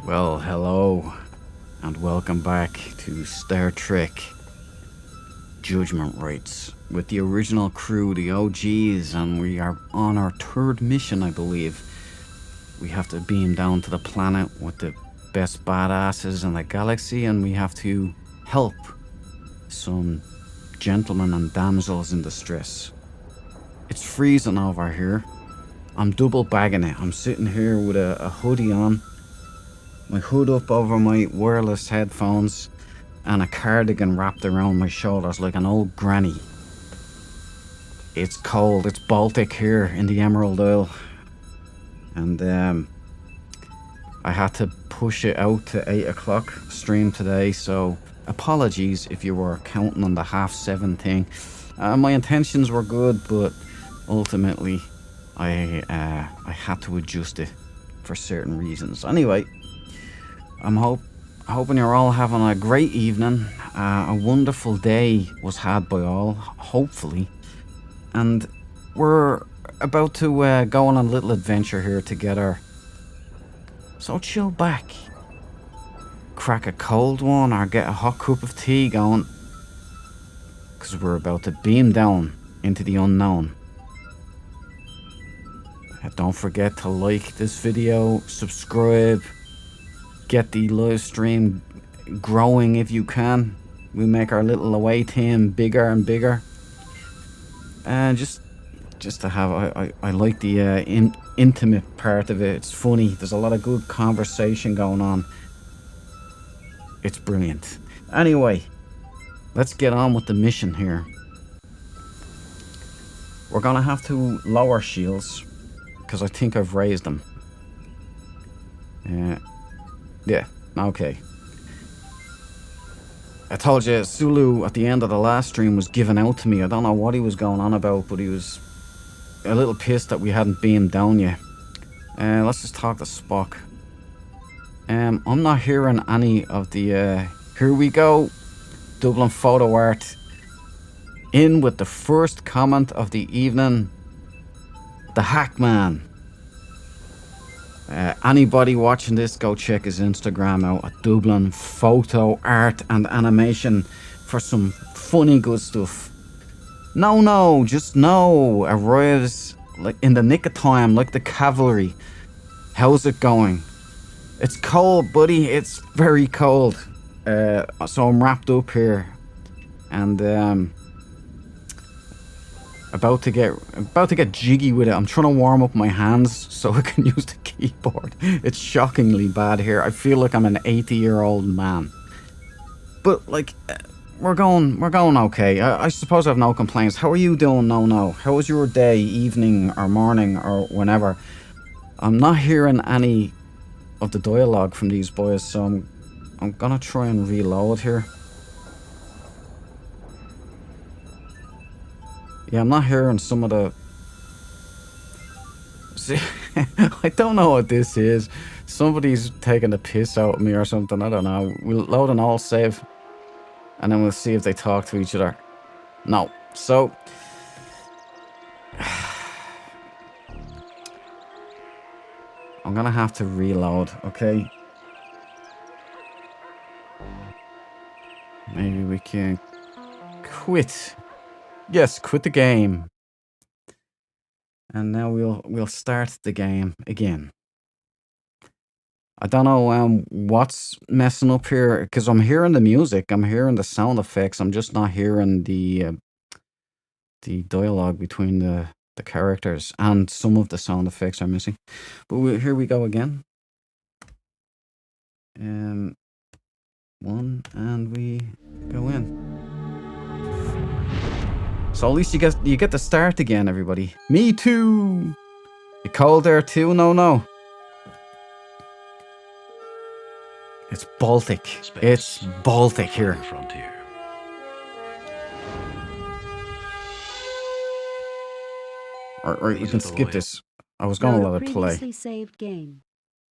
Well, hello, and welcome back to Star Trek Judgement Rites with the original crew, the OGs, and we are on our third mission, I believe. We have to beam down to the planet with the best badasses in the galaxy, and we have to help some gentlemen and damsels in distress. It's freezing over here. I'm double bagging it. I'm sitting here with a hoodie on, my hood up over my wireless headphones, and a cardigan wrapped around my shoulders like an old granny. It's cold. It's Baltic here in the Emerald Isle. And I had to push it out to 8 o'clock stream today, so apologies if you were counting on the 7:30 thing. My intentions were good, but ultimately I had to adjust it for certain reasons. Anyway, I'm hoping you're all having a great evening. A wonderful day was had by all, hopefully. And we're about to go on a little adventure here together. So chill back. Crack a cold one or get a hot cup of tea going. Because we're about to beam down into the unknown. Don't forget to like this video, subscribe, get the live stream growing if you can. We make our little away team bigger and bigger. And just to have, I like the intimate part of it. It's funny. There's a lot of good conversation going on. It's brilliant. Anyway, let's get on with the mission here. We're gonna have to lower shields because I think I've raised them. Yeah, okay. I told you Sulu at the end of the last stream was given out to me. I don't know what he was going on about, but he was a little pissed that we hadn't beamed down yet. Let's just talk to Spock. I'm not hearing any of the, here we go, Dublin photo art. In with the first comment of the evening, the Hackman. Anybody watching this, go check his Instagram out at Dublin Photo Art and Animation for some funny good stuff. No, just no. Arrives like in the nick of time, like the cavalry. How's it going? It's cold, buddy. It's very cold. So I'm wrapped up here, and about to get jiggy with it. I'm trying to warm up my hands so I can use the keyboard. It's shockingly bad here. I feel like I'm an 80-year-old man. But like, we're going okay. I suppose I have no complaints. How are you doing? No. How was your day, evening, or morning, or whenever? I'm not hearing any of the dialogue from these boys, so I'm gonna try and reload here. Yeah, I'm not hearing some of the... See, I don't know what this is. Somebody's taking the piss out of me or something. I don't know. We'll load an all save, and then we'll see if they talk to each other. No. So... I'm gonna have to reload, okay? Maybe we can quit. Yes, quit the game. And now we'll start the game again. I don't know what's messing up here, because I'm hearing the music, I'm hearing the sound effects, I'm just not hearing the dialogue between the characters, and some of the sound effects are missing. But here we go again. One, and we go in. So at least you get to start again, everybody. Me too. You cold there too? No. It's Baltic. Space. It's Baltic here. Frontier. Or you can skip this. I was going to let it play. Previously saved game.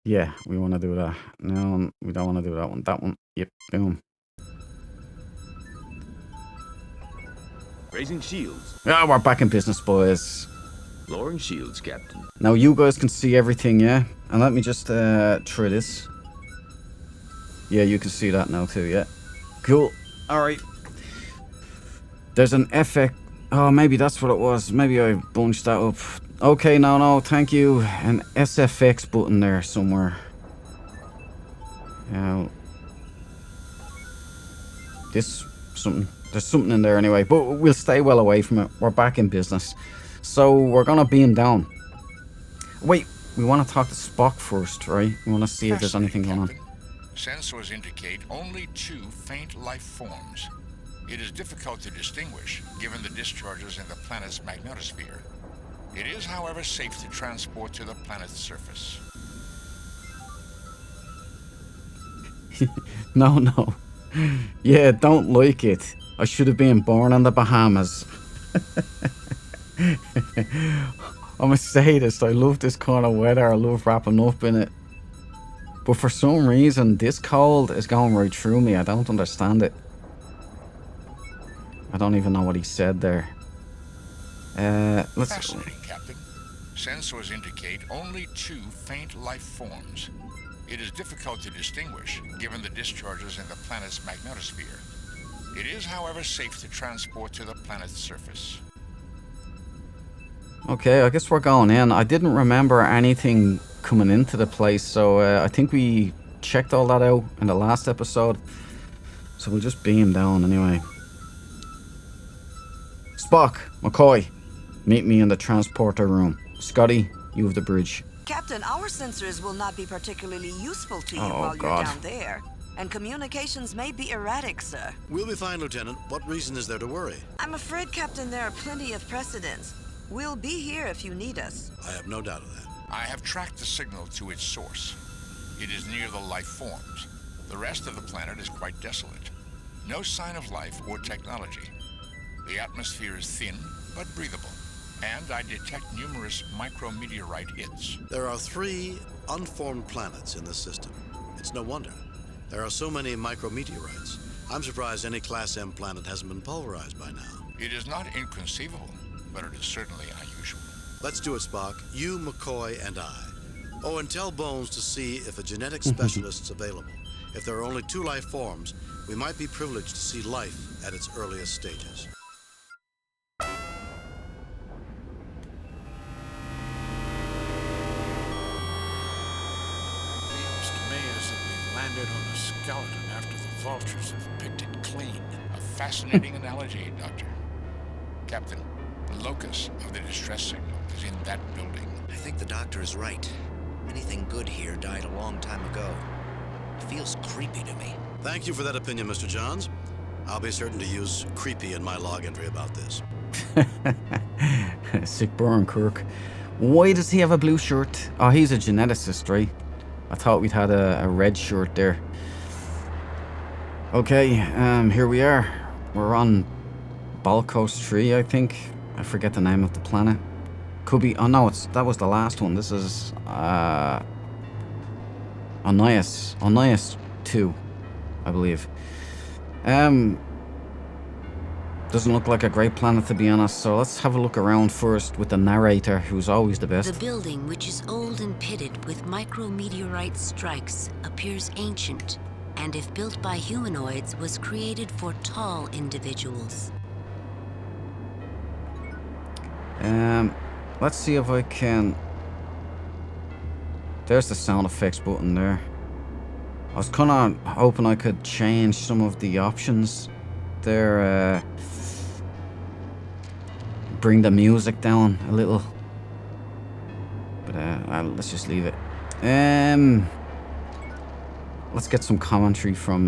Yeah, we want to do that. No, we don't want to do that one. That one. Yep. Boom. Raising shields. Ah, we're back in business, boys. Lowering shields, Captain. Now you guys can see everything, yeah? And let me just try this. Yeah, you can see that now too, yeah. Cool. Alright. There's an FX... Oh, maybe that's what it was. Maybe I bunched that up. Okay, no, thank you. An SFX button there somewhere. There's something in there anyway, but we'll stay well away from it. We're back in business. So we're gonna beam down. Wait, we want to talk to Spock first, right? We want to see if there's anything going on. Sensors indicate only 2 faint life forms. It is difficult to distinguish, given the discharges in the planet's magnetosphere. It is, however, safe to transport to the planet's surface. No. Yeah, don't like it. I should have been born in the Bahamas. I'm a sadist. I love this kind of weather. I love wrapping up in it. But for some reason, this cold is going right through me. I don't understand it. I don't even know what he said there. Let's... Fascinating, Captain. Sensors indicate only 2 faint life forms. It is difficult to distinguish, given the discharges in the planet's magnetosphere. It is, however, safe to transport to the planet's surface. Okay, I guess we're going in. I didn't remember anything coming into the place, so I think we checked all that out in the last episode. So we'll just beam down anyway. Spock, McCoy, meet me in the transporter room. Scotty, you have the bridge. Captain, our sensors will not be particularly useful to you while you're down there. And communications may be erratic, sir. We'll be fine, Lieutenant. What reason is there to worry? I'm afraid, Captain, there are plenty of precedents. We'll be here if you need us. I have no doubt of that. I have tracked the signal to its source. It is near the life forms. The rest of the planet is quite desolate. No sign of life or technology. The atmosphere is thin, but breathable. And I detect numerous micrometeorite hits. There are 3 unformed planets in this system. It's no wonder. There are so many micrometeorites. I'm surprised any Class M planet hasn't been pulverized by now. It is not inconceivable, but it is certainly unusual. Let's do it, Spock. You, McCoy, and I. Oh, and tell Bones to see if a genetic specialist's available. If there are only 2 life forms, we might be privileged to see life at its earliest stages. On a skeleton after the vultures have picked it clean. A fascinating analogy, Doctor. Captain, the locus of the distress signal is in that building. I think the doctor is right. Anything good here died a long time ago. It feels creepy to me. Thank you for that opinion, Mr. Johns. I'll be certain to use creepy in my log entry about this. Sick burn, Kirk. Why does he have a blue shirt? Oh, he's a geneticist, right? I thought we'd had a red shirt there. Okay, here we are. We're on Balkos 3, I think. I forget the name of the planet. Could be... Oh no, that was the last one. This is... Onias. Onias 2, I believe. Doesn't look like a great planet, to be honest, so let's have a look around first with the narrator, who's always the best. The building, which is old and pitted with micrometeorite strikes, appears ancient, and if built by humanoids, was created for tall individuals. Let's see if I can... There's the sound effects button there. I was kind of hoping I could change some of the options there, bring the music down a little, but let's just leave it. Let's get some commentary from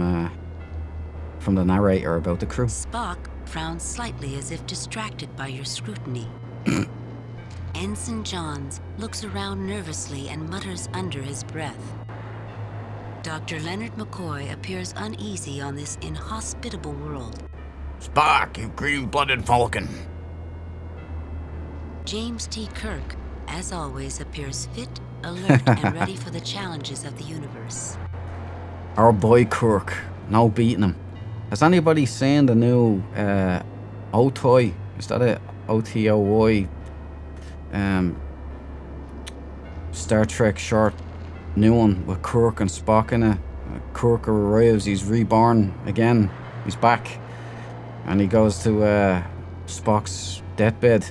the narrator about the crew. Spock frowns slightly as if distracted by your scrutiny. Ensign Johns looks around nervously and mutters under his breath. Dr. Leonard McCoy appears uneasy on this inhospitable world. Spock, you green-blooded Vulcan. James T. Kirk, as always, appears fit, alert, and ready for the challenges of the universe. Our boy Kirk, no beating him. Has anybody seen the new Otoy? Is that it? OTOY? Star Trek short, new one with Kirk and Spock in it. Kirk arrives, he's reborn again. He's back. And he goes to Spock's deathbed.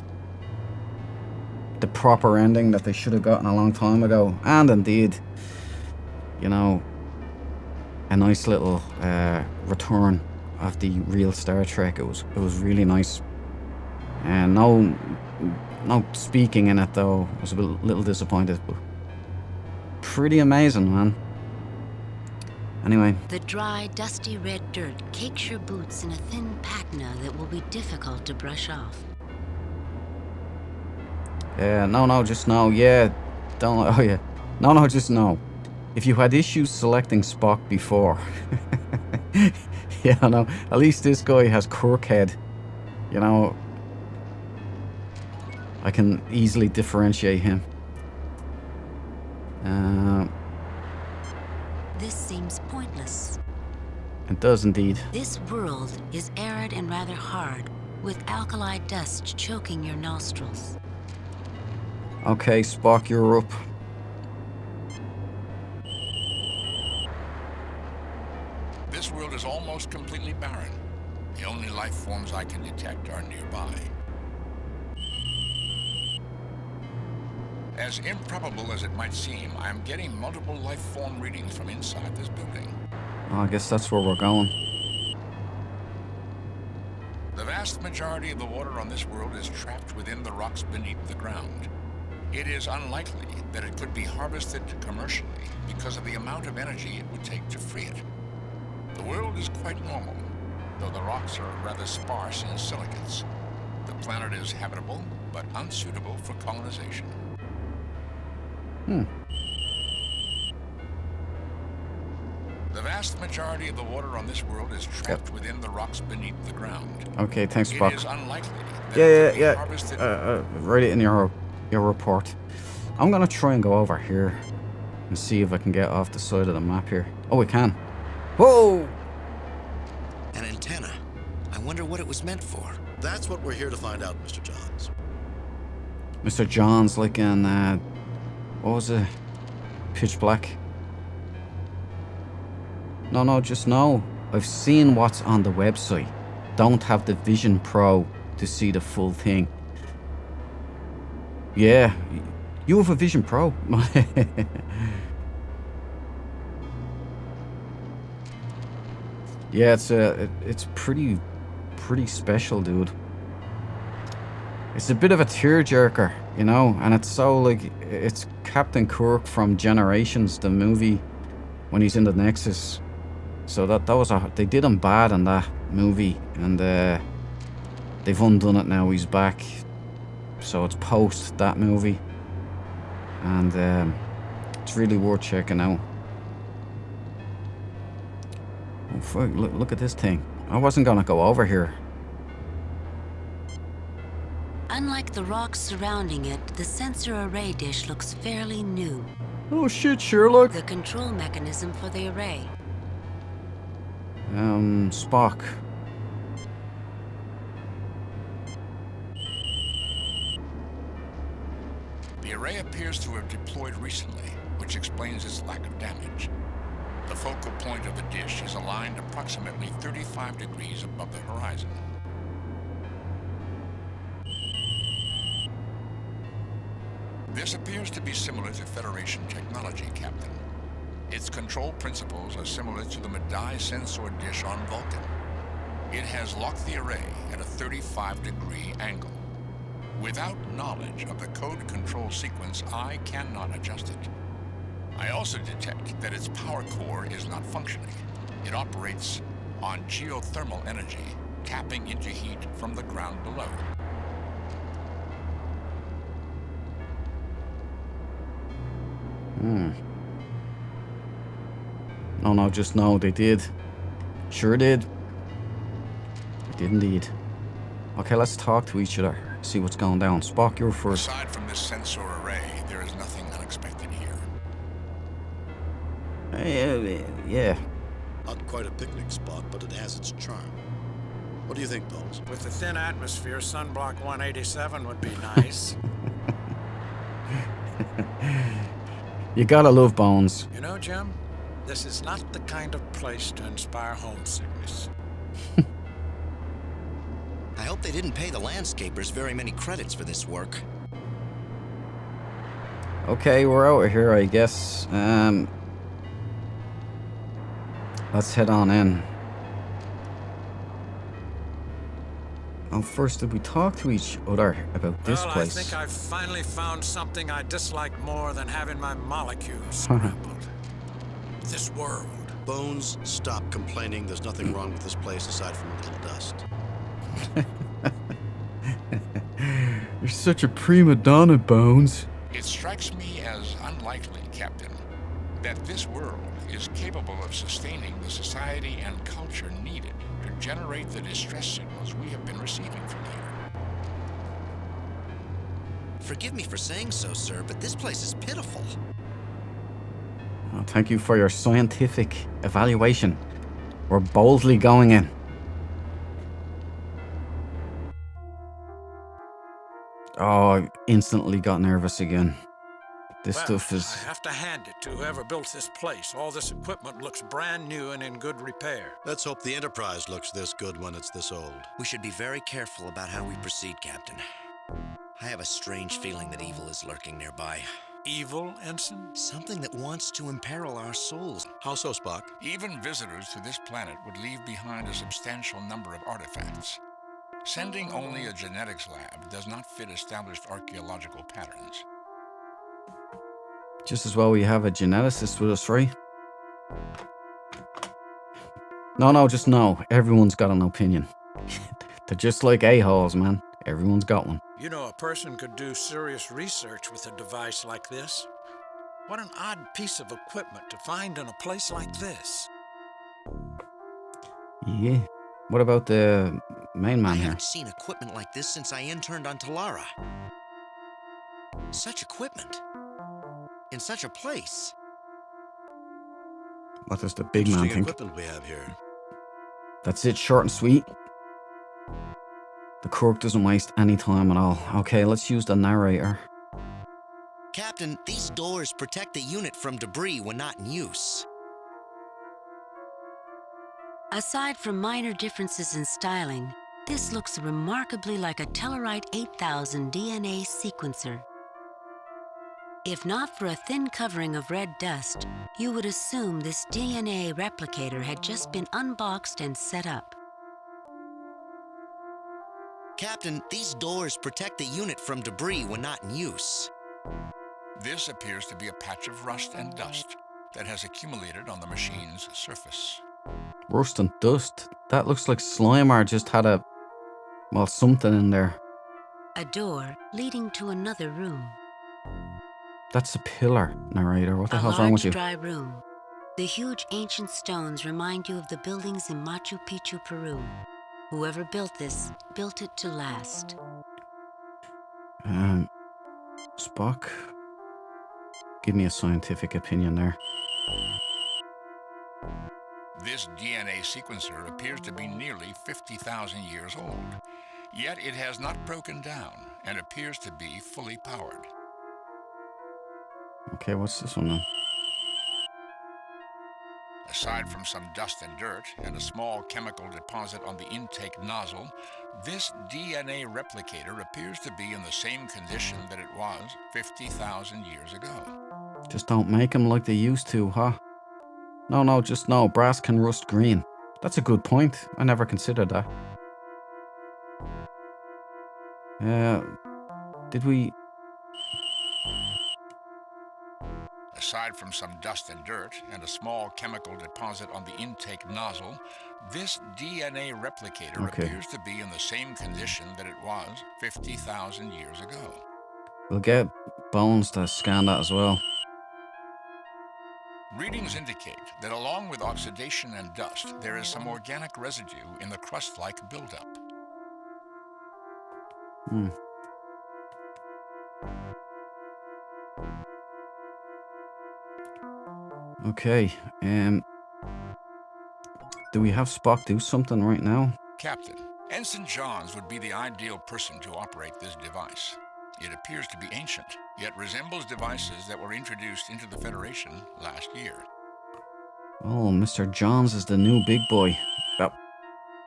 The proper ending that they should have gotten a long time ago. And indeed, you know, a nice little return of the real Star Trek. It was really nice. And no speaking in it though. I was a little disappointed, but pretty amazing, man. Anyway. The dry, dusty red dirt cakes your boots in a thin patina that will be difficult to brush off. No, just no. Yeah, don't. Oh yeah. No, just no. If you had issues selecting Spock before, yeah, no. At least this guy has Kirk head. You know, I can easily differentiate him. This seems pointless. It does indeed. This world is arid and rather hard, with alkali dust choking your nostrils. Okay, Spock, you're up. This world is almost completely barren. The only life forms I can detect are nearby. As improbable as it might seem, I am getting multiple life form readings from inside this building. Oh, I guess that's where we're going. The vast majority of the water on this world is trapped within the rocks beneath the ground. It is unlikely that it could be harvested commercially because of the amount of energy it would take to free it. The world is quite normal, though the rocks are rather sparse in silicates. The planet is habitable, but unsuitable for colonization. The vast majority of the water on this world is trapped within the rocks beneath the ground. Okay, thanks, Spock. It is unlikely that it could be harvested. Write it in your report. I'm gonna try and go over here and see if I can get off the side of the map here. Oh, we can. Whoa! An antenna. I wonder what it was meant for. That's what we're here to find out, Mr. Johns. Mr. Johns, like in what was it? Pitch Black. No, just no. I've seen what's on the website. Don't have the Vision Pro to see the full thing. Yeah, you have a Vision Pro. Yeah, it's pretty special, dude. It's a bit of a tearjerker, you know, and it's so like it's Captain Kirk from Generations, the movie, when he's in the Nexus. So that was they did him bad in that movie, and they've undone it now. He's back, so it's post that movie, and it's really worth checking out. Oh fuck! Look at this thing. I wasn't gonna go over here. Unlike the rocks surrounding it, the sensor array dish looks fairly new. Oh shit, Sherlock. The control mechanism for the array. Spock. The array appears to have deployed recently, which explains its lack of damage. The focal point of the dish is aligned approximately 35 degrees above the horizon. This appears to be similar to Federation technology, Captain. Its control principles are similar to the Medaille sensor dish on Vulcan. It has locked the array at a 35-degree angle. Without knowledge of the code control sequence, I cannot adjust it. I also detect that its power core is not functioning. It operates on geothermal energy, tapping into heat from the ground below. No, just no, they did. Sure did. They did indeed. Okay, let's talk to each other, see what's going down. Spock, you're first. Aside from this sensor array, there is nothing unexpected here. Yeah. Not quite a picnic spot, but it has its charm. What do you think, Bones? With the thin atmosphere, sunblock 187 would be nice. You gotta love Bones. You know, Jim, This is not the kind of place to inspire homesickness. I hope they didn't pay the landscapers very many credits for this work. Okay, we're out of here, I guess. Let's head on in. Oh, first, did we talk to each other about this place? I think I've finally found something I dislike more than having my molecules scrambled. This world. Bones, stop complaining. There's nothing wrong with this place aside from a little dust. You're such a prima donna, Bones. It strikes me as unlikely, Captain, that this world is capable of sustaining the society and culture needed to generate the distress signals we have been receiving from here. Forgive me for saying so, sir, but this place is pitiful. Oh, thank you for your scientific evaluation. We're boldly going in. Oh, I instantly got nervous again. This stuff is... I have to hand it to whoever built this place. All this equipment looks brand new and in good repair. Let's hope the Enterprise looks this good when it's this old. We should be very careful about how we proceed, Captain. I have a strange feeling that evil is lurking nearby. Evil, Ensign? Something that wants to imperil our souls. How so, Spock? Even visitors to this planet would leave behind a substantial number of artifacts. Sending only a genetics lab does not fit established archaeological patterns. Just as well we have a geneticist with us, right? No, just no. Everyone's got an opinion. They're just like a-holes, man. Everyone's got one. You know, a person could do serious research with a device like this. What an odd piece of equipment to find in a place like this. Yeah. What about the main man I here? haven't seen equipment like this since I interned on Talara. Such equipment. In such a place. What does the big man Interesting think? equipment we have here. That's it, short and sweet. The Kirk doesn't waste any time at all. Okay, let's use the narrator. Captain, these doors protect the unit from debris when not in use. Aside from minor differences in styling, this looks remarkably like a Tellarite 8000 DNA sequencer. If not for a thin covering of red dust, you would assume this DNA replicator had just been unboxed and set up. Captain, these doors protect the unit from debris when not in use. This appears to be a patch of rust and dust that has accumulated on the machine's surface. Rust and dust? That looks like Slimer just had a... well, something in there. A door leading to another room. That's a pillar, narrator. What the hell's wrong with you? A large, dry room. The huge ancient stones remind you of the buildings in Machu Picchu, Peru. Whoever built this, built it to last. Spock? Give me a scientific opinion there. This DNA sequencer appears to be nearly 50,000 years old, yet it has not broken down and appears to be fully powered. Okay, what's this one then? Aside from some dust and dirt and a small chemical deposit on the intake nozzle, this DNA replicator appears to be in the same condition that it was 50,000 years ago. Just don't make them like they used to, huh? No, just no. Brass can rust green. That's a good point. I never considered that. Did we... Aside from some dust and dirt and a small chemical deposit on the intake nozzle, this DNA replicator appears to be in the same condition that it was 50,000 years ago. We'll get Bones to scan that as well. Readings indicate that along with oxidation and dust, there is some organic residue in the crust-like buildup. Okay, do we have Spock do something right now? Captain, Ensign Johns would be the ideal person to operate this device. It appears to be ancient, yet resembles devices that were introduced into the Federation last year. Oh, Mr. Johns is the new big boy. Oh,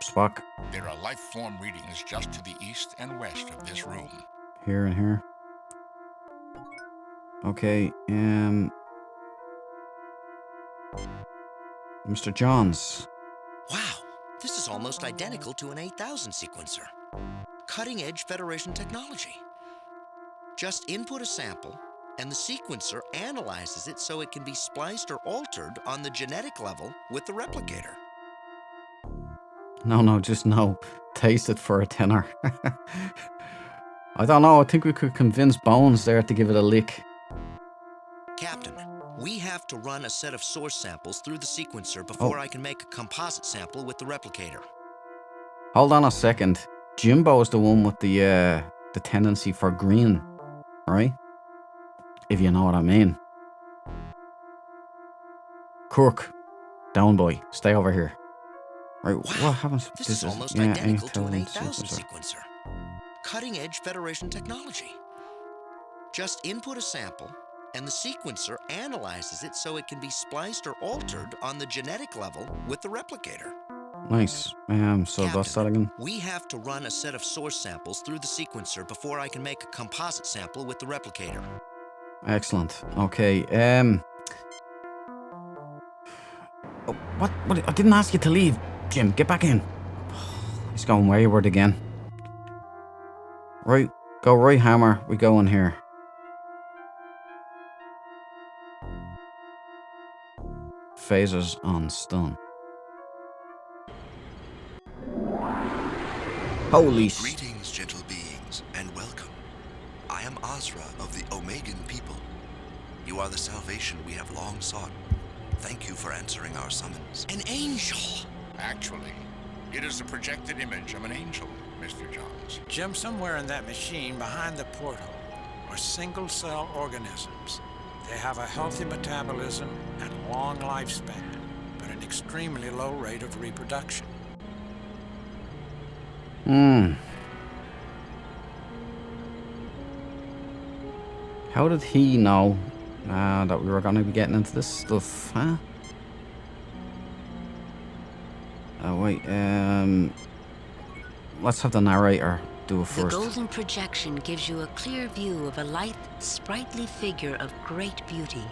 Spock. There are life form readings just to the east and west of this room. Here and here. Okay, Mr. Johns. Wow, this is almost identical to an 8000 sequencer. Cutting-edge Federation technology. Just input a sample, and the sequencer analyzes it so it can be spliced or altered on the genetic level with the replicator. No, just no. Taste it for a tenner. I don't know, I think we could convince Bones there to give it a lick. Captain, we have to run a set of source samples through the sequencer before I can make a composite sample with the replicator. Hold on a second. Jimbo's the one with the tendency for green, right? If you know what I mean. Kirk, down boy, stay over here. Right, Wow, what happens? This is almost identical to an 8000 sequencer. Cutting-edge Federation technology. Just input a sample, and the sequencer analyzes it so it can be spliced or altered on the genetic level with the replicator. Nice. So that's that again. We have to run a set of source samples through the sequencer before I can make a composite sample with the replicator. Excellent. Okay. Oh, what? I didn't ask you to leave, Jim. Get back in. He's going wayward again. Right. Go right hammer. We go in here. Phasers on stun. Holy sh... Greetings, gentle beings, and welcome. I am Azra of the Omegan people. You are the salvation we have long sought. Thank you for answering our summons. An angel! Actually, it is the projected image of an angel, Mr. Johns. Jim, somewhere in that machine behind the porthole are single-cell organisms. They have a healthy metabolism and long lifespan, but an extremely low rate of reproduction. How did he know that we were going to be getting into this stuff, huh? Oh, wait, let's have the narrator do it first. The golden projection gives you a clear view of a lithe, sprightly figure of great beauty.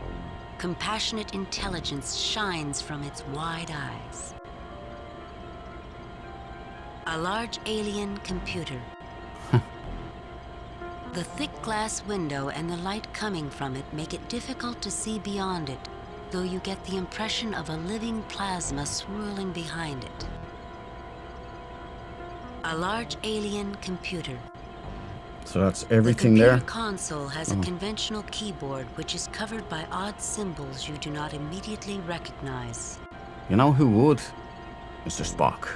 Compassionate intelligence shines from its wide eyes. A large alien computer. The thick glass window and the light coming from it make it difficult to see beyond it, though you get the impression of a living plasma swirling behind it. A large alien computer. So that's everything the there? computer console has a conventional keyboard which is covered by odd symbols you do not immediately recognize. You know who would? Mr. Spock.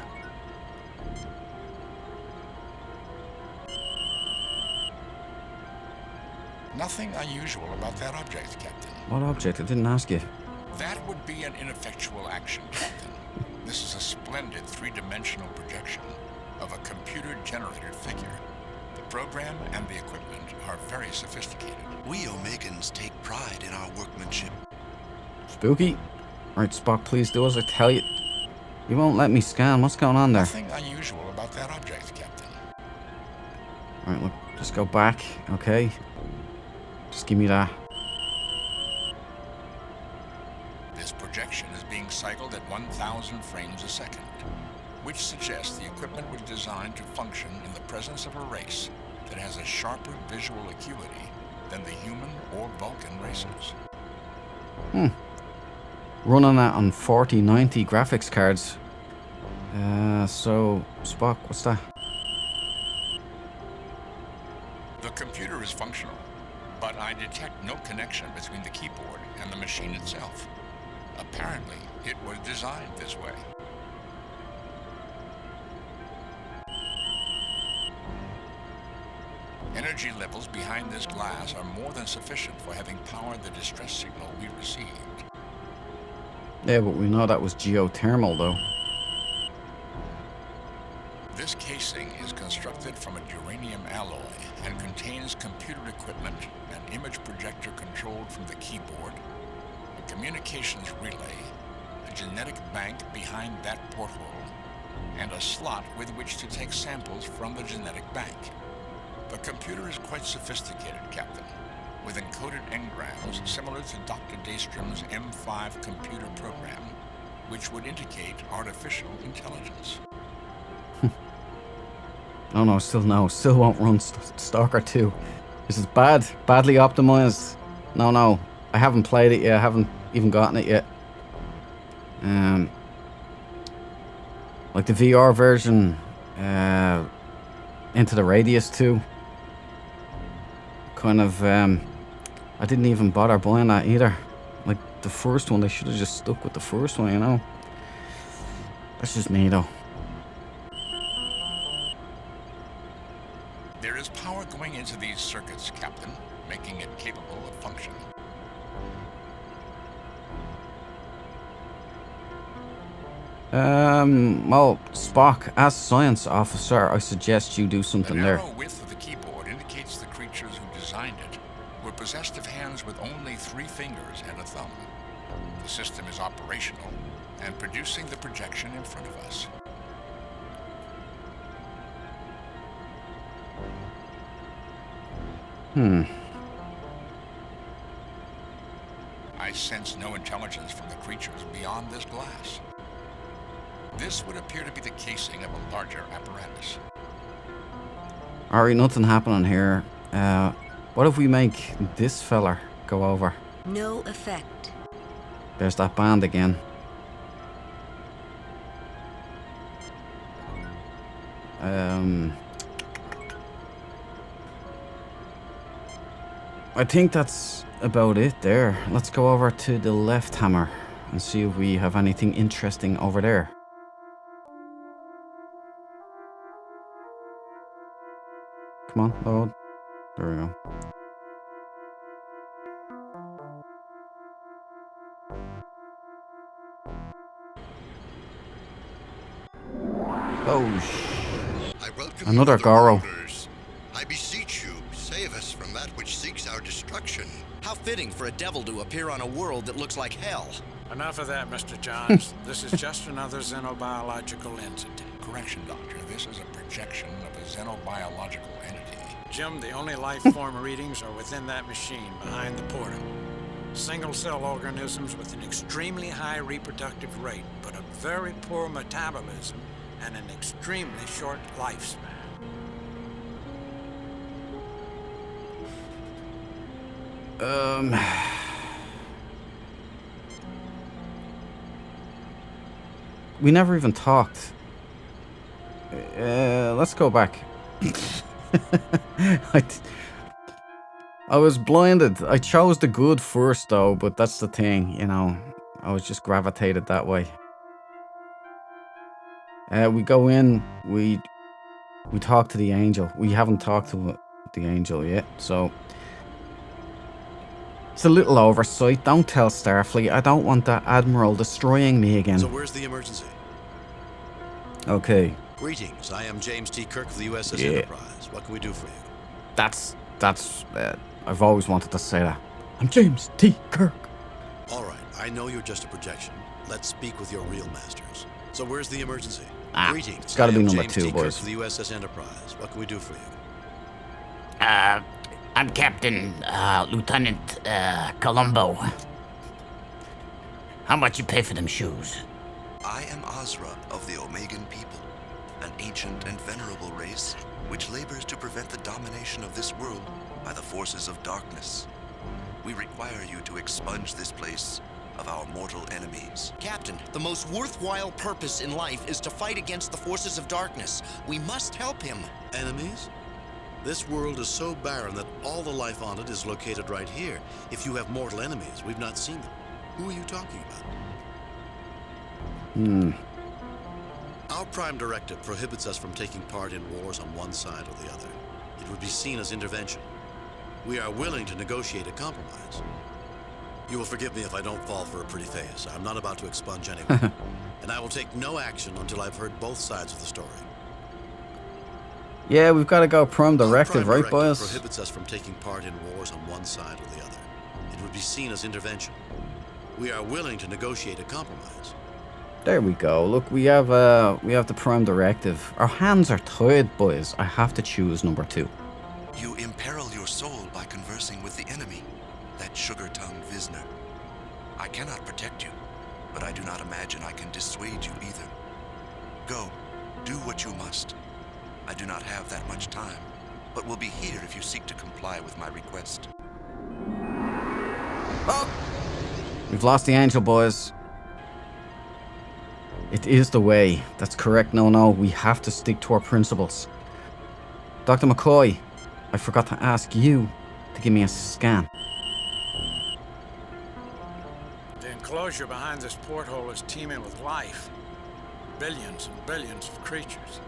Nothing unusual about that object, Captain. What object? I didn't ask you. That would be an ineffectual action, Captain. This is a splendid three-dimensional projection of a computer-generated figure. The program and the equipment are very sophisticated. We Omegans take pride in our workmanship. Spooky. Right, Spock, please do as I tell you. You won't let me scan. What's going on there? Nothing unusual about that object, Captain. Alright, look, just go back, okay? Just give me that. This projection is being cycled at 1,000 frames a second, which suggests the equipment was designed to function in the presence of a race that has a sharper visual acuity than the human or Vulcan races. Running that on 4090 graphics cards. So, Spock, what's that? The computer is functional, but I detect no connection between the keyboard and the machine itself. Apparently, it was designed this way. Energy levels behind this glass are more than sufficient for having powered the distress signal we received. Yeah, but we know that was geothermal, though. This casing is constructed from a uranium alloy and contains computer equipment, an image projector controlled from the keyboard, a communications relay, a genetic bank behind that porthole, and a slot with which to take samples from the genetic bank. The computer is quite sophisticated, Captain, with encoded engrams similar to Dr. Daystrom's M5 computer program, which would indicate artificial intelligence. No, still won't run Stalker 2. This is badly optimized. No, I haven't played it yet, I haven't even gotten it yet. Like the VR version, Into the Radius 2. Kind of, I didn't even bother buying that either. Like the first one, they should have just stuck with the first one, you know? That's just me though. There is power going into these circuits, Captain, making it capable of function. Well, Spock, as science officer, I suggest you do something the there. narrow width of the keyboard indicates the creatures who designed it were possessed of hands with only 3 fingers and a thumb. The system is operational and producing the projection in front of us. I sense no intelligence from the creatures beyond this glass. This would appear to be the casing of a larger apparatus. Alright, nothing happening here. What if we make this feller go over? No effect. There's that band again. I think that's about it there. Let's go over to the left hammer and see if we have anything interesting over there. Come on, load. There we go. I welcome Another you, Goro. rulers. I beseech you, save us from that which seeks our destruction. How fitting for a devil to appear on a world that looks like hell. Enough of that, Mr. Johns. This is just another xenobiological entity. Correction, Doctor. This is a projection of a xenobiological entity. Jim, the only life form readings are within that machine behind the portal. Single-cell organisms with an extremely high reproductive rate, but a very poor metabolism and an extremely short lifespan. We never even talked. Let's go back. I was blinded. I chose the good first though, but that's the thing, you know. I was just gravitated that way. We go in, we talk to the angel. We haven't talked to the angel yet, so it's a little oversight. Don't tell Starfleet. I don't want that Admiral destroying me again. So where's the emergency? Okay. Greetings. I am James T. Kirk of the USS Enterprise. What can we do for you? That's I've always wanted to say that. I'm James T. Kirk. All right. I know you're just a projection. Let's speak with your real masters. So where's the emergency? Greetings. It's got to be number James 2, T. boys. Kirk of the USS Enterprise. What can we do for you? I'm Captain, Lieutenant, Columbo. How much you pay for them shoes? I am Azra of the Omegan people, an ancient and venerable race which labors to prevent the domination of this world by the forces of darkness. We require you to expunge this place of our mortal enemies. Captain, the most worthwhile purpose in life is to fight against the forces of darkness. We must help him. Enemies? This world is so barren that all the life on it is located right here. If you have mortal enemies, we've not seen them. Who are you talking about? Our prime directive prohibits us from taking part in wars on one side or the other. It would be seen as intervention. We are willing to negotiate a compromise. You will forgive me if I don't fall for a pretty face. I'm not about to expunge anyone. And I will take no action until I've heard both sides of the story. Yeah, we've got to go prime directive, Our prime right, boys? prohibits us from taking part in wars on one side or the other. It would be seen as intervention. We are willing to negotiate a compromise. There we go. Look, we have the prime directive. Our hands are tied, boys. I have to choose number 2. You imperil your soul by conversing with the enemy, that sugar-tongued Vizsla. I cannot protect you, but I do not imagine I can dissuade you either. Go, do what you must. I do not have that much time, but will be here if you seek to comply with my request. Oh! We've lost the angel, boys. It is the way. That's correct. No, we have to stick to our principles. Dr. McCoy, I forgot to ask you to give me a scan. The enclosure behind this porthole is teeming with life. Billions and billions of creatures.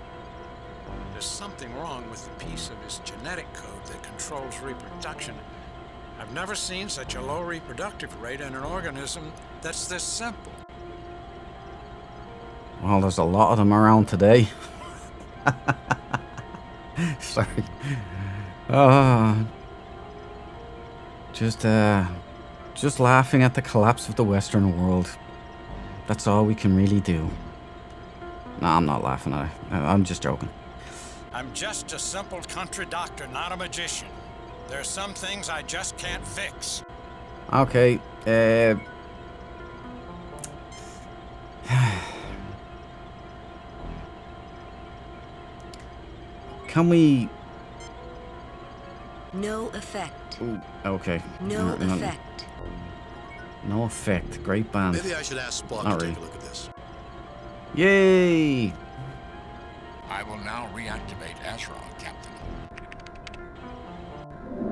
There's something wrong with the piece of his genetic code that controls reproduction. I've never seen such a low reproductive rate in an organism that's this simple. Well, there's a lot of them around today. Sorry. Just laughing at the collapse of the Western world. That's all we can really do. No, I'm not laughing at it. I'm just joking. I'm just a simple country doctor, not a magician. There are some things I just can't fix. Okay, can we... No effect. Ooh, okay. No effect. No effect. Great band. Maybe I should ask Spock Not to really. take a look at this. Yay! I will now reactivate Azra, Captain.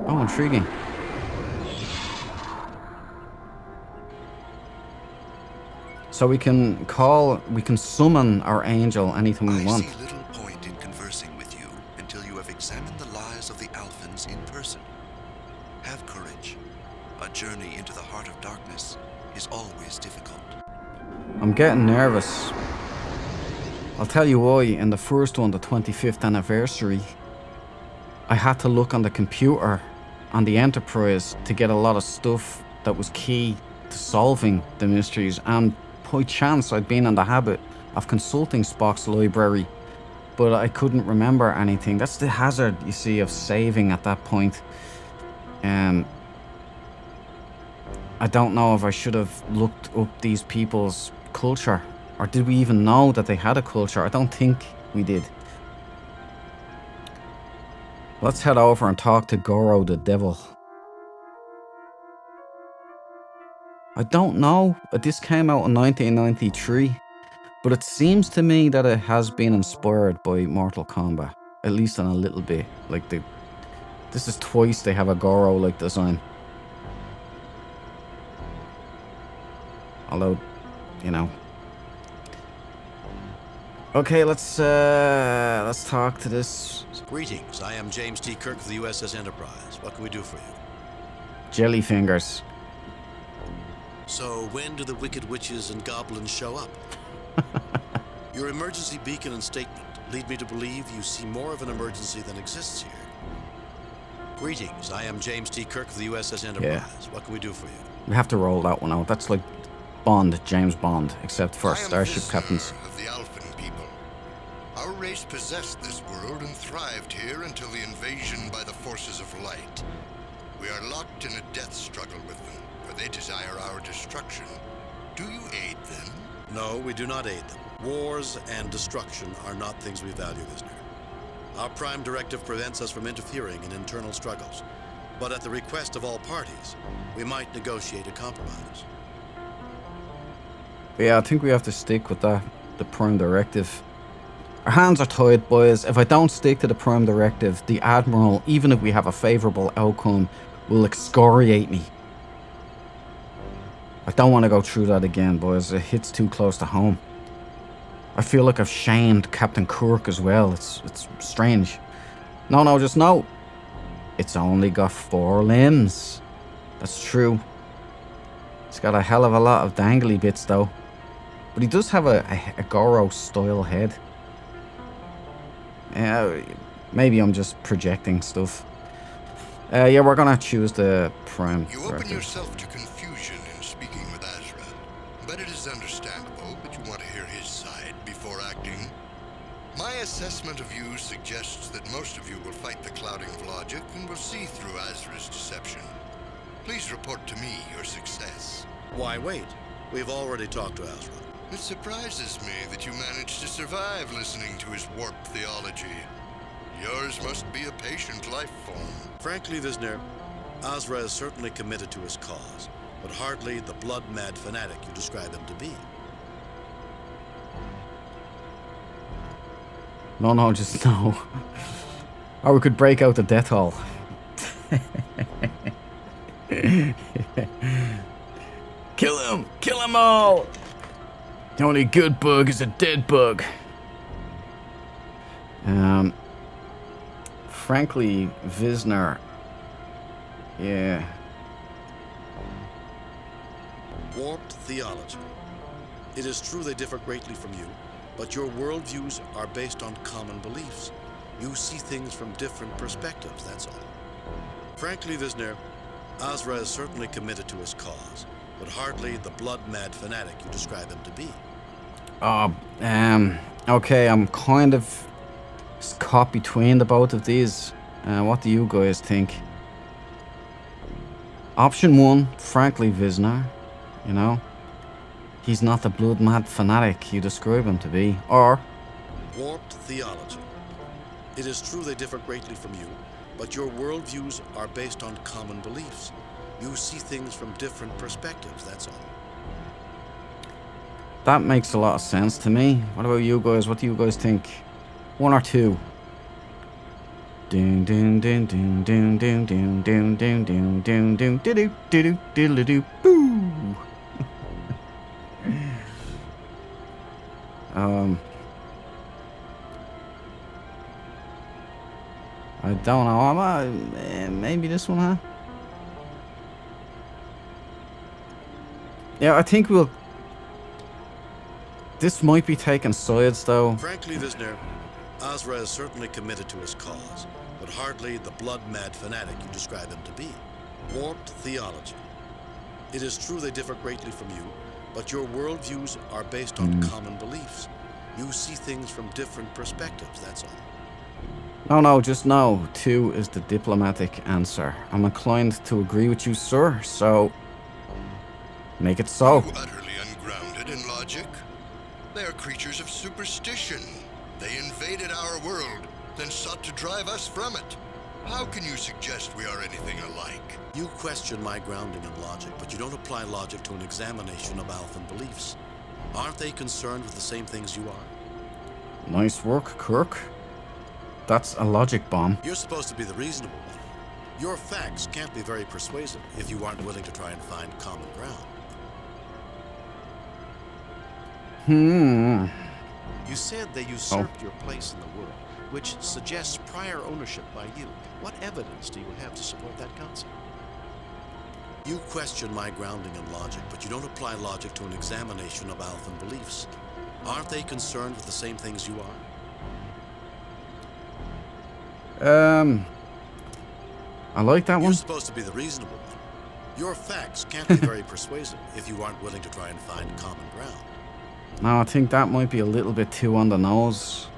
Oh, intriguing. So we can summon our angel anytime we want. I see little point in conversing with you until you have examined the lies of the Alphans in person. Have courage. A journey into the heart of darkness is always difficult. I'm getting nervous. I'll tell you why. In the first one, the 25th anniversary, I had to look on the computer on the Enterprise to get a lot of stuff that was key to solving the mysteries, and by chance I'd been in the habit of consulting Spock's library, but I couldn't remember anything. That's the hazard, you see, of saving at that point. I don't know if I should have looked up these people's culture, or did we even know that they had a culture? I don't think we did. Let's head over and talk to Goro the Devil. I don't know. This came out in 1993, but it seems to me that it has been inspired by Mortal Kombat, at least in a little bit. Like this is twice they have a Goro-like design. Although, you know. Okay, let's talk to this. Greetings, I am James T. Kirk of the USS Enterprise. What can we do for you? Jelly fingers. So, when do the wicked witches and goblins show up? Your emergency beacon and statement lead me to believe you see more of an emergency than exists here. Greetings, I am James T. Kirk of the USS Enterprise. Yeah. What can we do for you? We have to roll that one out. That's like Bond, James Bond, except for starship captains. Of the Alphan people. Our race possessed this world and thrived here until the invasion by the forces of light. We are locked in a death struggle with them, for they desire our destruction. Do you aid them? No, we do not aid them. Wars and destruction are not things we value, Vizsla. Our prime directive prevents us from interfering in internal struggles. But at the request of all parties, we might negotiate a compromise. Yeah, I think we have to stick with that, the prime directive. Our hands are tied, boys. If I don't stick to the prime directive, the Admiral, even if we have a favourable outcome, will excoriate me. I don't want to go through that again, boys. It hits too close to home. I feel like I've shamed Captain Kirk as well. It's strange. No, just no. It's only got 4 limbs. That's true. It's got a hell of a lot of dangly bits, though. But he does have a Goro-style head. Maybe I'm just projecting stuff. Yeah, we're gonna choose the prime You open directive. yourself to confusion in speaking with Azra, but it is understandable that you want to hear his side before acting. My assessment of you suggests that most of you will fight the clouding of logic and will see through Azra's deception. Please report to me your success. Why wait? We've already talked to Azra. It surprises me that you managed to survive listening to his warped theology. Yours must be a patient life form. Frankly, Visner, Azra is certainly committed to his cause, but hardly the blood-mad fanatic you describe him to be. No, just no. Or we could break out the death hall. Kill him all! The only good bug is a dead bug. Frankly, Visner, yeah. Warped theology. It is true they differ greatly from you, but your worldviews are based on common beliefs. You see things from different perspectives, that's all. Frankly, Visner, Azra is certainly committed to his cause, but hardly the blood-mad fanatic you describe him to be. Okay, I'm kind of caught between the both of these. What do you guys think? Option 1, frankly, Visner, you know, he's not the blood-mad fanatic you describe him to be. Or warped theology. It is true they differ greatly from you, but your worldviews are based on common beliefs. You see things from different perspectives, that's all. that makes a lot of sense to me. What about you guys? What do you guys think? 1 or 2? Doom doom doom doom doom doom doom doom doom doom doom doom doo doo doo doo boo. I don't know. Maybe this one, huh? Yeah, I think we'll. This might be taking sides, though. Frankly, Visner, Azra is certainly committed to his cause, but hardly the blood-mad fanatic you describe him to be. Warped theology. It is true they differ greatly from you, but your worldviews are based on common beliefs. You see things from different perspectives, that's all. No, just no. 2 is the diplomatic answer. I'm inclined to agree with you, sir, so make it so. You utterly ungrounded in logic. They are creatures of superstition. They invaded our world, then sought to drive us from it. How can you suggest we are anything alike? You question my grounding in logic, but you don't apply logic to an examination of Alphan beliefs. Aren't they concerned with the same things you are? Nice work, Kirk. That's a logic bomb. You're supposed to be the reasonable one. Your facts can't be very persuasive if you aren't willing to try and find common ground. You said they usurped your place in the world, which suggests prior ownership by you. What evidence do you have to support that concept? You question my grounding in logic, but you don't apply logic to an examination of Alphan beliefs. Aren't they concerned with the same things you are? I like that one. You're supposed to be the reasonable one. Your facts can't be very persuasive if you aren't willing to try and find common ground. No, I think that might be a little bit too on the nose.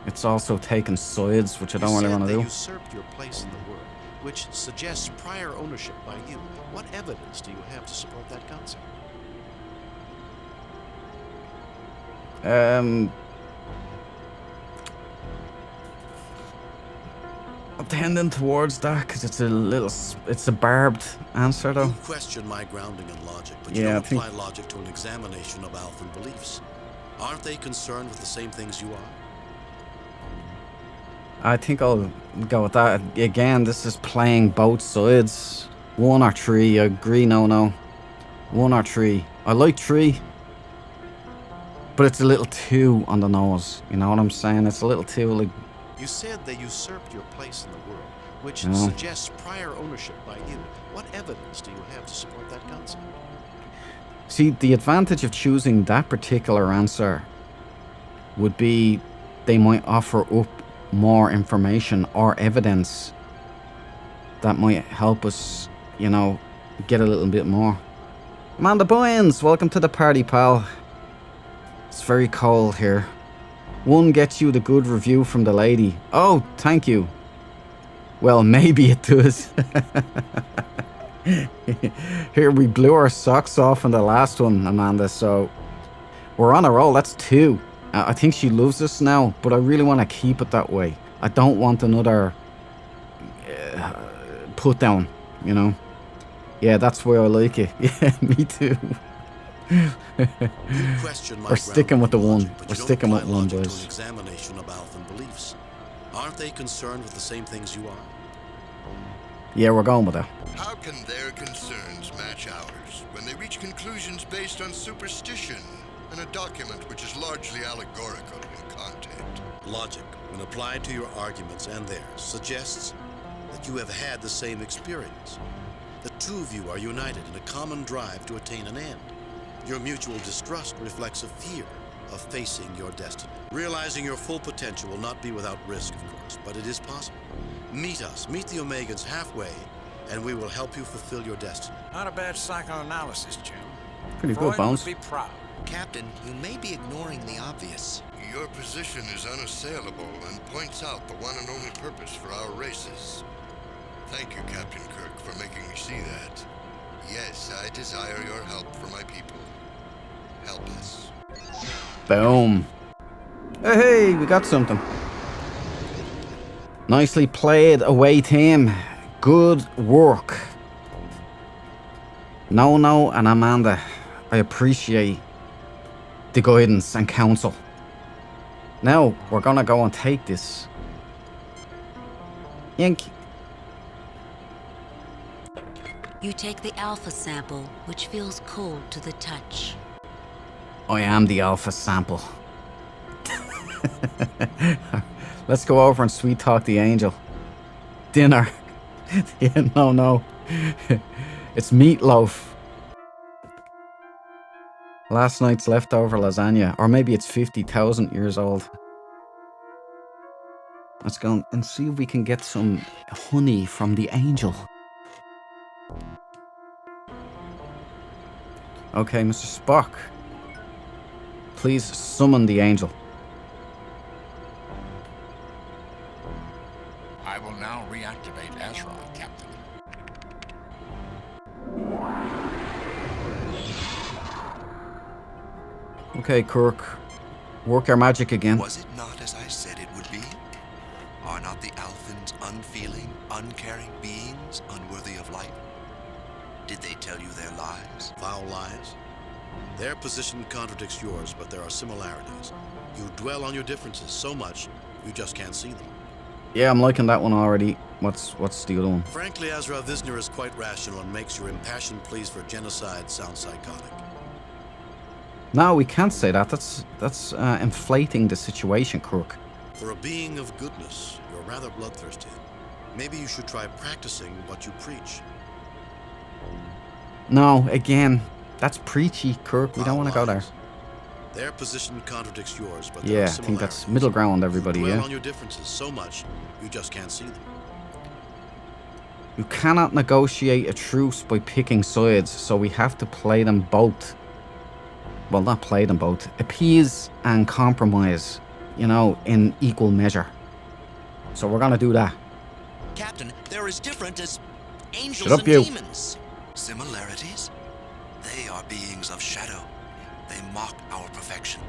It's also taking sides, which I don't really want to do. You usurped your place in the world, which suggests prior ownership by you. What evidence do you have to support that concept? I'm tending towards that because it's a barbed answer, though. You question my grounding in logic, but you don't apply logic to an examination of Alphan beliefs. Aren't they concerned with the same things you are? I think I'll go with that. Again, this is playing both sides. 1 or 3, I agree, no. 1 or 3. I like 3, but it's a little too on the nose. You know what I'm saying? It's a little too, like... You said they usurped your place in the world, which suggests prior ownership by you. What evidence do you have to support that concept? See, the advantage of choosing that particular answer would be they might offer up more information or evidence that might help us, you know, get a little bit more. Amanda Bynes, welcome to the party, pal. It's very cold here. One gets you the good review from the lady. Oh, thank you. Well, maybe it does. Here, we blew our socks off in the last one, Amanda, so we're on a roll. That's 2. I think she loves us now, but I really want to keep it that way. I don't want another put down, you know? Yeah, that's where I like it. Yeah, me too. We're sticking with the one. We're sticking with one, boys. Examination of Alphan beliefs. Aren't they concerned with the same things you are? Yeah, we're going with that. How can their concerns match ours when they reach conclusions based on superstition and a document which is largely allegorical in content? Logic, when applied to your arguments and theirs, suggests that you have had the same experience. The two of you are united in a common drive to attain an end. Your mutual distrust reflects a fear of facing your destiny. Realizing your full potential will not be without risk, of course, but it is possible. Meet us, meet the Omegans halfway, and we will help you fulfill your destiny. Not a bad psychoanalysis, Jim. Pretty good, Bones. Would be proud. Captain, you may be ignoring the obvious. Your position is unassailable and points out the one and only purpose for our races. Thank you, Captain Kirk, for making me see that. Yes, I desire your help for my people. Help us. Boom. Hey, we got something. Nicely played away, team. Good work. No, and Amanda, I appreciate the guidance and counsel. Now, we're gonna go and take this. Yank. You take the alpha sample, which feels cold to the touch. I am the alpha sample. Let's go over and sweet talk the angel. Dinner. Yeah, no. It's meatloaf. Last night's leftover lasagna. Or maybe it's 50,000 years old. Let's go and see if we can get some honey from the angel. Okay, Mr. Spock. Please summon the angel. I will now reactivate Ezra, Captain. Okay, Kirk. Work your magic again. Was it not as I said it would be? Are not the Alphans unfeeling, uncaring beings unworthy of life? Did they tell you their lies? Foul lies? Their position contradicts yours, but there are similarities. You dwell on your differences so much, you just can't see them. Yeah, I'm liking that one already. What's the other one? Frankly, Ezra, Visner is quite rational and makes your impassioned pleas for genocide sound psychotic. No, we can't say that. That's inflating the situation, Kirk. For a being of goodness, you're rather bloodthirsty. Maybe you should try practicing what you preach. No, again, that's preachy, Kirk. We don't want to go there. Their position contradicts yours, but yeah, I think that's middle ground, everybody. You dwell yeah. on your differences so much, you just can't see them. You cannot negotiate a truce by picking sides, so we have to play them both. Well, not play them both. Appease and compromise, you know, in equal measure. So we're gonna do that. Captain, they're as different as angels Shut up, and you. demons. Similarities? They are beings of shadow. They mock our perfection.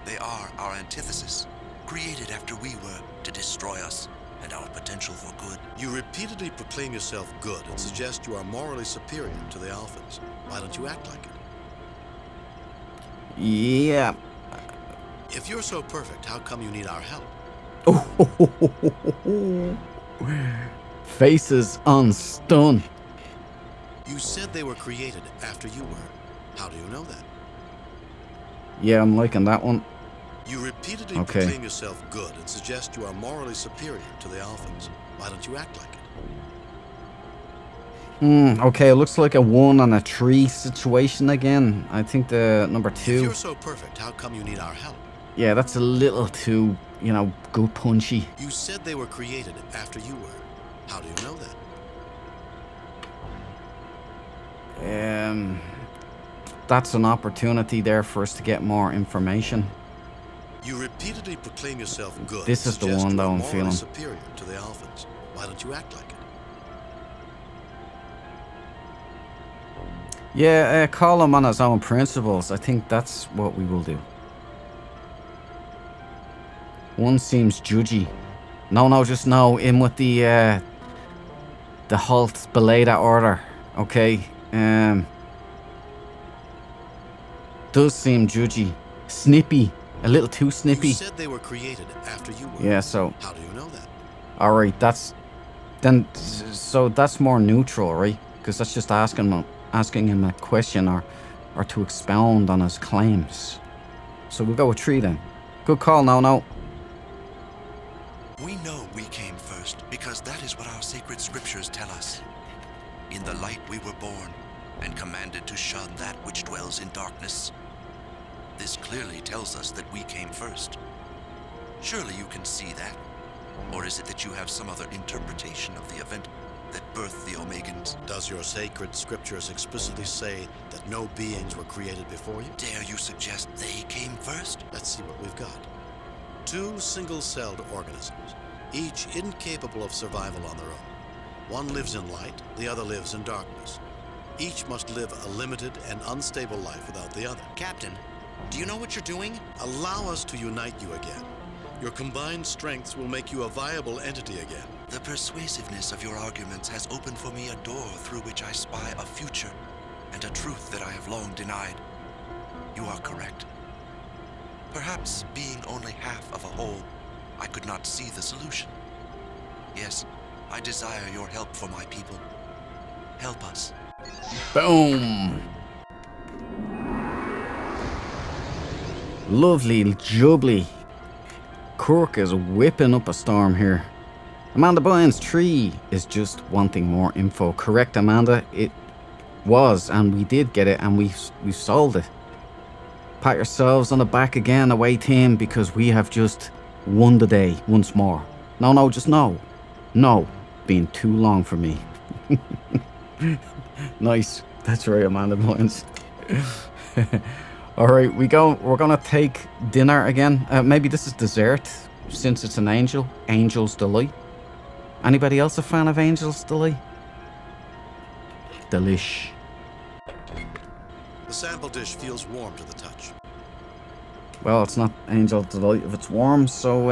They are our antithesis, created after we were to destroy us and our potential for good. You repeatedly proclaim yourself good and suggest you are morally superior to the Alphans. Why don't you act like it? Yeah. If you're so perfect, how come you need our help? Faces on stun. You said they were created after you were. How do you know that? Yeah, I'm liking that one. You repeatedly proclaim yourself good and suggest you are morally superior to the Alphans. Why don't you act like it? Okay, it looks like a 1 and a 3 situation again. I think the number 2. If you're so perfect, how come you need our help? Yeah, that's a little too, you know, good punchy. You said they were created after you were. How do you know that? that's an opportunity there for us to get more information. You repeatedly proclaim yourself good. This is the one though I'm feeling. Superior to the Alphans. Why don't you act like it? Yeah, call him on his own principles. I think that's what we will do. One seems judgy. No, just no. In with the halt, belay that order. Okay. Does seem judgy, snippy, a little too snippy. You said they were created after you were. Yeah. So. How do you know that? All right. So that's more neutral, right? Because that's just asking him a question or to expound on his claims. So we'll go with 3 then. Good call. No. We know we came first because that is what our sacred scriptures tell us. In the light we were born, and commanded to shun that which dwells in darkness. This clearly tells us that we came first. Surely you can see that? Or is it that you have some other interpretation of the event that birthed the Omegans? Does your sacred scriptures explicitly say that no beings were created before you? Dare you suggest they came first? Let's see what we've got. 2 single-celled organisms, each incapable of survival on their own. One lives in light, the other lives in darkness. Each must live a limited and unstable life without the other. Captain, do you know what you're doing? Allow us to unite you again. Your combined strengths will make you a viable entity again. The persuasiveness of your arguments has opened for me a door through which I spy a future and a truth that I have long denied. You are correct. Perhaps being only half of a whole, I could not see the solution. Yes, I desire your help for my people. Help us. Boom. Lovely jubbly. Kirk is whipping up a storm here. Amanda Bynes 3 is just wanting more info. Correct, Amanda? It was, and we did get it, and we've solved it. Pat yourselves on the back again, away team, because we have just won the day once more. No, just no. No, been too long for me. Nice. That's right, Amanda Bynes. All right, we're gonna take dinner again. Maybe this is dessert, since it's an angel. Angel's Delight. Anybody else a fan of Angel's Delight? Delish. The sample dish feels warm to the touch. Well, it's not Angel's Delight if it's warm, so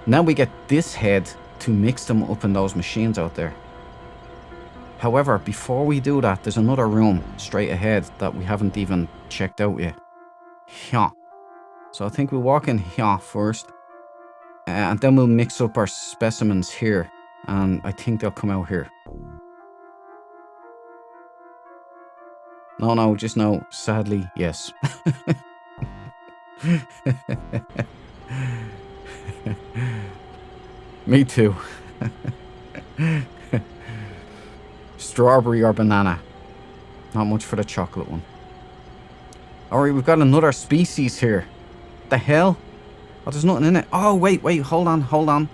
now we get this head to mix them up in those machines out there. However, before we do that, there's another room straight ahead that we haven't even checked out yet. Here. So I think we'll walk in here first, and then we'll mix up our specimens here, and I think they'll come out here. No, just no. Sadly, yes. Me too. Strawberry or banana. Not much for the chocolate one. Alright, we've got another species here. The hell? Oh, there's nothing in it. Oh, wait, hold on.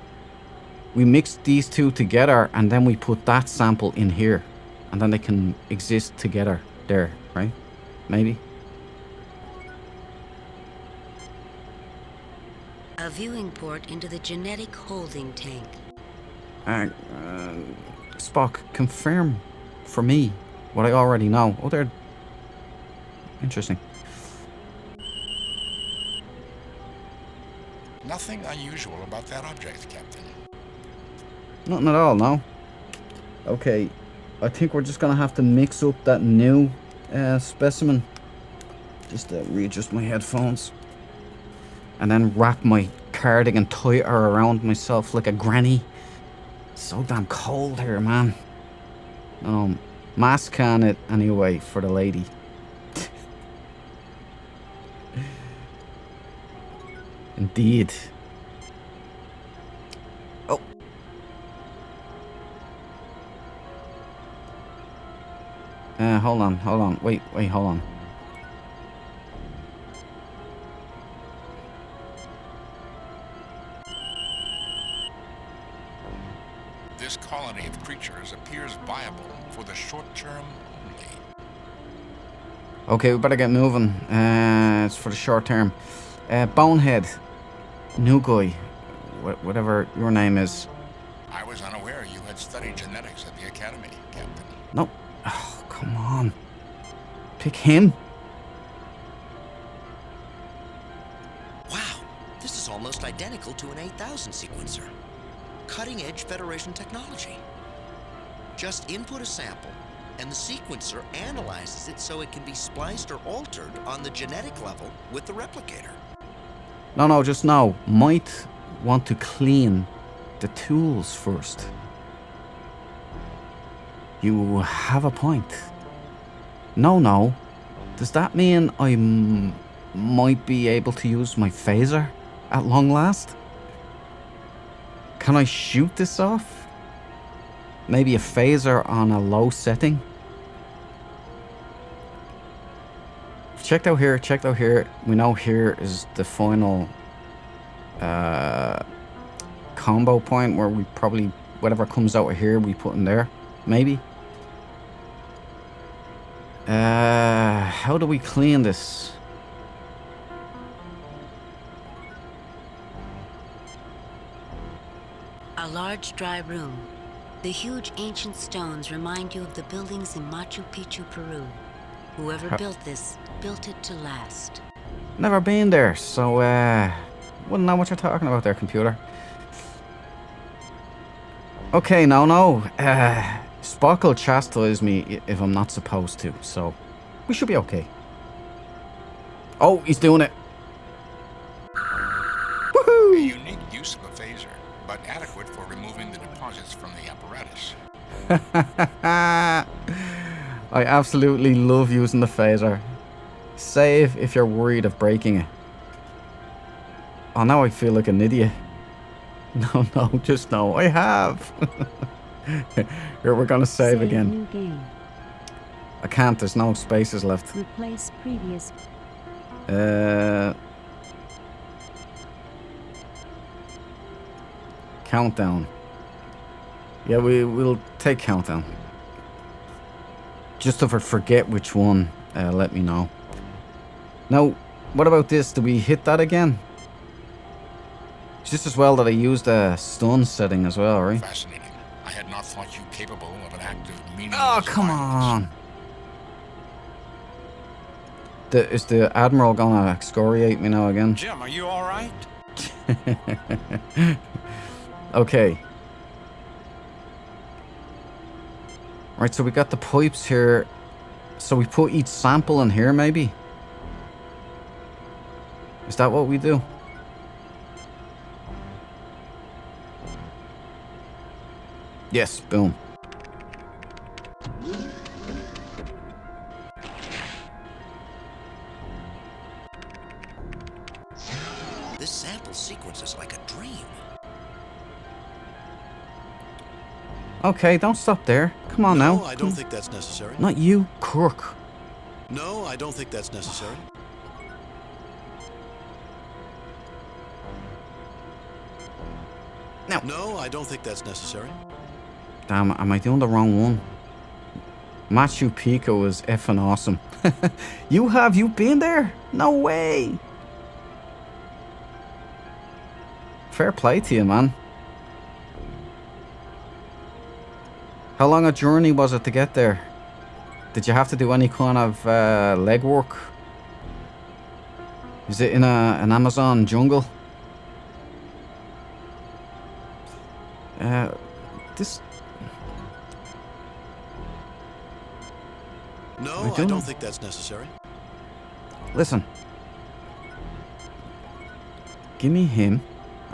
We mixed these two together and then we put that sample in here. And then they can exist together there, right? Maybe. A viewing port into the genetic holding tank. Spock, confirm for me what I already know. Oh, they're interesting. Nothing unusual about that object, Captain. Nothing at all, no. Okay, I think we're just gonna have to mix up that new specimen. Just readjust my headphones. And then wrap my cardigan tighter around myself like a granny. So damn cold here, man. Mask on it anyway for the lady. Indeed. Oh. Hold on. Wait, hold on. This colony of creatures appears viable for the short term only. Okay, we better get moving. It's for the short term. Bonehead. New guy. Whatever your name is. I was unaware you had studied genetics at the Academy, Captain. No. Oh, come on. Pick him. Wow, this is almost identical to an 8000 sequencer. Cutting-edge Federation technology. Just input a sample, and the sequencer analyzes it so it can be spliced or altered on the genetic level with the replicator. No, just now. Might want to clean the tools first. You have a point. No. Does that mean I might be able to use my phaser at long last? Can I shoot this off? Maybe a phaser on a low setting? Checked out here. We know here is the final combo point where we probably, whatever comes out of here, we put in there. Maybe. How do we clean this? A large dry room. The huge ancient stones remind you of the buildings in Machu Picchu, Peru. Whoever built this, built it to last. Never been there, so wouldn't know what you're talking about there, computer. Okay, no. Spock will chastise me if I'm not supposed to, so we should be okay. Oh, he's doing it. A unique use of a phaser, but adequate for removing the deposits from the apparatus. I absolutely love using the phaser. Save if you're worried of breaking it. Oh, now I feel like an idiot. No, just no. I have. Here, we're gonna save again. New game. I can't, there's no spaces left. Replace previous. Countdown. Yeah, we'll take countdown. Just if I forget which one, let me know. Now, what about this? Do we hit that again? It's just as well that I used a stun setting as well, right? Fascinating. I had not thought you capable of an act of meaningless Oh, come violence. on. Is the Admiral gonna excoriate me now again? Jim, are you all right? Okay. Right, so we got the pipes here. So we put each sample in here, maybe? Is that what we do? Yes, boom. This sample sequence is like a dream. Okay, don't stop there. Come on now. No, I don't think that's necessary. Not you, Kirk. No, I don't think that's necessary. No, I don't think that's necessary. Damn, am I doing the wrong one? Machu Picchu is effing awesome. You been there? No way. Fair play to you, man. How long a journey was it to get there? Did you have to do any kind of legwork? Is it in an Amazon jungle? This... No, I don't think that's necessary. Listen. Give me him.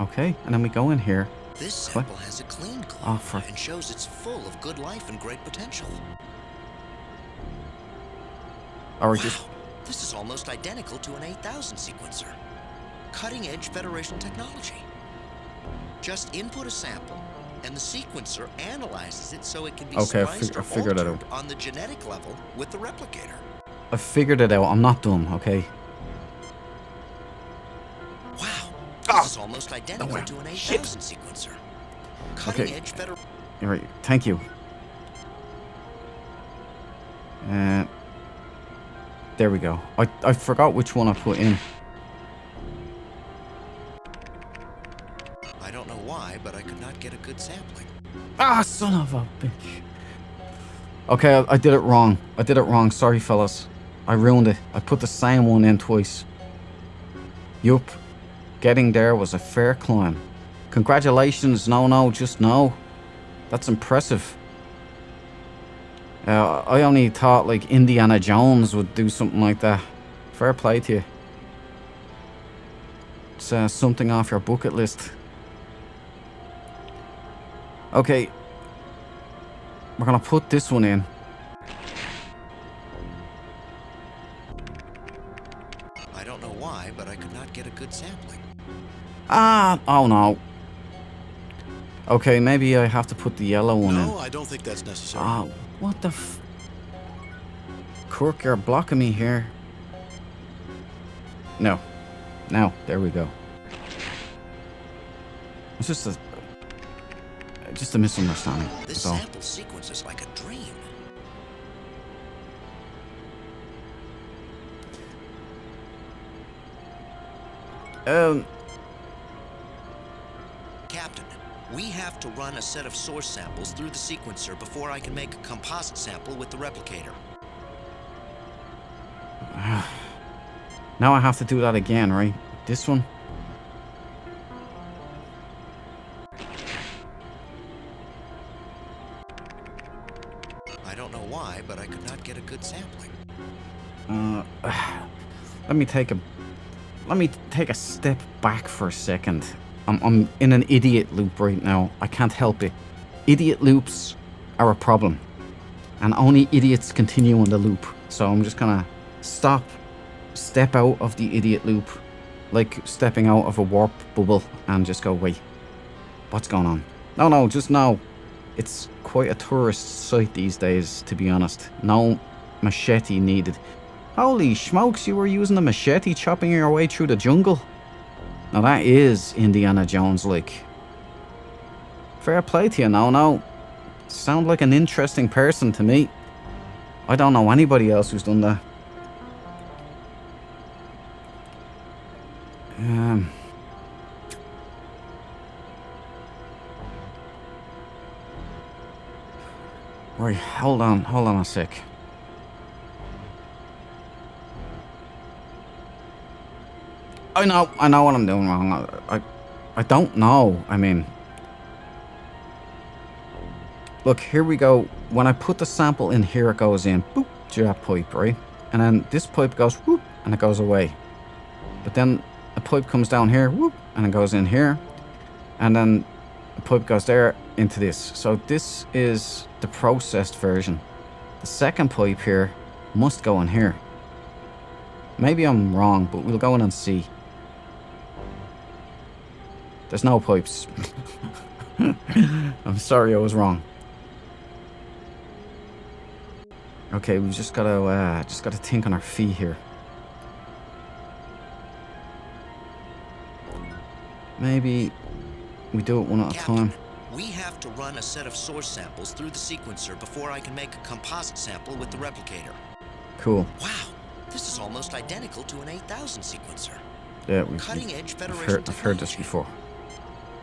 Okay, and then we go in here. This sample has a clean clone and shows it's full of good life and great potential. Or Wow, just... this is almost identical to an 8000 sequencer. Cutting-edge Federation technology. Just input a sample, and the sequencer analyzes it so it can be spliced or altered on the genetic level with the replicator. I figured it out. I'm not dumb, okay? Wow, this is almost identical to an 8000 sequencer. Cutting-edge Federation... All right, thank you. There we go. I forgot which one I put in. I don't know why, but I could not get a good sampling. Ah, son of a bitch. Okay, I did it wrong. I did it wrong. Sorry, fellas. I ruined it. I put the same one in twice. Yup. Getting there was a fair climb. Congratulations. No, just no. That's impressive. I only thought like Indiana Jones would do something like that. Fair play to you. It's something off your bucket list. Okay. We're gonna put this one in. I don't know why, but I could not get a good sampling. Ah, oh no. Okay, maybe I have to put the yellow one in. No, I don't think that's necessary. Oh, what the Kirk, you're blocking me here. No. Now, there we go. It's just a misunderstanding. This So, sample sequence is like a dream. Captain, we have to run a set of source samples through the sequencer before I can make a composite sample with the replicator. now I have to do that again, right? This one. I don't know why, but I could not get a good sampling. Let me take a step back for a second. I'm in an idiot loop right now. I can't help it. Idiot loops are a problem. And only idiots continue on the loop. So I'm just gonna step out of the idiot loop. Like stepping out of a warp bubble and just go, wait, what's going on? No, just no. It's quite a tourist site these days, to be honest. No machete needed. Holy smokes, you were using a machete chopping your way through the jungle? Now that is Indiana Jones-like. Fair play to you, no. Sound like an interesting person to me. I don't know anybody else who's done that. Right, hold on a sec. I know what I'm doing wrong. I don't know. I mean, look, here we go. When I put the sample in here, it goes in, boop, to that pipe, right? And then this pipe goes, whoop, and it goes away. But then a pipe comes down here, whoop, and it goes in here. And then a pipe goes there into this. So this is the processed version. The second pipe here must go in here. Maybe I'm wrong, but we'll go in and see. There's no pipes. I'm sorry, I was wrong. Okay, we just gotta think on our feet here. Maybe we do it one at a time. We have to run a set of source samples through the sequencer before I can make a composite sample with the replicator. Cool. Wow, this is almost identical to an 8000 sequencer. Yeah, Cutting-edge Federation I've heard this before.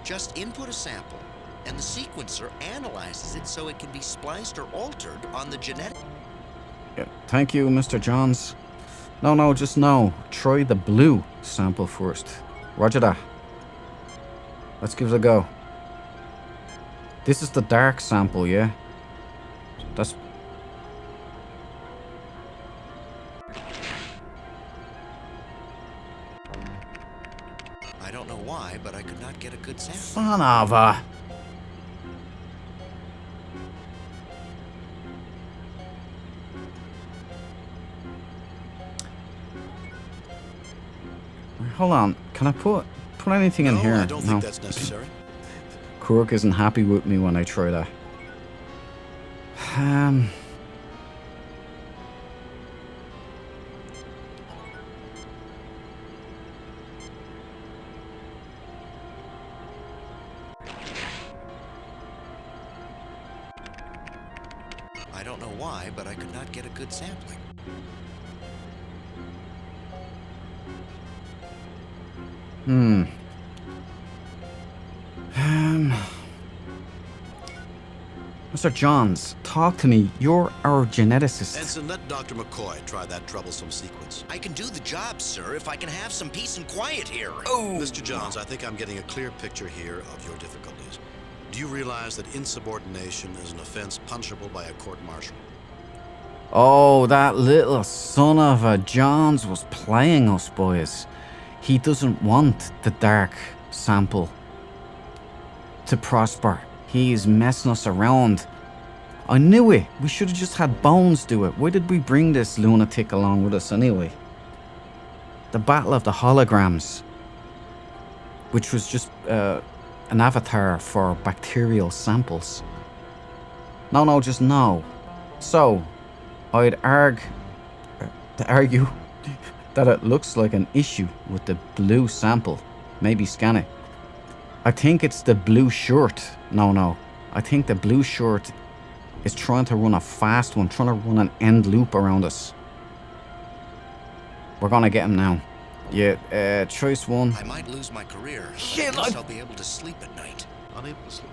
Just input a sample, and the sequencer analyzes it so it can be spliced or altered on the genetic... Yeah, thank you, Mr. Johns. No, just no. Try the blue sample first. Roger that. Let's give it a go. This is the dark sample, yeah? That's... I don't know why, but I could not get a good sample. Son of a... Hold on, can I put anything in here? I don't think that's necessary. Kirk isn't happy with me when I try that. I don't know why, but I could not get a good sampling. Mr. Johns, talk to me. You're our geneticist. Ensign, let Dr. McCoy try that troublesome sequence. I can do the job, sir, if I can have some peace and quiet here. Oh! Mr. Johns, I think I'm getting a clear picture here of your difficulties. Do you realize that insubordination is an offense punishable by a court-martial? Oh, that little son of a Johns was playing us, boys. He doesn't want the dark sample to prosper. He's messing us around. I knew it. We should have just had Bones do it. Why did we bring this lunatic along with us anyway? The Battle of the Holograms, which was just an avatar for bacterial samples. No, just no. So, I'd argue that it looks like an issue with the blue sample. Maybe scan it. I think it's the blue shirt. No. I think the blue shirt is trying to run a fast one, trying to run an end loop around us. We're gonna get him now. Yeah, choice one. I might lose my career. Shit, but at least I'll be able to sleep at night. Unable to sleep.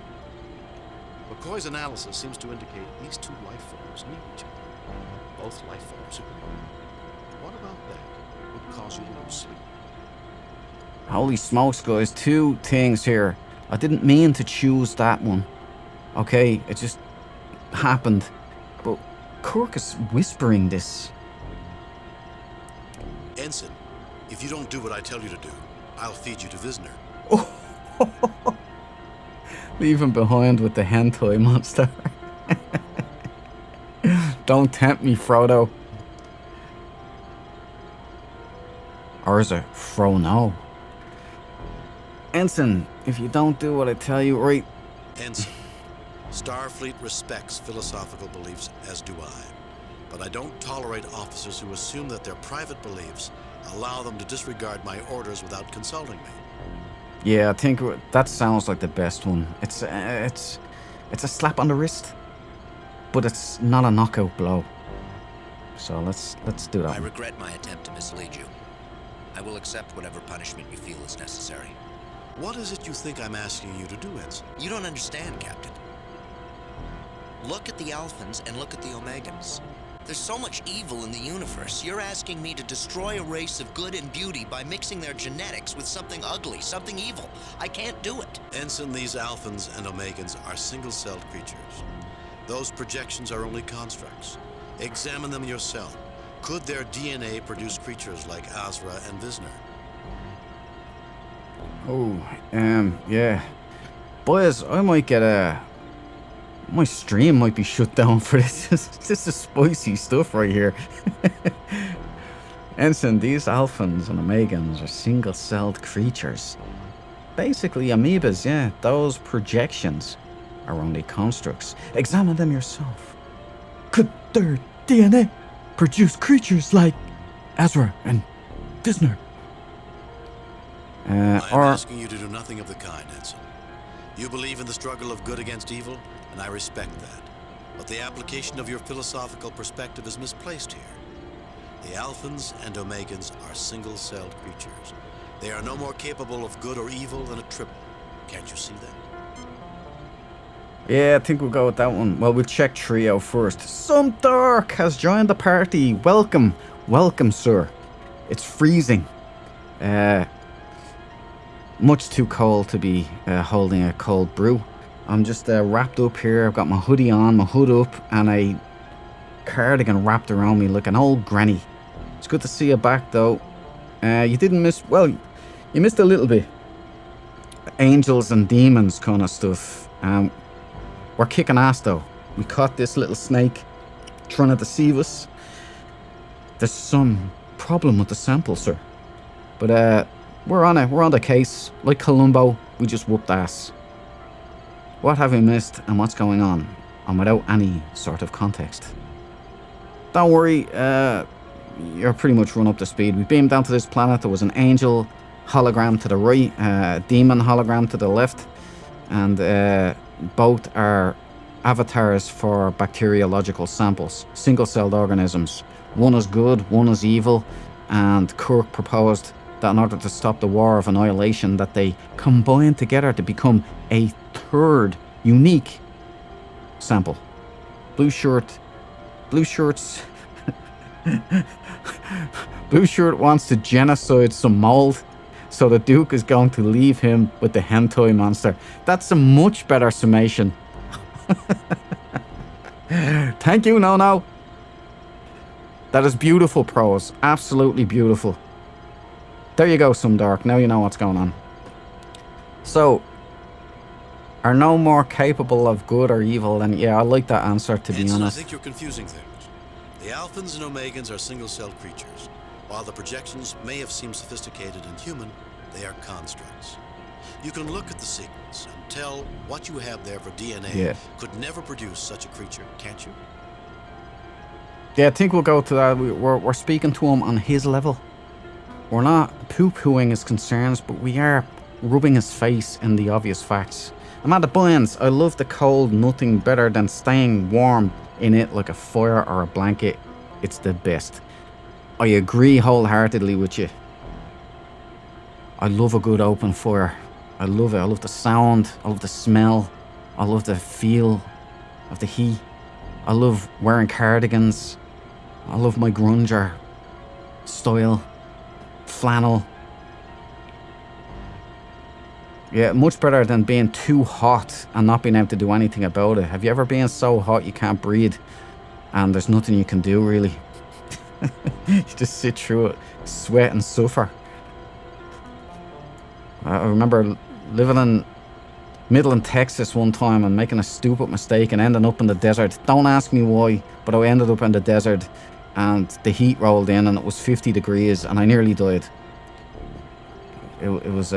McCoy's analysis seems to indicate these two life forms need each other. Both life forms agree. What about that would cause you to lose sleep? Holy smokes, guys. Two things here. I didn't mean to choose that one. Okay, it just happened. But Kirk is whispering this. Ensign, if you don't do what I tell you to do, I'll feed you to Visner. Leave him behind with the hentai monster. Don't tempt me, Frodo. Or is it Frono? Ensign, if you don't do what I tell you, right? Ensign, Starfleet respects philosophical beliefs, as do I. But I don't tolerate officers who assume that their private beliefs allow them to disregard my orders without consulting me. Yeah, I think that sounds like the best one. It's a slap on the wrist, but it's not a knockout blow. So let's do that. I regret my attempt to mislead you. I will accept whatever punishment you feel is necessary. What is it you think I'm asking you to do, Ensign? You don't understand, Captain. Look at the Alphans and look at the Omegans. There's so much evil in the universe. You're asking me to destroy a race of good and beauty by mixing their genetics with something ugly, something evil. I can't do it. Ensign, these Alphans and Omegans are single-celled creatures. Those projections are only constructs. Examine them yourself. Could their DNA produce creatures like Azra and Visner? Oh, yeah. Boys, I might get my stream might be shut down for this. This is spicy stuff right here. Ensign, these Alphans and Omegans are single-celled creatures. Basically amoebas, yeah. Those projections are only constructs. Examine them yourself. Could their DNA produce creatures like Azra and Visner? I'm asking you to do nothing of the kind, Ensign. You believe in the struggle of good against evil, and I respect that. But the application of your philosophical perspective is misplaced here. The Alphans and Omegans are single-celled creatures. They are no more capable of good or evil than a triple. Can't you see that? Yeah, I think we'll go with that one. Well, we'll check Trio first. Some Dark has joined the party. Welcome. Welcome, sir. It's freezing. Much too cold to be holding a cold brew. I'm just wrapped up here. I've got my hoodie on, my hood up, and a cardigan wrapped around me like an old granny. It's good to see you back, though. You didn't miss... Well, you missed a little bit. Angels and demons kind of stuff. We're kicking ass, though. We caught this little snake trying to deceive us. There's some problem with the sample, sir. But we're on it. We're on the case. Like Columbo, we just whooped ass. What have we missed and what's going on? And without any sort of context. Don't worry, you're pretty much run up to speed. We beamed down to this planet. There was an angel hologram to the right, a demon hologram to the left, and both are avatars for bacteriological samples, single-celled organisms. One is good, one is evil, and Kirk proposed that in order to stop the war of annihilation, that they combine together to become a third unique sample. Blue shirts. Blue shirt wants to genocide some mold, so the Duke is going to leave him with the hentai monster. That's a much better summation. Thank you, No. That is beautiful prose. Absolutely beautiful. There you go, Dark. Now you know what's going on. So, are no more capable of good or evil than... Yeah, I like that answer, to be honest. I think you're confusing things. The Alphans and Omegans are single-celled creatures. While the projections may have seemed sophisticated and human, they are constructs. You can look at the sequence and tell what you have there for DNA could never produce such a creature, can't you? Yeah, I think we'll go to that. We're speaking to him on his level. We're not poo-pooing his concerns, but we are rubbing his face in the obvious facts. Amanda Bynes, I love the cold, nothing better than staying warm in it like a fire or a blanket. It's the best. I agree wholeheartedly with you. I love a good open fire. I love it. I love the sound. I love the smell. I love the feel of the heat. I love wearing cardigans. I love my grunger style. Flannel. Yeah, much better than being too hot and not being able to do anything about it. Have you ever been so hot you can't breathe and there's nothing you can do, really? You just sit through it, sweat and suffer. I remember living in Midland, Texas one time and making a stupid mistake and ending up in the desert. Don't ask me why, but I ended up in the desert and the heat rolled in and it was 50 degrees and I nearly died. It was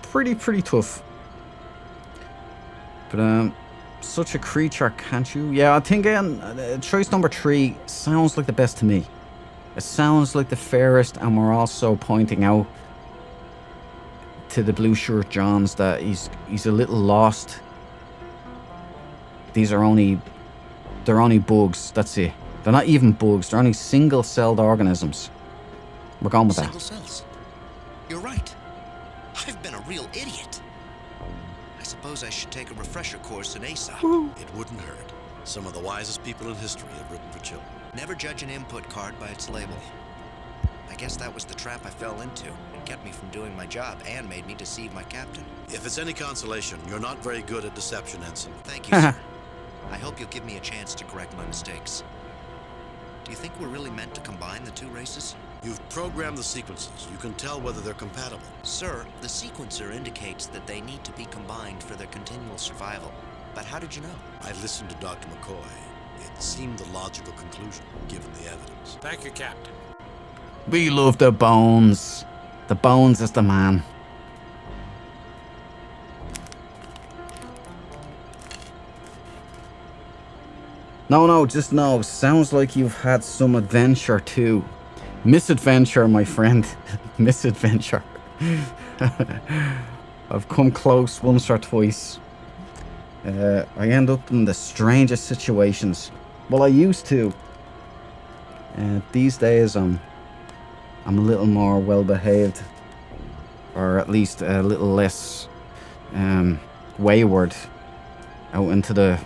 pretty tough. But such a creature, can't you? Yeah, I think choice number 3 sounds like the best to me. It sounds like the fairest, and we're also pointing out to the blue shirt Johns that he's a little lost. They're only bugs, that's it. They're not even bugs, they're only single-celled organisms. We're going with that. Single cells. You're right. I've been a real idiot. I suppose I should take a refresher course in Aesop. It wouldn't hurt. Some of the wisest people in history have written for children. Never judge an input card by its label. I guess that was the trap I fell into. It kept me from doing my job and made me deceive my captain. If it's any consolation, you're not very good at deception, Ensign. Thank you, sir. I hope you'll give me a chance to correct my mistakes. Do you think we're really meant to combine the two races? You've programmed the sequences. You can tell whether they're compatible. Sir, the sequencer indicates that they need to be combined for their continual survival. But how did you know? I listened to Dr. McCoy. It seemed the logical conclusion, given the evidence. Thank you, Captain. We love the Bones. The Bones is the man. No, just no. Sounds like you've had some adventure too. Misadventure, my friend. Misadventure. I've come close once or twice. I end up in the strangest situations. Well, I used to. These days, I'm a little more well-behaved, or at least a little less wayward out into the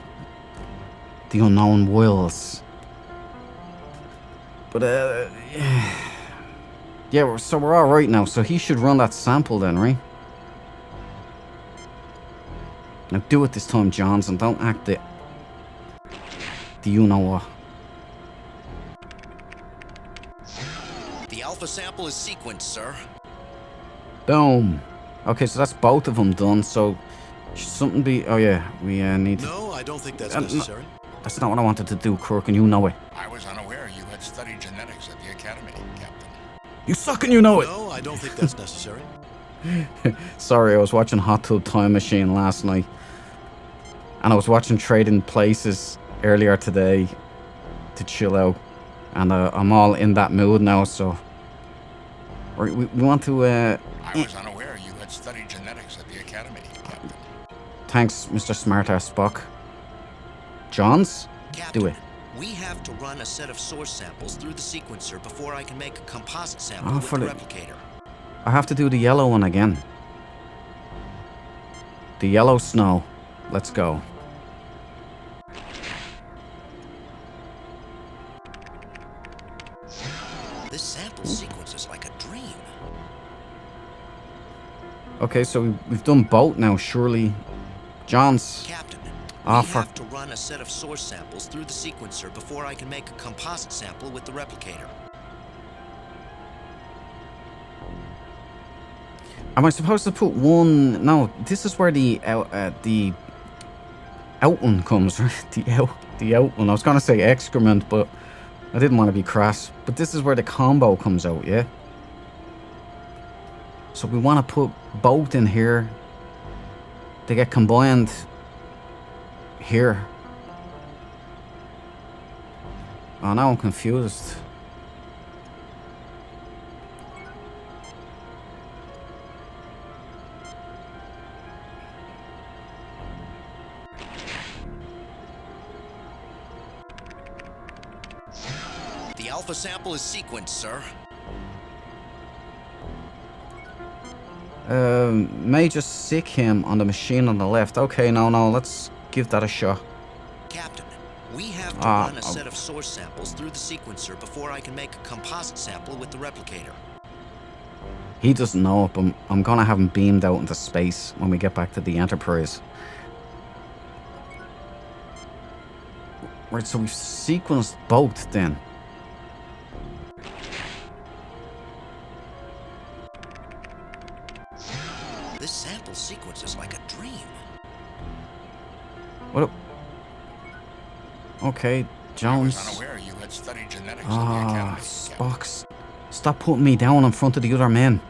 unknown wilds. But yeah, so we're all right now. So he should run that sample then, right? Now do it this time, Johns, and don't act it. Do you know what? The alpha sample is sequenced, sir. Boom. Okay, so that's both of them done. So should something be? Oh yeah, we need. No, I don't think that's necessary. No, that's not what I wanted to do, Kirk, and you know it. I was unaware you had studied genetics at the Academy, Captain. You suck and you know it. No, I don't think that's necessary. Sorry, I was watching Hot Tub Time Machine last night. And I was watching Trading Places earlier today to chill out. And I'm all in that mood now, so... We want to... I was unaware you had studied genetics at the Academy, Captain. Thanks, Mr. Smartass Spock. Johns? Captain, do it. We have to run a set of source samples through the sequencer before I can make a composite sample with the replicator. I have to do the yellow one again. The yellow snow. Let's go. This sample sequence is like a dream. Okay, so we've done both now, surely. John's... Captain, we have to run a set of source samples through the sequencer before I can make a composite sample with the replicator. Am I supposed to put one... No, this is where the out one comes, right? The out one. I was going to say excrement, but I didn't want to be crass. But this is where the combo comes out, yeah? So we want to put both in here. They get combined here. Oh, now I'm confused. The alpha sample is sequenced, sir. May just sick him on the machine on the left. Okay, no, let's give that a shot. Captain, we have to run a set of source samples through the sequencer before I can make a composite sample with the replicator. He doesn't know it, but I'm gonna have him beamed out into space when we get back to the Enterprise. Right, so we've sequenced both then. This sample sequence is like a dream. What? Okay, Jones. I was unaware you had studied genetics at the academy. Spock, stop putting me down in front of the other men.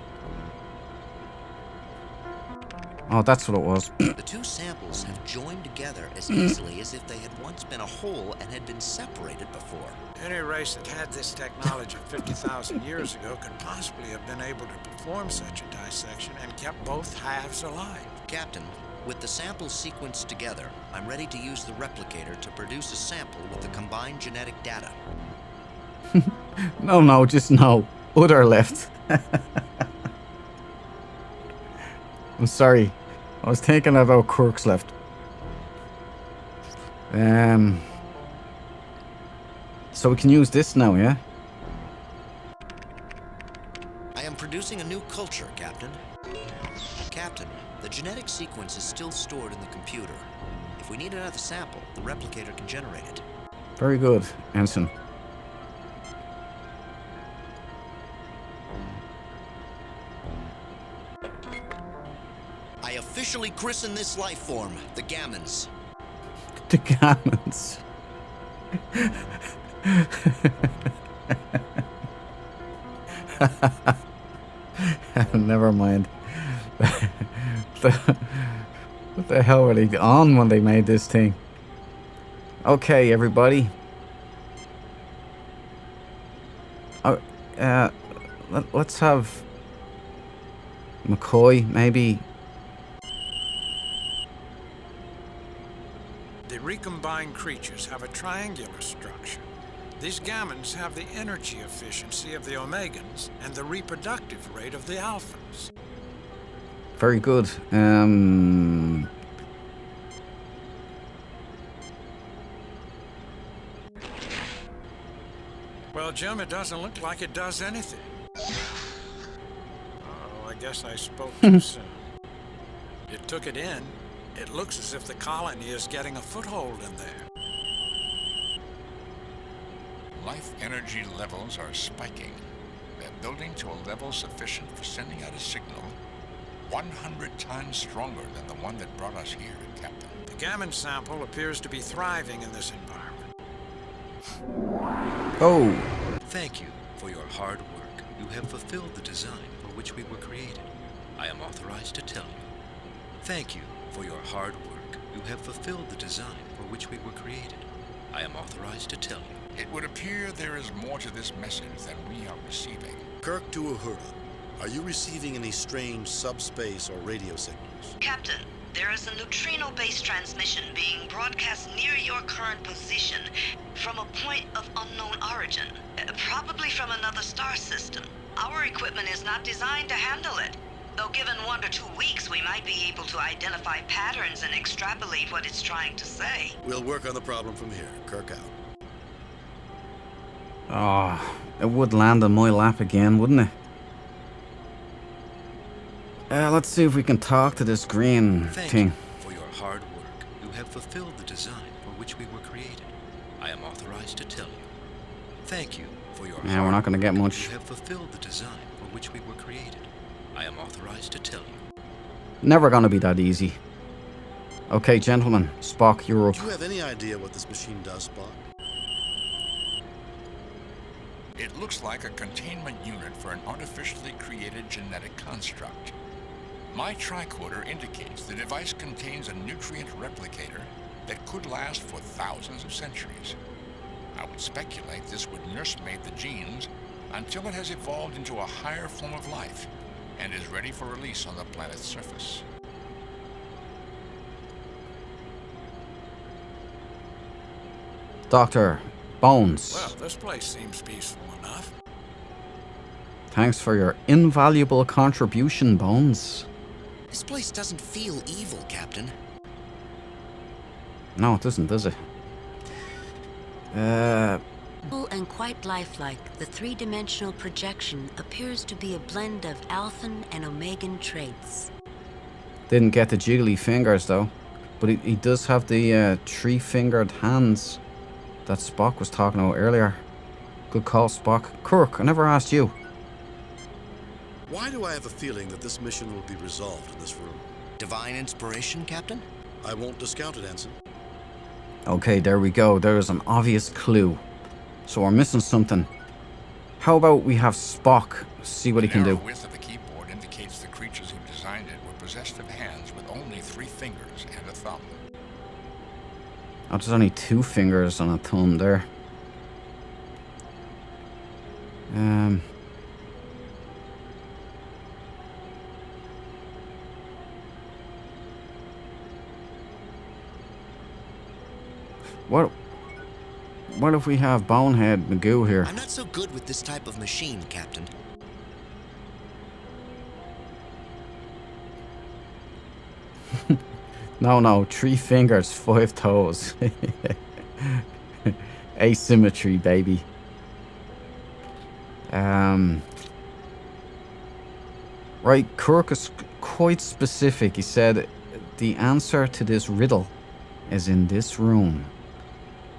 Oh, that's what it was. The two samples have joined together as easily as if they had once been a whole and had been separated before. Any race that had this technology 50,000 years ago could possibly have been able to perform such a dissection and kept both halves alive. Captain, with the samples sequenced together, I'm ready to use the replicator to produce a sample with the combined genetic data. No, just no. Other left. I'm sorry. I was thinking about Kirk's left. So we can use this now, yeah? I am producing a new culture, Captain. Captain, the genetic sequence is still stored in the computer. If we need another sample, the replicator can generate it. Very good, Ensign. I officially christen this life form the Gammons. The Gammons. Never mind. What the hell were they on when they made this thing? Okay, everybody. Let's have McCoy, maybe. The recombined creatures have a triangular structure. These Gammons have the energy efficiency of the Omegans and the reproductive rate of the Alphans. Very good. Well, Jim, it doesn't look like it does anything. Oh, I guess I spoke too soon. It took it in. It looks as if the colony is getting a foothold in there. Life energy levels are spiking. They're building to a level sufficient for sending out a signal 100 times stronger than the one that brought us here, Captain. The Gammon sample appears to be thriving in this environment. Oh. Thank you for your hard work. You have fulfilled the design for which we were created. I am authorized to tell you. Thank you for your hard work. You have fulfilled the design for which we were created. I am authorized to tell you. It would appear there is more to this message than we are receiving. Kirk to Uhura, are you receiving any strange subspace or radio signals? Captain, there is a neutrino-based transmission being broadcast near your current position from a point of unknown origin, probably from another star system. Our equipment is not designed to handle it. Though given 1 to 2 weeks, we might be able to identify patterns and extrapolate what it's trying to say. We'll work on the problem from here. Kirk out. Oh, it would land on my lap again, wouldn't it? Let's see if we can talk to this green thing. Thank you for your hard work. You have fulfilled the design for which we were created. I am authorized to tell you. Thank you for your Yeah, we're not going to get much. You have fulfilled the design for which we were created. I am authorized to tell you. Never going to be that easy. Okay, gentlemen. Spock, you're up. Do you have any idea what this machine does, Spock? It looks like a containment unit for an artificially created genetic construct. My tricorder indicates the device contains a nutrient replicator that could last for thousands of centuries. I would speculate this would nursemate the genes until it has evolved into a higher form of life and is ready for release on the planet's surface. Dr. Bones. Well, this place seems peaceful enough. Thanks for your invaluable contribution, Bones. This place doesn't feel evil, Captain. No, it doesn't, does it? Full and quite lifelike, the three-dimensional projection appears to be a blend of Alphan and Omegan traits. Didn't get the jiggly fingers, though. But he does have the three-fingered hands that Spock was talking about earlier. Good call, Spock. Kirk, I never asked you. Why do I have a feeling that this mission will be resolved in this room? Divine inspiration, Captain? I won't discount it, Ensign. Okay, there we go. There is an obvious clue. So we're missing something. How about we have Spock see what he can do? The width of the keyboard indicates the creatures who designed it were possessed of hands with only 3 fingers and a thumb. Oh, there's only 2 fingers on a thumb there. What if we have Bonehead Magoo here? I'm not so good with this type of machine, Captain. No, 3 fingers, 5 toes. Asymmetry, baby. Right, Kirk is quite specific. He said the answer to this riddle is in this room.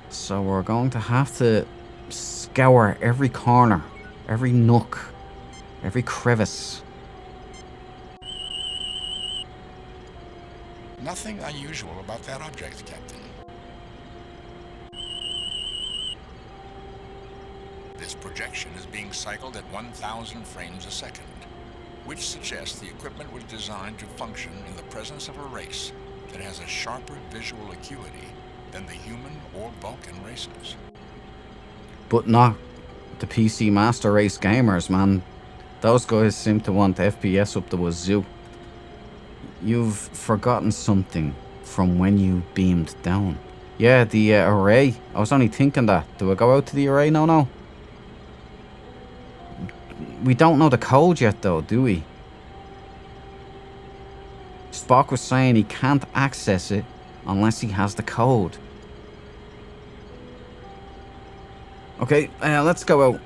So we're going to have to scour every corner, every nook, every crevice. Nothing unusual about that object, Captain. This projection is being cycled at 1,000 frames a second, which suggests the equipment was designed to function in the presence of a race that has a sharper visual acuity than the human or Vulcan races. But not the PC Master Race gamers, man. Those guys seem to want FPS up the wazoo. You've forgotten something from when you beamed down. Yeah, the array. I was only thinking that. Do I go out to the array? No. We don't know the code yet, though, do we? Spock was saying he can't access it unless he has the code. Okay, let's go out.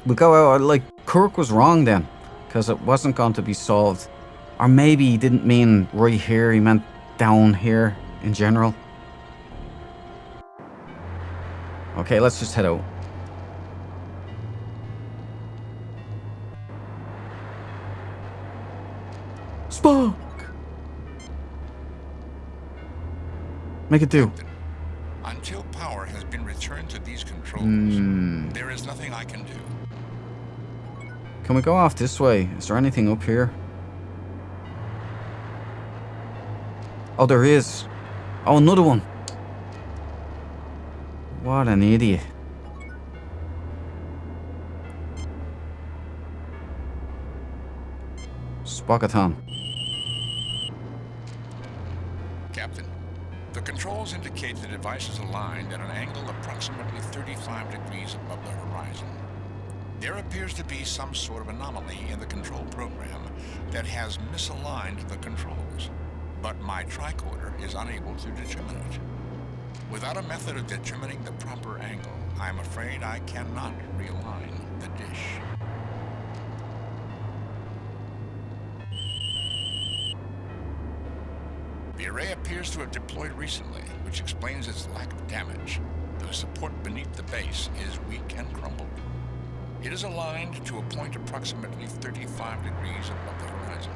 We'll go out. Like, Kirk was wrong then, because it wasn't going to be solved. Or maybe he didn't mean right here, he meant down here in general. Okay, let's just head out. Spock! Make it do. Until power has been returned to these controls, there is nothing I can do. Can we go off this way? Is there anything up here? Oh, there is. Oh, another one. What an idiot. Spockathon. Captain, the controls indicate the device is aligned at an angle approximately 35 degrees above the horizon. There appears to be some sort of anomaly in the control program that has misaligned the controls, but my tricorder is unable to determine it. Without a method of determining the proper angle, I'm afraid I cannot realign the dish. The array appears to have deployed recently, which explains its lack of damage. The support beneath the base is weak and crumbled. It is aligned to a point approximately 35 degrees above the horizon.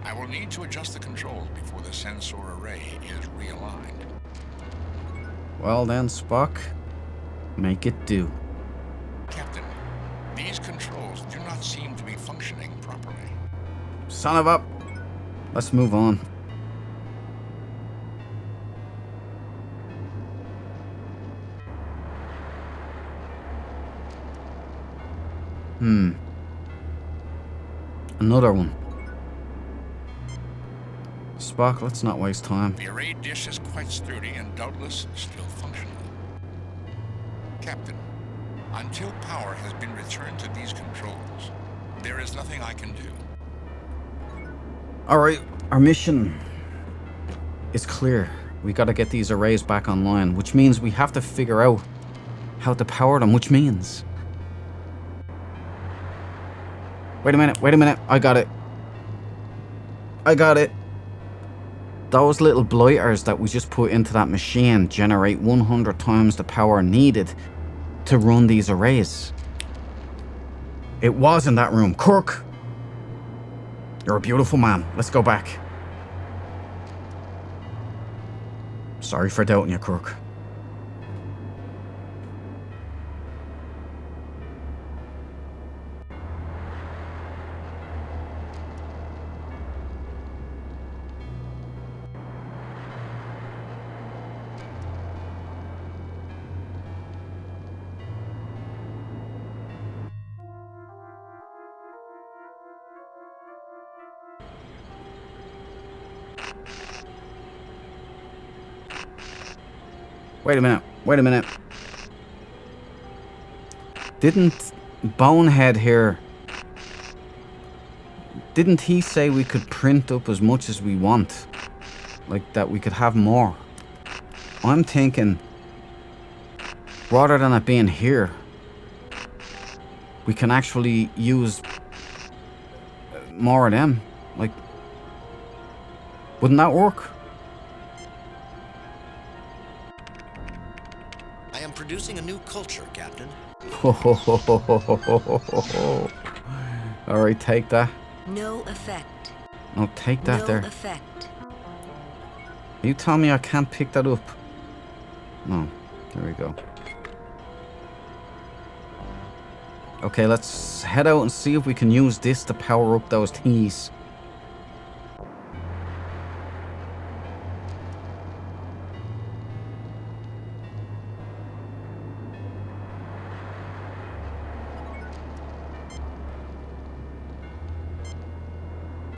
I will need to adjust the controls before the sensor array is realigned. Well then, Spock, make it do. Captain, these controls do not seem to be functioning properly. Son of a... Let's move on. Another one. Spock, let's not waste time. The array dish is quite sturdy and doubtless still functional. Captain, until power has been returned to these controls, there is nothing I can do. Alright, our mission is clear. We gotta get these arrays back online, which means we have to figure out how to power them, which means... Wait a minute, I got it. Those little blighters that we just put into that machine generate 100 times the power needed to run these arrays. It was in that room. Kirk! You're a beautiful man. Let's go back. Sorry for doubting you, Kirk. Wait a minute. Didn't Bonehead here... Didn't he say we could print up as much as we want? Like that we could have more? I'm thinking, rather than it being here, we can actually use more of them. Like, wouldn't that work? I am producing a new culture, Captain. Alright, take that. No effect. No, take that no there. Effect. You tell me I can't pick that up. No, there we go. Okay, let's head out and see if we can use this to power up those thingies.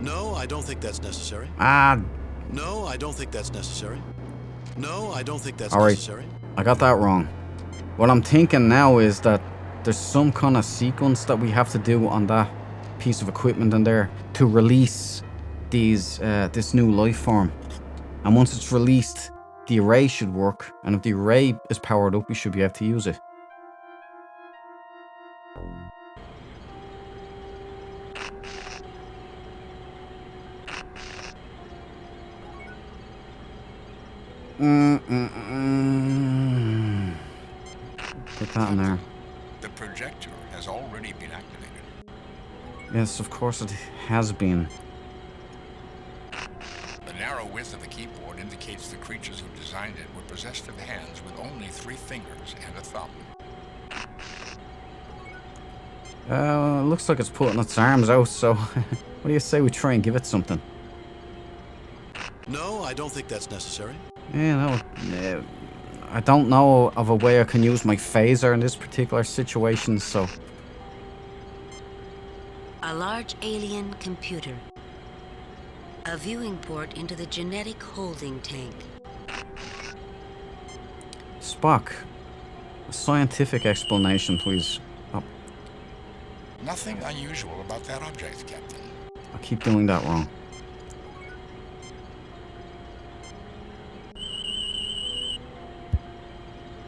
No, I don't think that's necessary. No, I don't think that's necessary. No, I don't think that's all right. necessary. I got that wrong. What I'm thinking now is that there's some kind of sequence that we have to do on that piece of equipment in there to release these this new life form. And once it's released, the array should work. And if the array is powered up, we should be able to use it. Put that in there. The projector has already been activated. Yes, of course it has been. The narrow width of the keyboard indicates the creatures who designed it were possessed of hands with only 3 fingers and a thumb. Looks like it's putting its arms out, so what do you say we try and give it something? No, I don't think that's necessary. Yeah, no, I don't know of a way I can use my phaser in this particular situation, so... A large alien computer. A viewing port into the genetic holding tank. Spock, a scientific explanation, please. Oh, Nothing unusual about that object, Captain. I keep doing that wrong.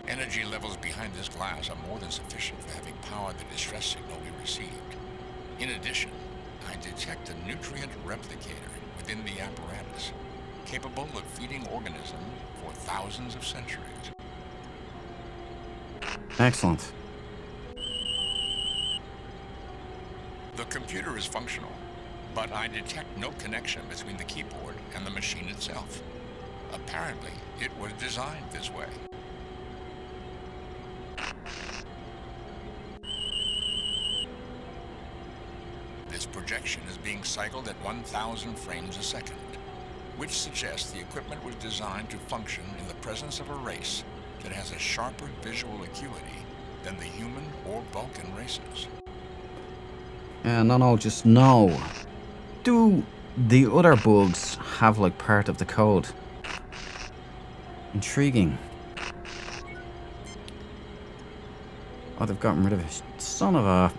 Energy levels behind this glass are more than sufficient for having powered the distress signal we received. In addition, I detect a nutrient replicator within the apparatus, capable of feeding organisms for thousands of centuries. Excellent. The computer is functional, but I detect no connection between the keyboard and the machine itself. Apparently, it was designed this way. This projection is being cycled at 1,000 frames a second, which suggests the equipment was designed to function in the presence of a race that has a sharper visual acuity than the human or Vulcan races. And no, just no. Do the other bugs have like part of the code? Intriguing. Oh, they've gotten rid of it. Son of a...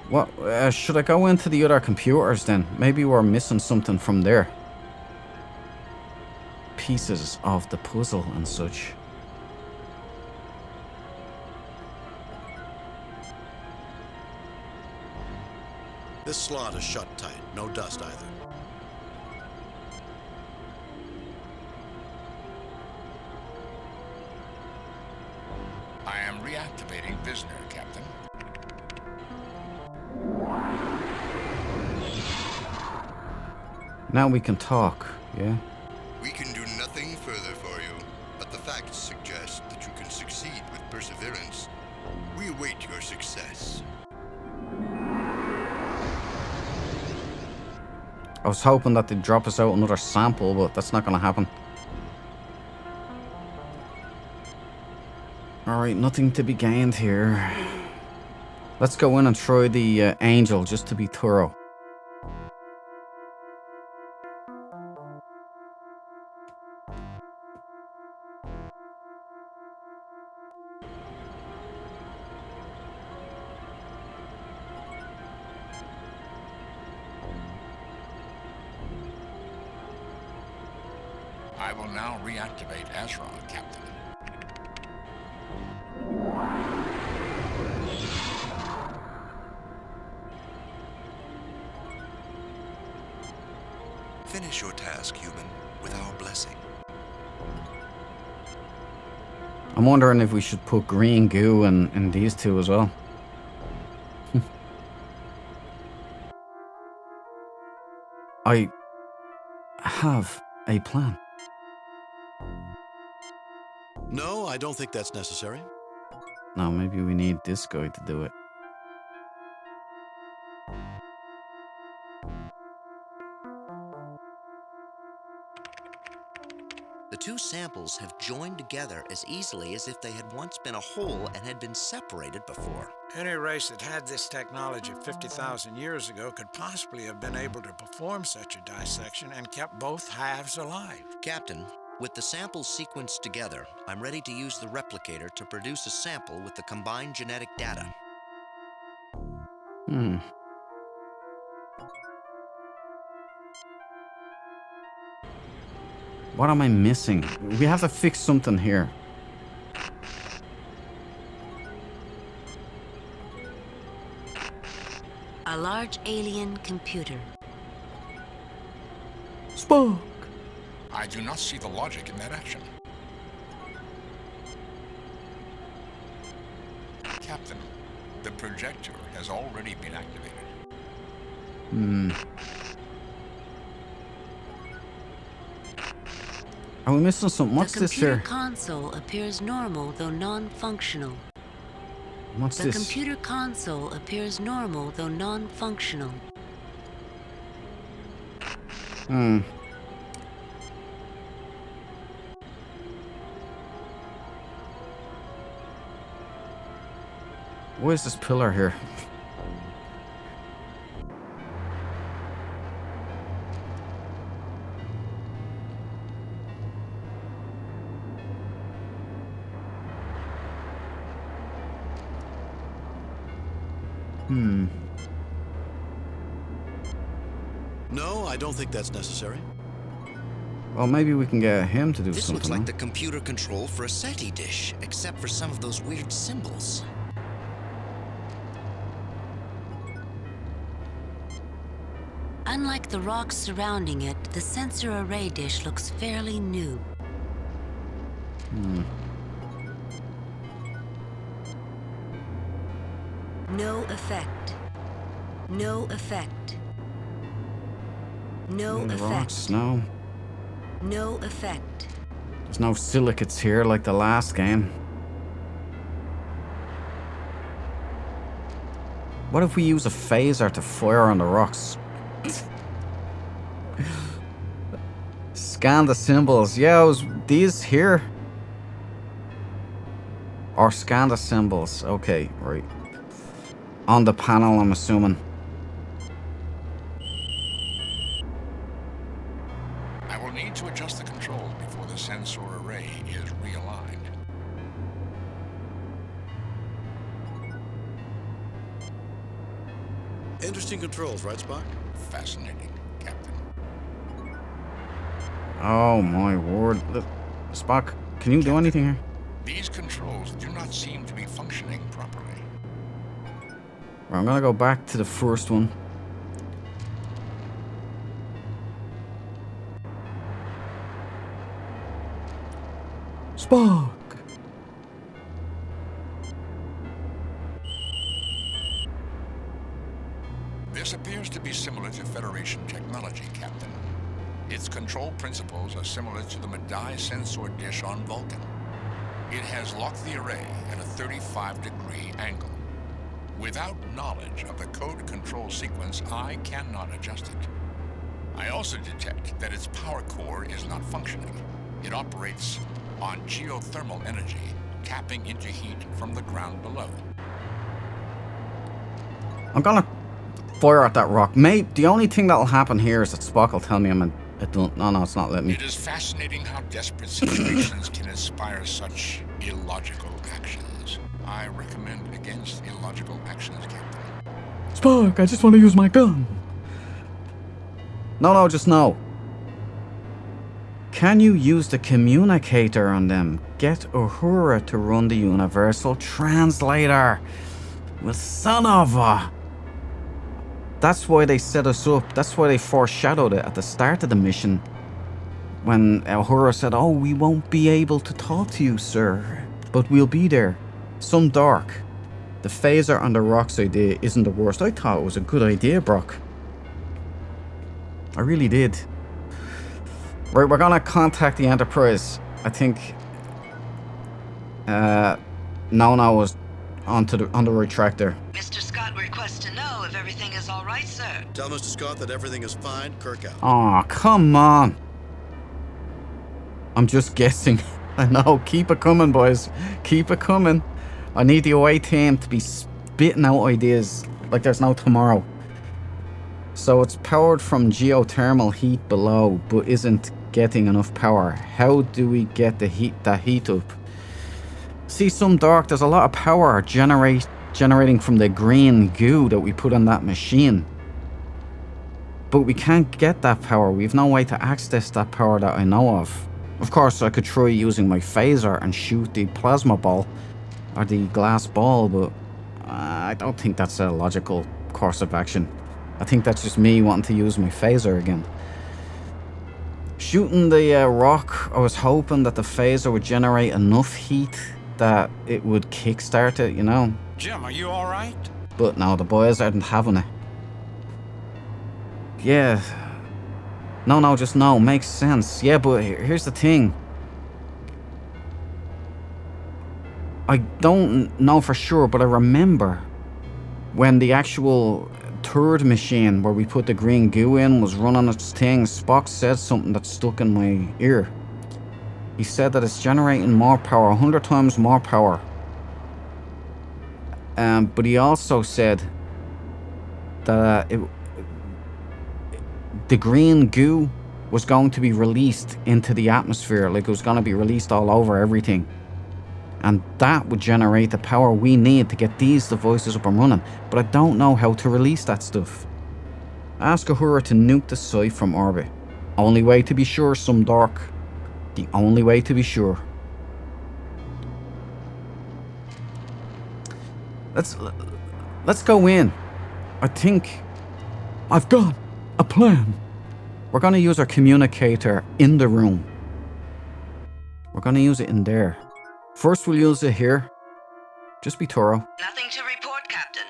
What? Should I go into the other computers then? Maybe we're missing something from there. Pieces of the puzzle and such. This slot is shut tight. No dust either. I am reactivating Visner, Captain. Now we can talk, yeah? We can do nothing further for you, but the facts suggest that you can succeed with perseverance. We await your success. I was hoping that they'd drop us out another sample, but that's not going to happen. Alright, nothing to be gained here. Let's go in and try the Angel, just to be thorough. I will now reactivate Azron, Captain. Finish your task, human, with our blessing. I'm wondering if we should put green goo in these two as well. I have a plan. No, I don't think that's necessary. No, maybe we need this guy to do it. The two samples have joined together as easily as if they had once been a whole and had been separated before. Any race that had this technology 50,000 years ago could possibly have been able to perform such a dissection and kept both halves alive. Captain, with the samples sequenced together, I'm ready to use the replicator to produce a sample with the combined genetic data. What am I missing? We have to fix something here. A large alien computer. Spock! I do not see the logic in that action. Captain, the projector has already been activated. Are we missing something? What's this The computer here? console appears normal though non-functional. What's The this? computer console appears normal though non-functional. Where's this pillar here? No, I don't think that's necessary. Well, maybe we can get him to do This something. looks like huh? the computer control for a SETI dish, except for some of those weird symbols. Unlike the rocks surrounding it, the sensor array dish looks fairly new. No effect. No effect. No The effect. rocks, no. No effect. There's no silicates here like the last game. What if we use a phaser to fire on the rocks? Scan the symbols. Yeah, these here. Or scan the symbols. Okay, right. On the panel, I'm assuming. I will need to adjust the control before the sensor array is realigned. Interesting controls, right, Spock? Fascinating, Captain. Oh my word. Look, Spock, can you do anything here? These controls do not seem to be functioning properly. Right, I'm gonna go back to the first one. Spock! This appears to be similar to Federation technology, Captain. Its control principles are similar to the Medaille sensor dish on Vulcan. It has locked the array at a 35-degree angle. Without knowledge of the code control sequence, I cannot adjust it. I also detect that its power core is not functioning. It operates on geothermal energy, tapping into heat from the ground below. I'm gonna fire at that rock. Mate, the only thing that'll happen here is that Spock will tell me I'm a don't. No, it's not letting me. It is fascinating how desperate situations can inspire such illogical actions. I recommend against illogical actions, Captain. Spock, I just want to use my gun. No, just no. Can you use the communicator on them? Get Uhura to run the universal translator. Well, son of a... That's why they set us up. That's why they foreshadowed it at the start of the mission. When Uhura said, oh, we won't be able to talk to you, sir. But we'll be there. Some dark. The phaser on the rocks idea isn't the worst. I thought it was a good idea, Brock. I really did. Right, we're gonna contact the Enterprise. I think Nona was on the retractor. Mr. Scott requests to know if everything is all right, sir. Tell Mr. Scott that everything is fine. Kirk out. Aw, come on. I'm just guessing. I know. Keep it coming, boys. Keep it coming. I need the away team to be spitting out ideas like there's no tomorrow. So it's powered from geothermal heat below, but isn't getting enough power. How do we get that heat up? See, some dark, there's a lot of power generating from the green goo that we put on that machine. But we can't get that power. We've no way to access that power that I know of. Of course, I could try using my phaser and shoot the plasma ball or the glass ball, but I don't think that's a logical course of action. I think that's just me wanting to use my phaser again. Shooting the rock, I was hoping that the phaser would generate enough heat that it would kickstart it, you know? Jim, are you all right? But no, the boys aren't having it. Yeah. No, just no. Makes sense. Yeah, but here's the thing. I don't know for sure, but I remember when the actual third machine where we put the green goo in was running its thing, Spock said something that stuck in my ear. He said that it's generating more power, 100 times more power. But he also said that the green goo was going to be released into the atmosphere, like it was going to be released all over everything. And that would generate the power we need to get these devices up and running. But I don't know how to release that stuff. Ask Uhura to nuke the site from orbit. Only way to be sure, some dork. The only way to be sure. Let's go in. I think I've got a plan. We're going to use our communicator in the room. We're going to use it in there. First, we'll use it here. Just be thorough. Nothing to report, Captain.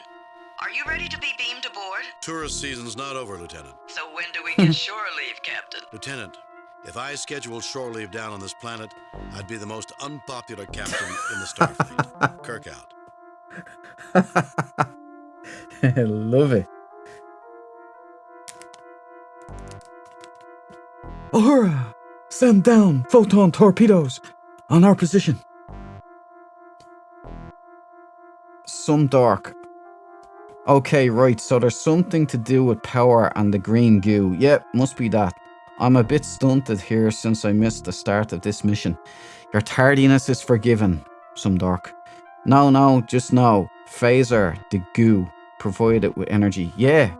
Are you ready to be beamed aboard? Tourist season's not over, Lieutenant. So when do we get shore leave, Captain? Lieutenant, if I scheduled shore leave down on this planet, I'd be the most unpopular captain in the Starfleet. Kirk out. I love it. Uhura, send down photon torpedoes on our position. Some dark. Okay, right, so there's something to do with power and the green goo. Yep, must be that. I'm a bit stunted here since I missed the start of this mission. Your tardiness is forgiven, some dark. No, just no. Phaser, the goo, provide it with energy. Yeah.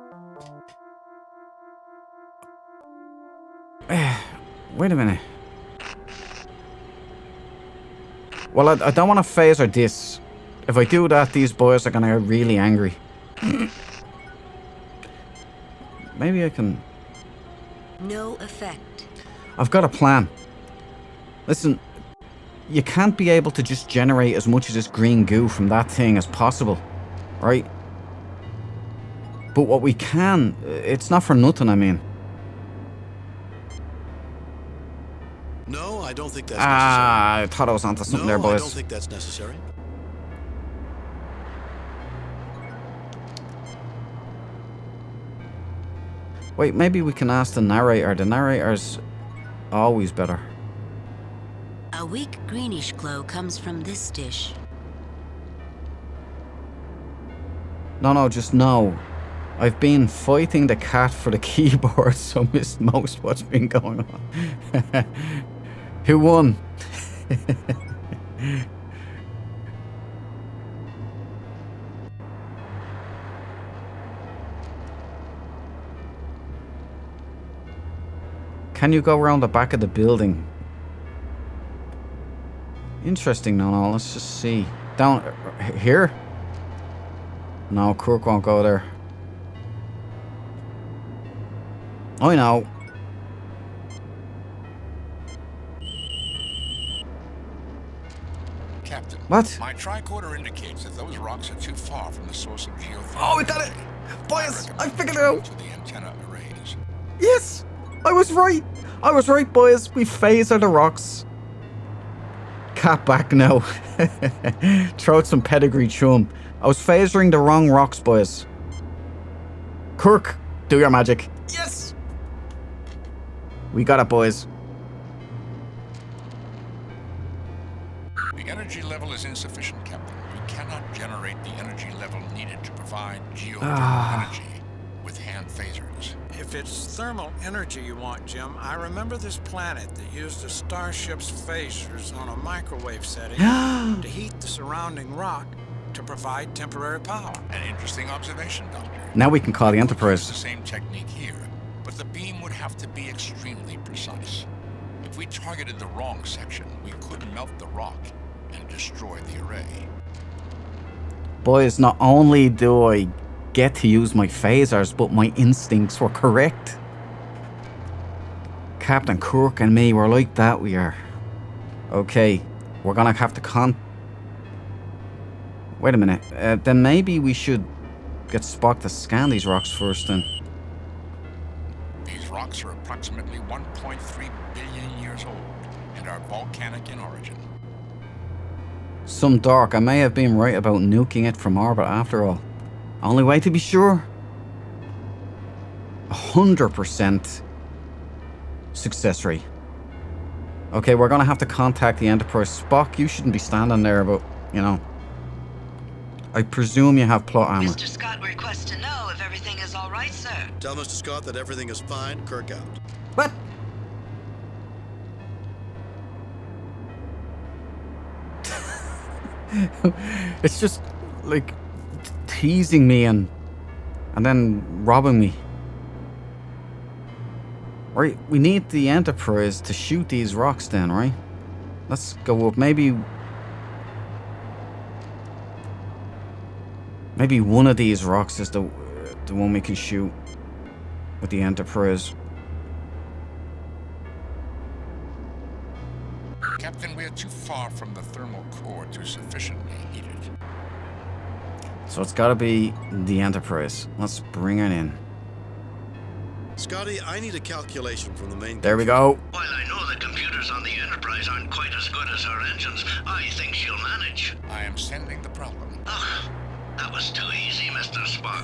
Wait a minute. Well, I don't want to phaser this. If I do that, these boys are going to get really angry. Maybe I can... No effect. I've got a plan. Listen, you can't be able to just generate as much of this green goo from that thing as possible, right? But what we can, it's not for nothing, I mean. No, I don't think that's necessary. I thought I was onto something there, No, boys. I don't think that's necessary. Wait, maybe we can ask the narrator. The narrator's always better. A weak greenish glow comes from this dish. No, just no. I've been fighting the cat for the keyboard, so missed most what's been going on. Who won? Can you go around the back of the building? Interesting, no, let's just see. Down here? No, Kirk won't go there. I know. Captain. What? My tricorder indicates that those rocks are too far from the source of geothermal. Oh, we got it! Boys, I figured it out! To the antenna arrays. Yes! I was right! I was right, boys. We phaser the rocks. Cat back now. Throw out some pedigree chum. I was phasering the wrong rocks, boys. Kirk, do your magic. Yes! We got it, boys. The energy level is insufficient, Captain. We cannot generate the energy level needed to provide geothermal energy with hand phasers. If it's thermal energy you want, Jim, I remember this planet that used a starship's phasers on a microwave setting to heat the surrounding rock to provide temporary power. An interesting observation, Doctor. Now we can call the Use Enterprise. the same technique here, but the beam would have to be extremely precise. If we targeted the wrong section, we could melt the rock and destroy the array. Boys, not only do I get to use my phasers, but my instincts were correct. Captain Kirk and me were like that, we are. Okay, we're gonna have to Wait a minute, then maybe we should get Spock to scan these rocks first then. These rocks are approximately 1.3 billion years old and are volcanic in origin. Some dark, I may have been right about nuking it from orbit after all. Only way to be sure. 100% success rate. Okay, we're gonna have to contact the Enterprise. Spock, you shouldn't be standing there, but, you know. I presume you have plot armor. Mr. Scott requests to know if everything is all right, sir. Tell Mr. Scott that everything is fine. Kirk out. What? It's just like teasing me and then robbing me. Right, we need the Enterprise to shoot these rocks then, right? Let's go up. Maybe one of these rocks is the one we can shoot with the Enterprise. Captain, we are too far from the thermal core to sufficiently heat it. So it's gotta be the Enterprise. Let's bring it in. Scotty, I need a calculation from the main... There we go. While I know the computers on the Enterprise aren't quite as good as her engines, I think she'll manage. I am sending the problem. Ugh, that was too easy, Mr. Spock.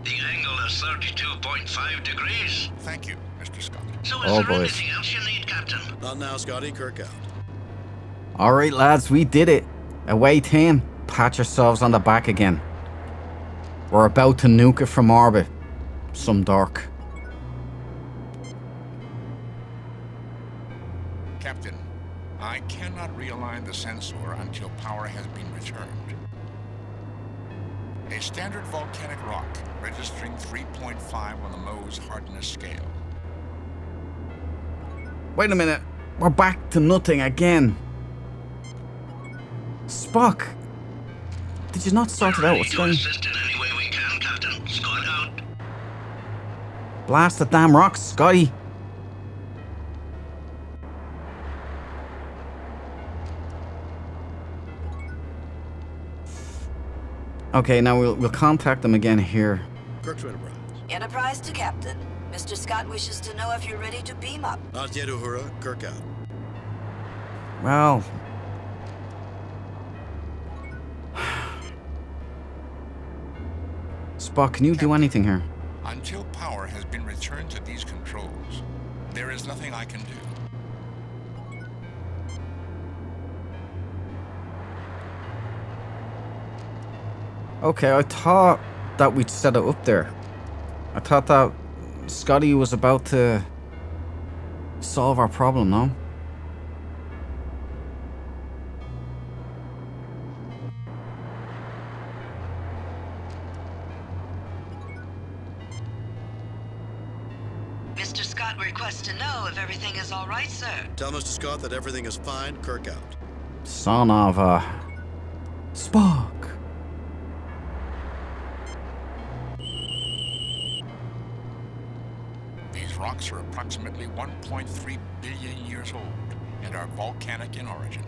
The angle is 32.5 degrees. Thank you, Mr. Scott. So is there anything else you need, Captain? Not now, Scotty. Kirk out. Alright, lads, we did it. Away team, pat yourselves on the back again. We're about to nuke it from orbit. Some dark. Captain, I cannot realign the sensor until power has been returned. A standard volcanic rock, registering 3.5 on the Mohs hardness scale. Wait a minute. We're back to nothing again. Spock, did you not sort it out? What's going on? Assist in any way we can, Captain. Scott out. Blast the damn rocks, Scotty. Okay, now we'll contact them again here. Kirk to Enterprise. Enterprise to Captain. Mr. Scott wishes to know if you're ready to beam up. Not yet, Uhura. Kirk out. Well... Spock, can you do anything here? Until power has been returned to these controls, there is nothing I can do. Okay, I thought that we'd set it up there. I thought that Scotty was about to solve our problem, no? Mr. Scott requests to know if everything is all right, sir. Tell Mr. Scott that everything is fine. Kirk out. Son of a... Spock. These rocks are approximately 1.3 billion years old and are volcanic in origin.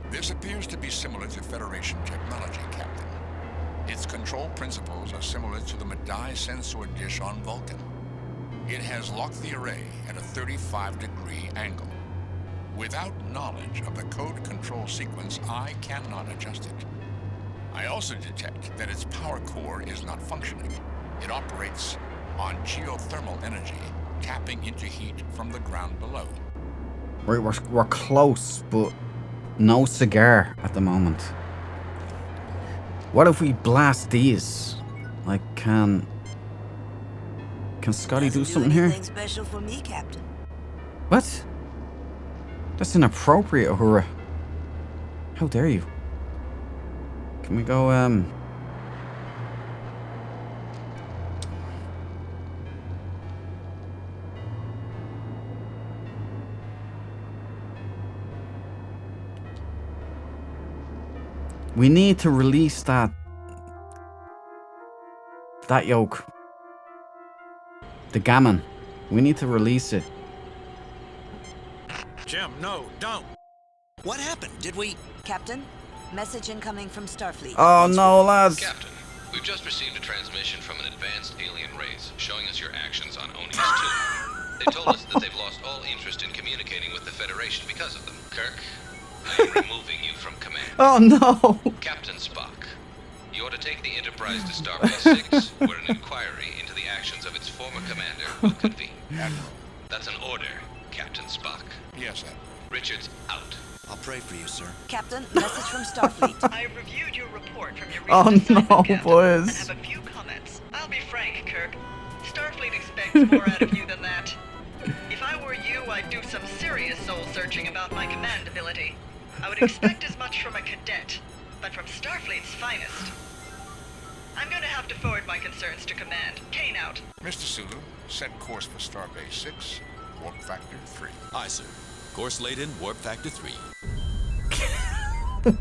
This appears to be similar to Federation technology, Captain. Its control principles are similar to the Madai sensor dish on Vulcan. It has locked the array at a 35-degree angle. Without knowledge of the code control sequence, I cannot adjust it. I also detect that its power core is not functioning. It operates on geothermal energy, tapping into heat from the ground below. We're close, but no cigar at the moment. What if we blast these? Like, can Scotty do something here? Anything special for me, Captain? What? That's inappropriate, Uhura. How dare you? Can we go, we need to release that yoke. The gammon. We need to release it. Jim, no, don't. What happened? Did we... Captain, message incoming from Starfleet. Oh no, lads. Captain, we've just received a transmission from an advanced alien race showing us your actions on Oni's 2. They told us that they've lost all interest in communicating with the Federation because of them. Kirk, I am removing you from command. Oh no. Captain Spock, you ought to take the Enterprise to Starbase 6, where an inquiry into the actions of its former commander will convene. That's an order, Captain Spock. Yes, sir. Richards, out. I'll pray for you, sir. Captain, message from Starfleet. I reviewed your report from your Oh recent no, assignment, Captain, boys. and have a few comments. I'll be frank, Kirk. Starfleet expects more out of you than that. If I were you, I'd do some serious curious soul-searching about my command ability. I would expect as much from a cadet, but from Starfleet's finest. I'm going to have to forward my concerns to command. Kane out. Mr. Sulu, set course for Starbase 6, warp factor 3. Aye, sir. Course laid in, warp factor 3.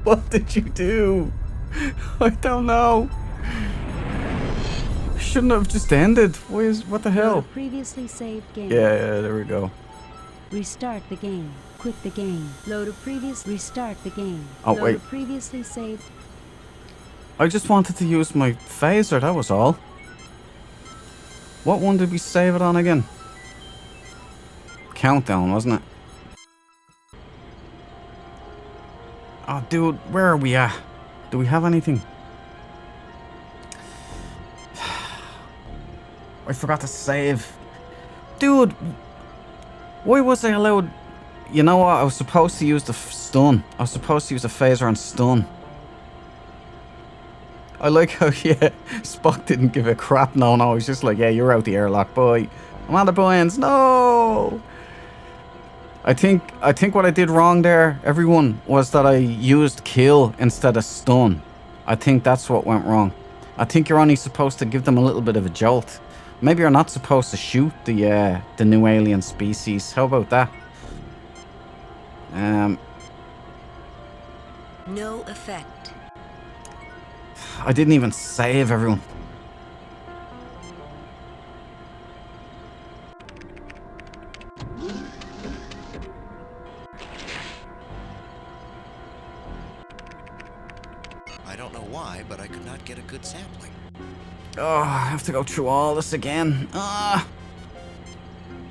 What did you do? I don't know. Shouldn't have just ended. What the hell? Previously saved game. Yeah, there we go. Restart the game. Quit the game. Load a previous. Restart the game. Oh, Load wait. a previously saved. I just wanted to use my phaser, that was all. What one did we save it on again? Countdown, wasn't it? Oh, dude, where are we at? Do we have anything? I forgot to save. Dude, why was I allowed... You know what? I was supposed to use the stun. I was supposed to use the phaser and stun. I like how, yeah, Spock didn't give a crap. No, he's just like, yeah, you're out the airlock, boy. Amanda Bynes, no! I think what I did wrong there, everyone, was that I used kill instead of stun. I think that's what went wrong. I think you're only supposed to give them a little bit of a jolt. Maybe you're not supposed to shoot the new alien species. How about that? No effect. I didn't even save everyone. I don't know why, but I could not get a good sampling. Oh, I have to go through all this again.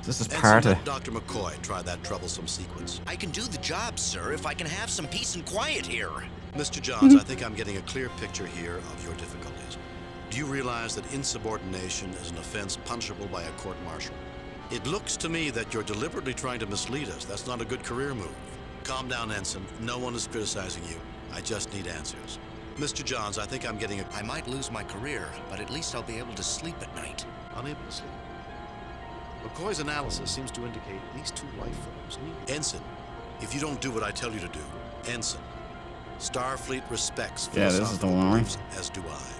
This is part of... Let Dr. McCoy try that troublesome sequence. I can do the job, sir, if I can have some peace and quiet here. Mr. Johns, I think I'm getting a clear picture here of your difficulties. Do you realize that insubordination is an offense punishable by a court-martial? It looks to me that you're deliberately trying to mislead us. That's not a good career move. Calm down, Ensign. No one is criticizing you. I just need answers. Mr. Johns, I think I'm getting a... I might lose my career, but at least I'll be able to sleep at night. Unable to sleep? McCoy's analysis seems to indicate at least 2 life forms. Ensign, if you don't do what I tell you to do, Ensign, Starfleet respects philosophical beliefs, as do I.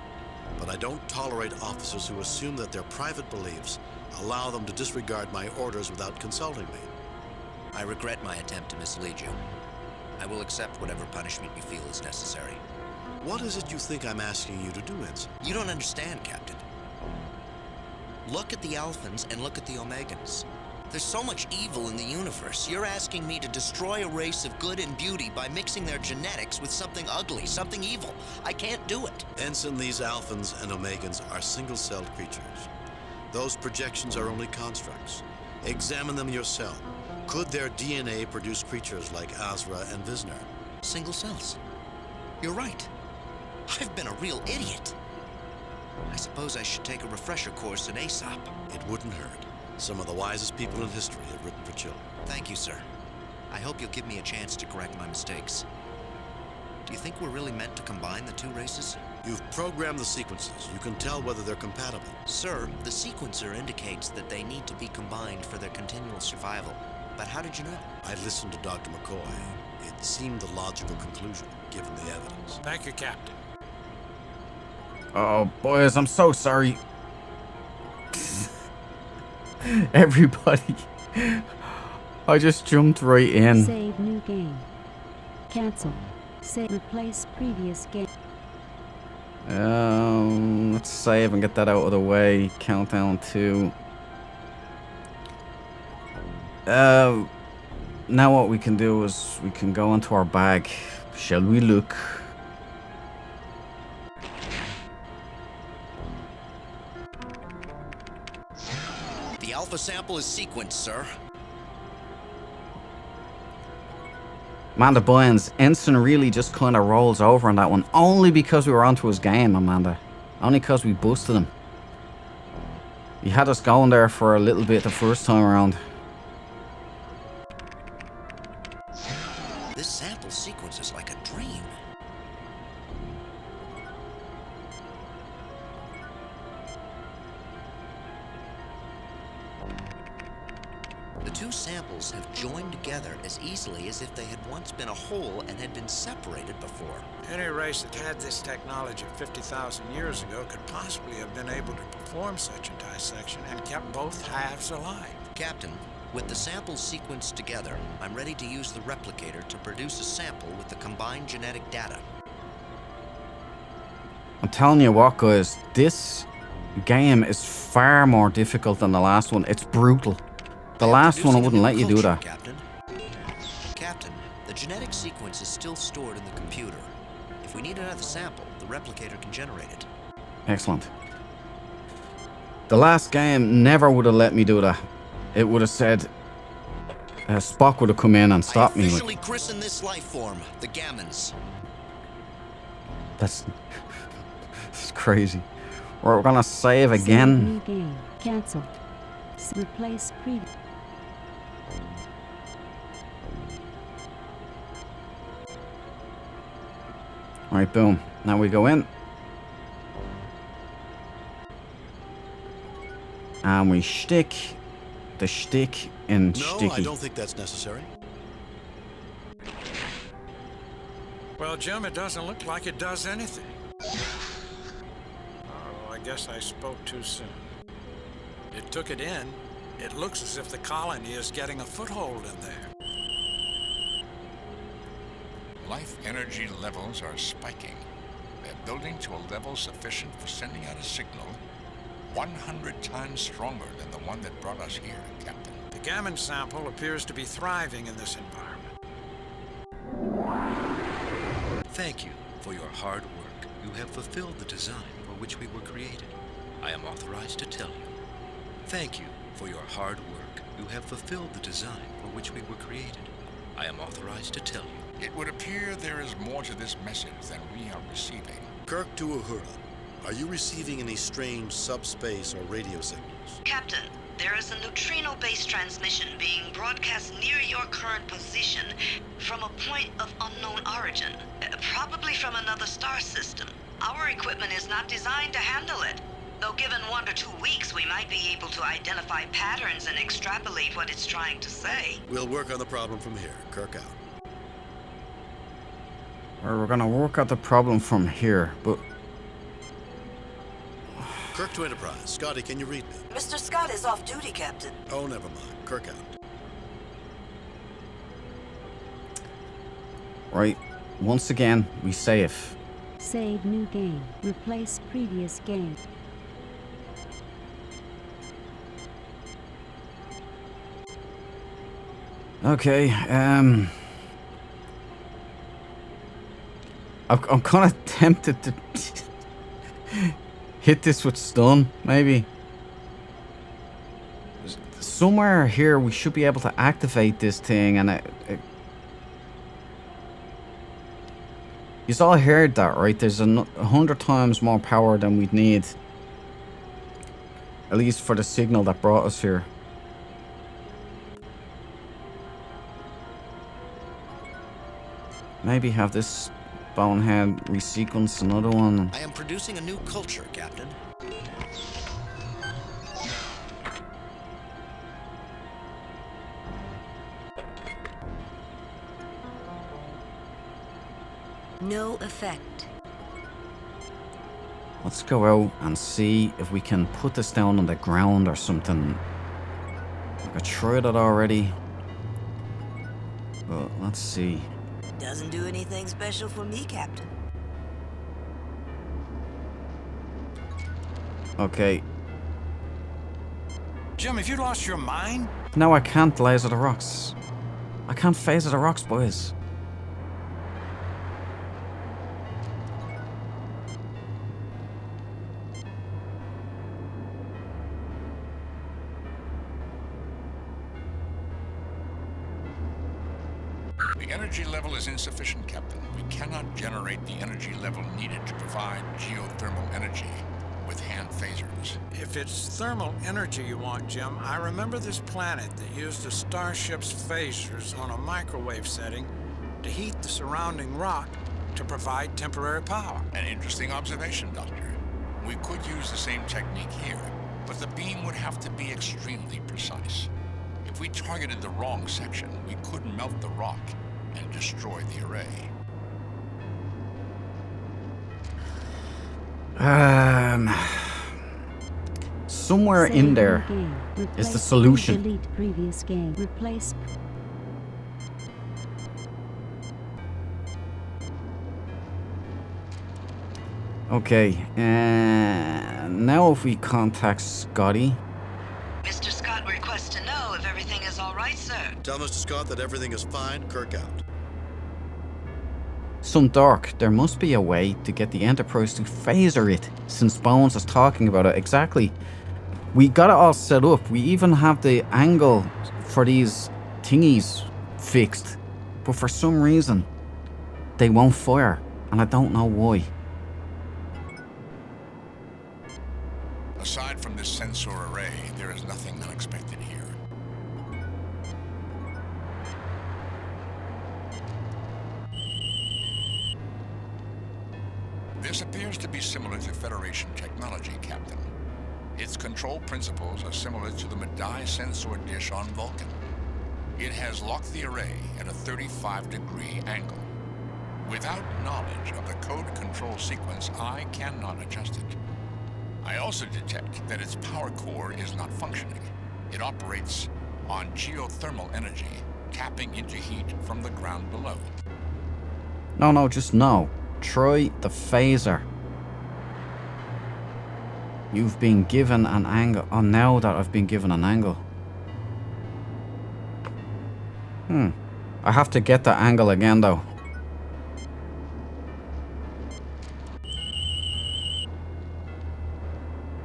But I don't tolerate officers who assume that their private beliefs allow them to disregard my orders without consulting me. I regret my attempt to mislead you. I will accept whatever punishment you feel is necessary. What is it you think I'm asking you to do, Ensign? You don't understand, Captain. Look at the Alphans and look at the Omegans. There's so much evil in the universe. You're asking me to destroy a race of good and beauty by mixing their genetics with something ugly, something evil. I can't do it. Ensign, these Alphans and Omegans are single-celled creatures. Those projections are only constructs. Examine them yourself. Could their DNA produce creatures like Azra and Visner? Single cells. You're right. I've been a real idiot. I suppose I should take a refresher course in Aesop. It wouldn't hurt. Some of the wisest people in history have written for children. Thank you, sir. I hope you'll give me a chance to correct my mistakes. Do you think we're really meant to combine the 2 races? You've programmed the sequences. You can tell whether they're compatible. Sir, the sequencer indicates that they need to be combined for their continual survival. But how did you know? I listened to Dr. McCoy. It seemed the logical conclusion, given the evidence. Thank you, Captain. Oh, boys, I'm so sorry. Everybody. I just jumped right in. Save new game. Cancel. Save replace previous game. Let's save and get that out of the way. Countdown 2. Now what we can do is we can go into our bag. Shall we look? The alpha sample is sequenced, sir. Amanda Bynes, Ensign really just kind of rolls over on that one. Only because we were onto his game, Amanda. Only because we busted him. He had us going there for a little bit the first time around. This sample sequence is like a dream. The 2 samples have joined together as easily as if they had once been a whole and had been separated before. Any race that had this technology 50,000 years ago could possibly have been able to perform such a dissection and kept both halves alive. Captain, with the samples sequenced together, I'm ready to use the replicator to produce a sample with the combined genetic data. I'm telling you what, guys, this game is far more difficult than the last one. It's brutal. The last one, I wouldn't let you do that. Captain, the genetic sequence is still stored in the computer. If we need another sample, the replicator can generate it. Excellent. The last game never would have let me do that. It would have said, Spock would have come in and stopped me. I officially christen this life form the Gammons. That's crazy. We're gonna save again. New game. Cancel. Replace previous. Right, boom. Now we go in. And we stick the stick in sticky. No, I don't think that's necessary. Well, Jim, it doesn't look like it does anything. Oh, I guess I spoke too soon. It took it in. It looks as if the colony is getting a foothold in there. Life energy levels are spiking. They're building to a level sufficient for sending out a signal 100 times stronger than the one that brought us here, Captain. The Gammon sample appears to be thriving in this environment. Thank you for your hard work. You have fulfilled the design for which we were created. I am authorized to tell you. Thank you for your hard work. You have fulfilled the design for which we were created. I am authorized to tell you. It would appear there is more to this message than we are receiving. Kirk to Uhura, are you receiving any strange subspace or radio signals? Captain, there is a neutrino-based transmission being broadcast near your current position from a point of unknown origin, probably from another star system. Our equipment is not designed to handle it. Though given 1 or 2 weeks, we might be able to identify patterns and extrapolate what it's trying to say. We'll work on the problem from here. Kirk out. We're gonna work out the problem from here, but... Kirk to Enterprise. Scotty, can you read me? Mr. Scott is off duty, Captain. Oh, never mind. Kirk out. Right. Once again, we save. Save new game. Replace previous game. Okay, I'm kind of tempted to hit this with stun, maybe. Somewhere here we should be able to activate this thing, and you all heard that, right? There's 100 times more power than we'd need. At least for the signal that brought us here. Maybe have this bonehead resequence another one. I am producing a new culture, Captain. No effect. Let's go out and see if we can put this down on the ground or something. I tried it already. But let's see. Doesn't do anything special for me, Captain. Okay. Jim, have you lost your mind? No, I can't laser the rocks. I can't phaser the rocks, boys. The energy level is insufficient, Captain. We cannot generate the energy level needed to provide geothermal energy with hand phasers. If it's thermal energy you want, Jim, I remember this planet that used the starship's phasers on a microwave setting to heat the surrounding rock to provide temporary power. An interesting observation, Doctor. We could use the same technique here, but the beam would have to be extremely precise. It If we targeted the wrong section, we could melt the rock and destroy the array. Somewhere in there is the solution. Delete previous game. Replace. Okay, now if we contact Scotty. Mr. Scott requests to know if everything is all right, sir. Tell Mr. Scott that everything is fine. Kirk out. Some Dark, there must be a way to get the Enterprise to phaser it, since Bones is talking about it. Exactly. We got it all set up. We even have the angle for these thingies fixed. But for some reason, they won't fire. And I don't know why. Aside from this sensor array, there is nothing unexpected here. This appears to be similar to Federation technology, Captain. Its control principles are similar to the Medaille sensor dish on Vulcan. It has locked the array at a 35-degree angle. Without knowledge of the code control sequence, I cannot adjust it. I also detect that its power core is not functioning. It operates on geothermal energy, tapping into heat from the ground below. No, just no. Try the phaser. You've been given an angle. Oh, now that I've been given an angle. I have to get that angle again, though.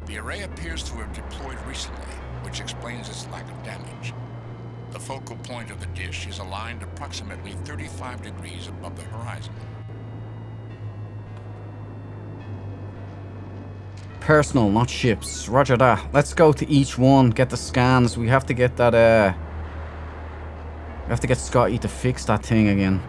The array appears to have deployed recently, which explains its lack of damage. The focal point of the dish is aligned approximately 35 degrees above the horizon. Personal, not ships. Roger that. Let's go to each one, get the scans. We have to get that, we have to get Scotty to fix that thing again.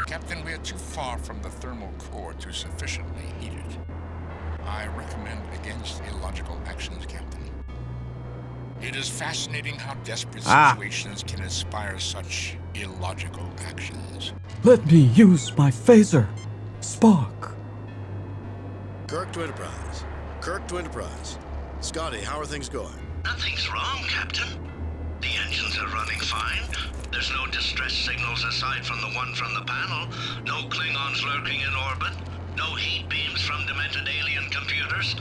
Captain, we are too far from the thermal core to sufficiently heat it. I recommend against illogical actions, Captain. It is fascinating how desperate situations can inspire such illogical actions. Let me use my phaser, Spock. Kirk to Enterprise. Kirk to Enterprise. Scotty, how are things going? Nothing's wrong, Captain. The engines are running fine. There's no distress signals aside from the one from the panel. No Klingons lurking in orbit. No heat beams from demented alien computers.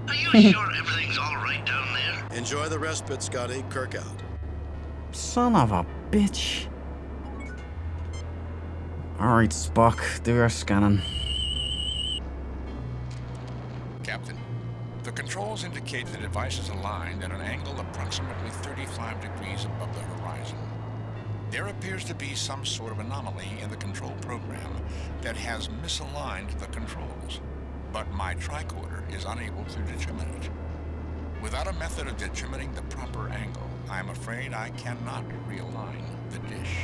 Are you sure everything's all right down there? Enjoy the respite, Scotty. Kirk out. Son of a bitch. Alright, Spock, do your scanning. Captain, the controls indicate the device is aligned at an angle approximately 35 degrees above the horizon. There appears to be some sort of anomaly in the control program that has misaligned the controls, but my tricorder is unable to determine it. Without a method of determining the proper angle, I'm afraid I cannot realign the dish.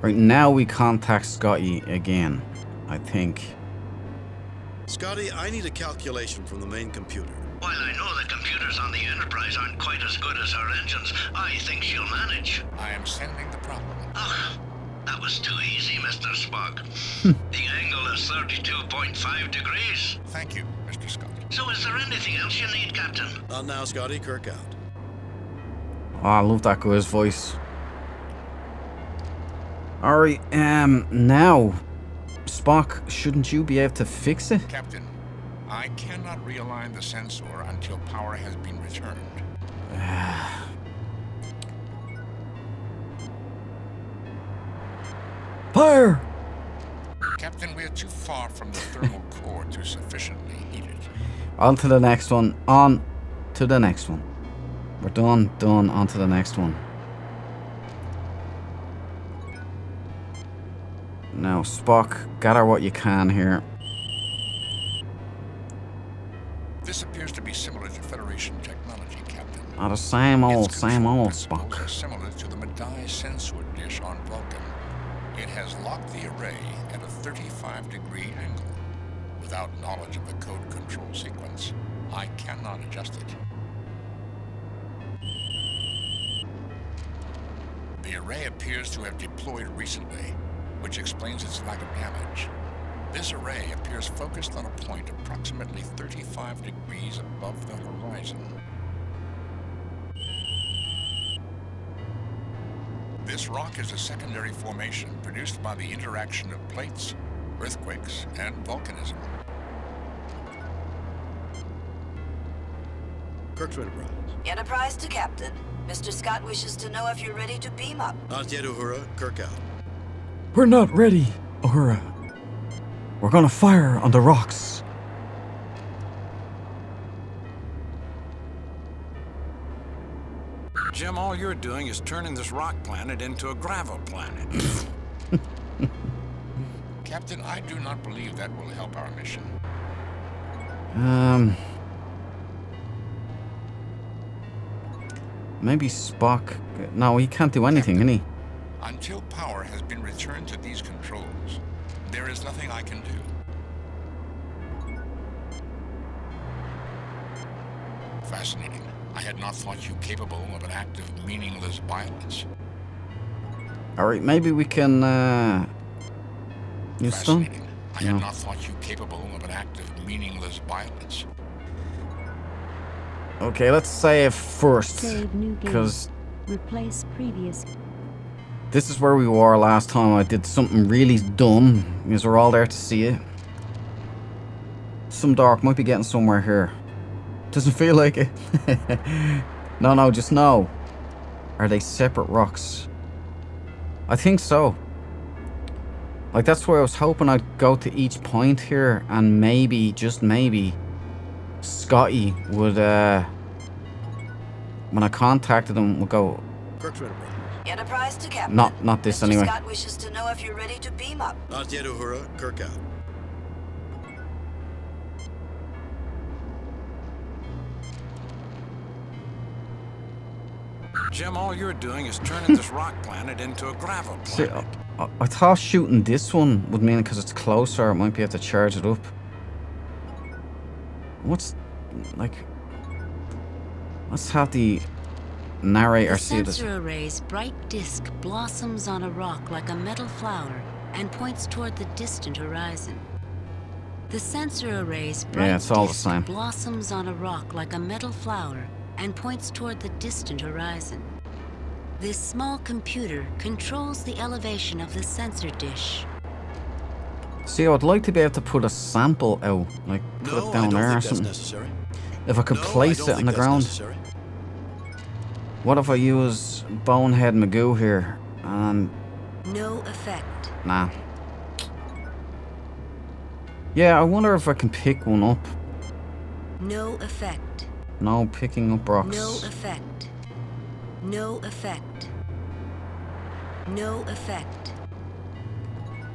Right, now we contact Scotty again, I think. Scotty, I need a calculation from the main computer. While I know the computers on the Enterprise aren't quite as good as our engines, I think she'll manage. I am sending the problem. Ugh, that was too easy, Mr. Spock. The angle is 32.5 degrees. Thank you, Mr. Scott. So is there anything else you need, Captain? Not now, Scotty. Kirk out. Oh, I love that guy's voice. Alright, now, Spock, shouldn't you be able to fix it? Captain, I cannot realign the sensor until power has been returned. Fire! Captain, we are too far from the thermal core to sufficiently heat it. On to the next one. On to the next one. We're done, on to the next one. Now, Spock, gather what you can here. This appears to be similar to Federation technology, Captain. Oh, the same old Its control principles Spock. are similar to the Medaille sensor dish on Vulcan. It has locked the array at a 35-degree angle. Without knowledge of the code control sequence, I cannot adjust it. The array appears to have deployed recently, which explains its lack of damage. This array appears focused on a point approximately 35 degrees above the horizon. This rock is a secondary formation produced by the interaction of plates, earthquakes, and volcanism. Kirk's Enterprise. Enterprise to Captain. Mr. Scott wishes to know if you're ready to beam up. Not yet, Uhura. Kirk out. We're not ready, Uhura. We're gonna fire on the rocks. Jim, all you're doing is turning this rock planet into a gravel planet. Captain, I do not believe that will help our mission. Maybe Spock. No, he can't do anything, can he? Until power has been returned to these controls, there is nothing I can do. Fascinating. I had not thought you capable of an act of meaningless violence. Alright, maybe we can, use stun? Fascinating. I had not thought you capable of an act of meaningless violence. Okay, let's save first. Save new game. Because Replace previous. this is where we were last time. I did something really dumb. Because we're all there to see it. Some dark might be getting somewhere here. Doesn't feel like it. No, just no. Are they separate rocks? I think so. Like, that's where I was hoping I'd go to each point here and maybe, just maybe, Scotty would, when I contacted him, would go... Kirk's Enterprise. Enterprise to Captain. Not this Mr. anyway. Scott wishes to know if you're ready to beam up. Not yet, Uhura. Kirk out. Jim, all you're doing is turning this rock planet into a gravel planet. See, I thought shooting this one would mean because it's closer, I might be able to charge it up. What's, like... Let's have the narrator see The this. sensor array's bright disk blossoms on a rock like a metal flower and points toward the distant horizon. The sensor array's bright Yeah, it's all the disk same. blossoms on a rock like a metal flower and points toward the distant horizon. This small computer controls the elevation of the sensor dish. See, I would like to be able to put a sample out, like put it down there or something. Necessary. If I could place it on the ground. Necessary. What if I use Bonehead Magoo here and... No effect. Nah. Yeah, I wonder if I can pick one up. No effect. No picking up rocks. No effect. No effect. No effect.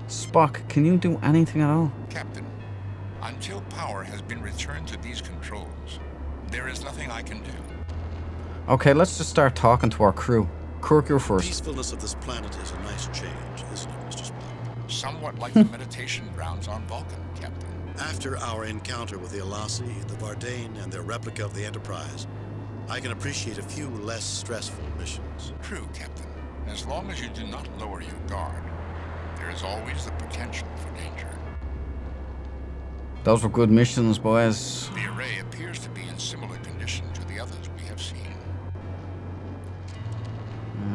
Spock, can you do anything at all? Captain, until power has been returned to these controls, there is nothing I can do. Okay, let's just start talking to our crew. Kirk, you're The first. peacefulness of this planet is a nice change, isn't it, Mr. Spock? Somewhat like the meditation grounds on Vulcan, Captain. After our encounter with the Alasi, the Vardane, and their replica of the Enterprise, I can appreciate a few less stressful missions. True, Captain. As long as you do not lower your guard, there is always the potential for danger. Those were good missions, boys. The array appears to be in similar condition to the others we have seen.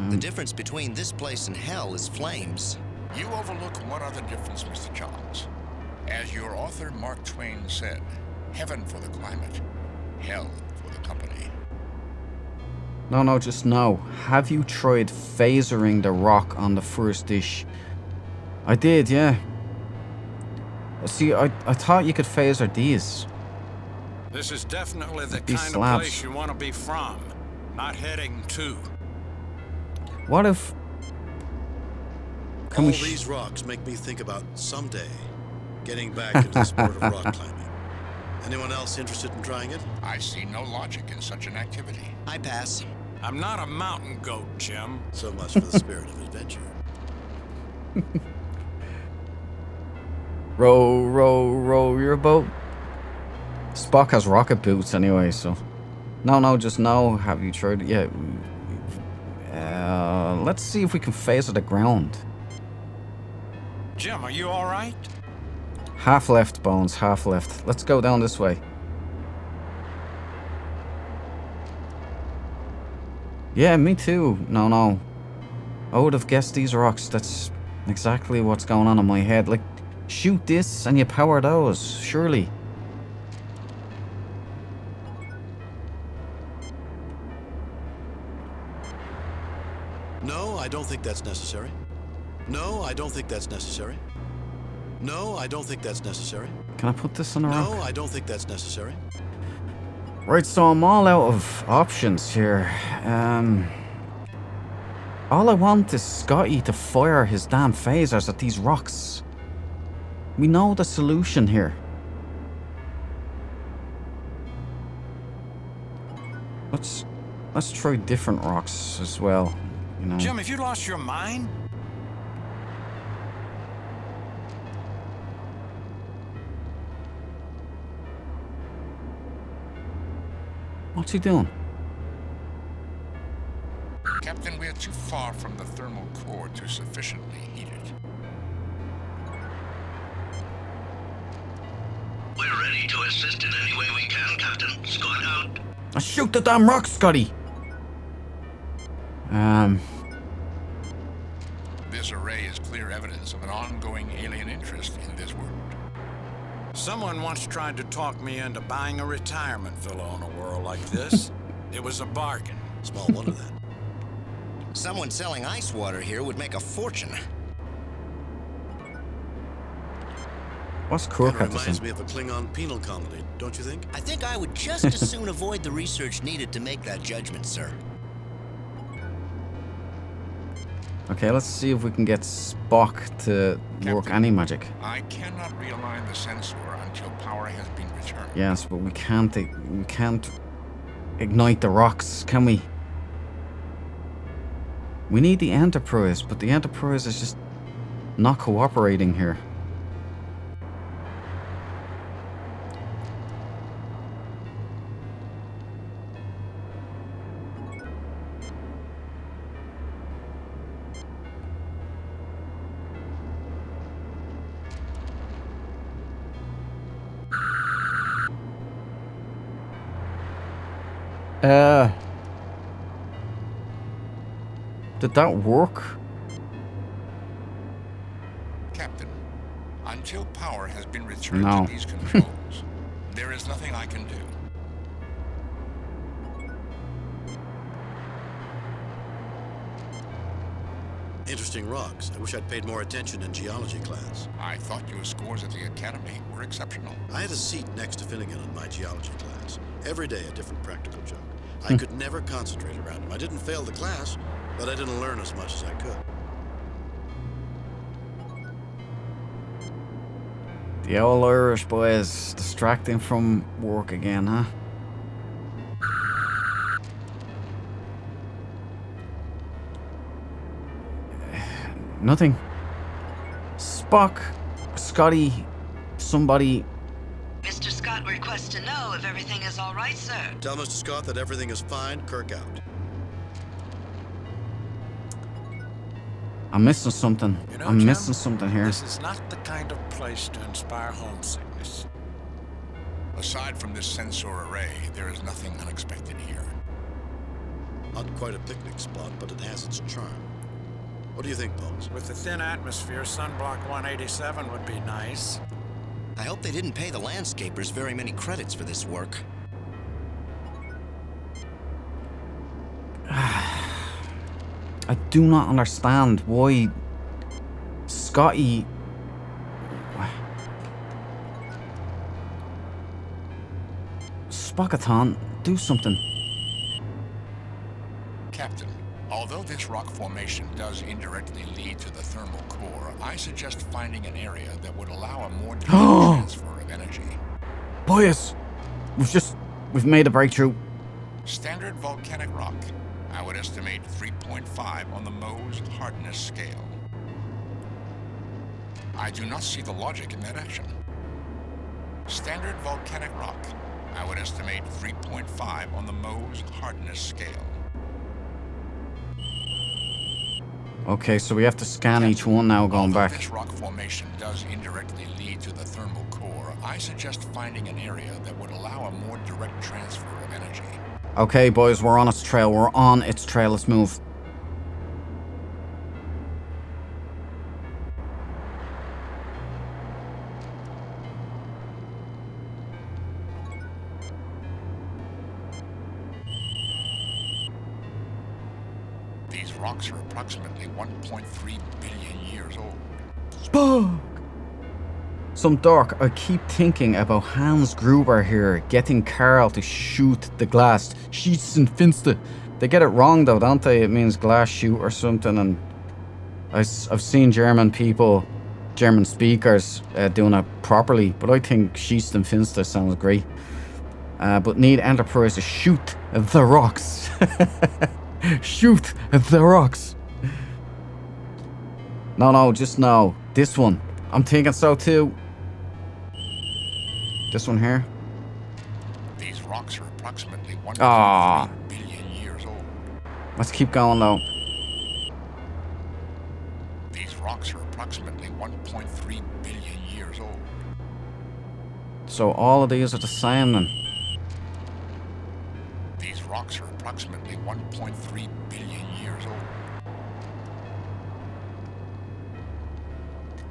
The difference between this place and hell is flames. You overlook one other difference, Mr. Johns. As your author Mark Twain said, heaven for the climate, hell for the company. No, just no. Have you tried phasering the rock on the first dish? I did, yeah. See, I thought you could phaser these. This is definitely the These kind slabs. of place you want to be from, not heading to. What if... Can All we these rocks make me think about someday getting back into the sport of rock climbing. Anyone else interested in trying it? I see no logic in such an activity. I pass. I'm not a mountain goat, Jim. So much for the spirit of adventure. Row, row, row your boat. Spock has rocket boots anyway, so... No, just no. Have you tried it? Yeah. Let's see if we can phase the ground. Jim, are you all right? Half left, Bones, half left. Let's go down this way. Yeah, me too. No. I would have guessed these rocks. That's exactly what's going on in my head. Like, shoot this and you power those, surely. No, I don't think that's necessary. No, I don't think that's necessary. No, I don't think that's necessary. Can I put this on a rock? No, I don't think that's necessary. Right, so I'm all out of options here. All I want is Scotty to fire his damn phasers at these rocks. We know the solution here. Let's try different rocks as well, you know. Jim, have you lost your mind? What's he doing? Captain, we're too far from the thermal core to sufficiently heat it. We're ready to assist in any way we can, Captain. Scott out. Shoot the damn rock, Scotty! This array is clear evidence of an ongoing alien interest in this world. Someone once tried to talk me into buying a retirement villa on a world like this. It was a bargain. Small wonder then. Someone selling ice water here would make a fortune. What's Kirk have to reminds say? me of a Klingon penal colony, don't you think? I think I would just as soon avoid the research needed to make that judgment, sir. Okay, let's see if we can get Spock to work any magic. I cannot realign the sensor until power has been returned. Yes, but we can't ignite the rocks, can we? We need the Enterprise, but the Enterprise is just not cooperating here. Did that work? Captain, until power has been returned No. to these controls, there is nothing I can do. Interesting rocks. I wish I'd paid more attention in geology class. I thought your scores at the academy were exceptional. I had a seat next to Finnegan in my geology class. Every day a different practical joke. I could never concentrate around him. I didn't fail the class, but I didn't learn as much as I could. The old Irish boys distracting from work again, huh? Nothing. Spock, Scotty, somebody. Mr. Scott requests to know if everything is all right, sir. Tell Mr. Scott that everything is fine. Kirk out. I'm missing something. You know, I'm Jim, missing something here. This is not the kind of place to inspire homesickness. Aside from this sensor array, there is nothing unexpected here. Not quite a picnic spot, but it has its charm. What do you think, Bones? With the thin atmosphere, Sunblock 187 would be nice. I hope they didn't pay the landscapers very many credits for this work. I do not understand why Scotty. Spockathon, do something. Captain, although this rock formation does indirectly lead to the thermal core, I suggest finding an area that would allow a more direct transfer of energy. Boys, we've made a breakthrough. Standard volcanic rock. I would estimate 3.5 on the Mohs hardness scale. I do not see the logic in that action. Standard volcanic rock. I would estimate 3.5 on the Mohs hardness scale. Okay, so we have to scan each one now going back. This rock formation does indirectly lead to the thermal core. I suggest finding an area that would allow a more direct transfer of energy. Okay, boys, we're on its trail. We're on its trail. Let's move. These rocks are approximately 1.3 billion years old. Spock! Some dork. I keep thinking about Hans Gruber here getting Carl to shoot the glass. Schießen Finster. They get it wrong though, don't they? It means glass shoot or something. And I've seen German people, German speakers doing it properly. But I think Schießen Finster sounds great. But need Enterprise to shoot the rocks. Shoot the rocks. No, just no. This one. I'm thinking so too. This one here. These rocks are approximately 1.3 billion years old. Let's keep going though. These rocks are approximately 1.3 billion years old. So all of these are the same then. These rocks are approximately 1.3 billion years old.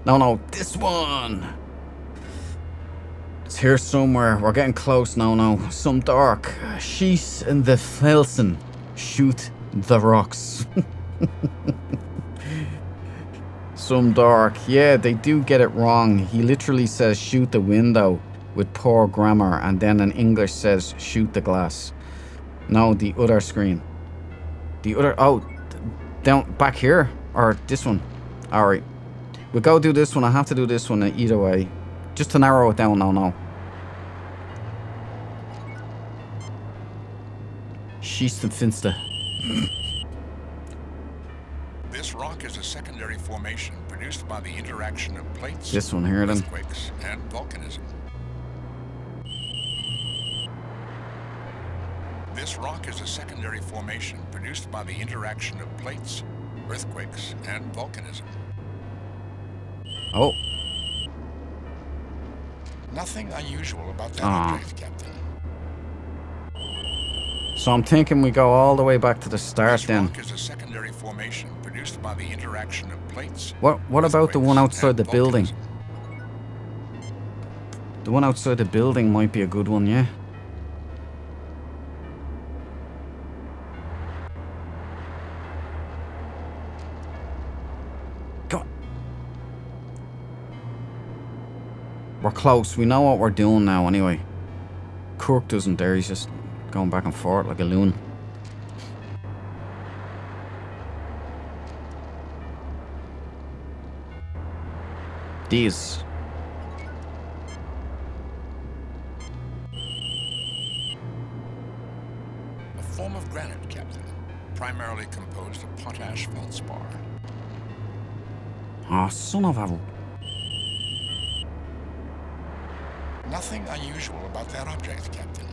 No, this one. It's here somewhere. We're getting close. No. Some dark. Schieß in the Felsen. Shoot the rocks. Some dark. Yeah, they do get it wrong. He literally says shoot the window with poor grammar, and then in English says shoot the glass. No, the other screen. The other. Oh, down back here or this one. All right. We'll go do this one. I have to do this one either way. Just to narrow it down. No. Schießen Finster. This rock is a secondary formation produced by the interaction of plates, This one here then. earthquakes, and volcanism. This rock is a secondary formation produced by the interaction of plates, earthquakes, and volcanism. Oh. Nothing unusual about that object, Captain. So I'm thinking we go all the way back to the start This then. rock is a secondary formation produced by the interaction of plates. What about the one outside the building? The one outside the building might be a good one, yeah? Come on. We're close. We know what we're doing now anyway. Kirk doesn't dare. He's just going back and forth like a loon. These. A form of granite, Captain, primarily composed of potash feldspar. Oh, son of a... Nothing unusual about that object, Captain.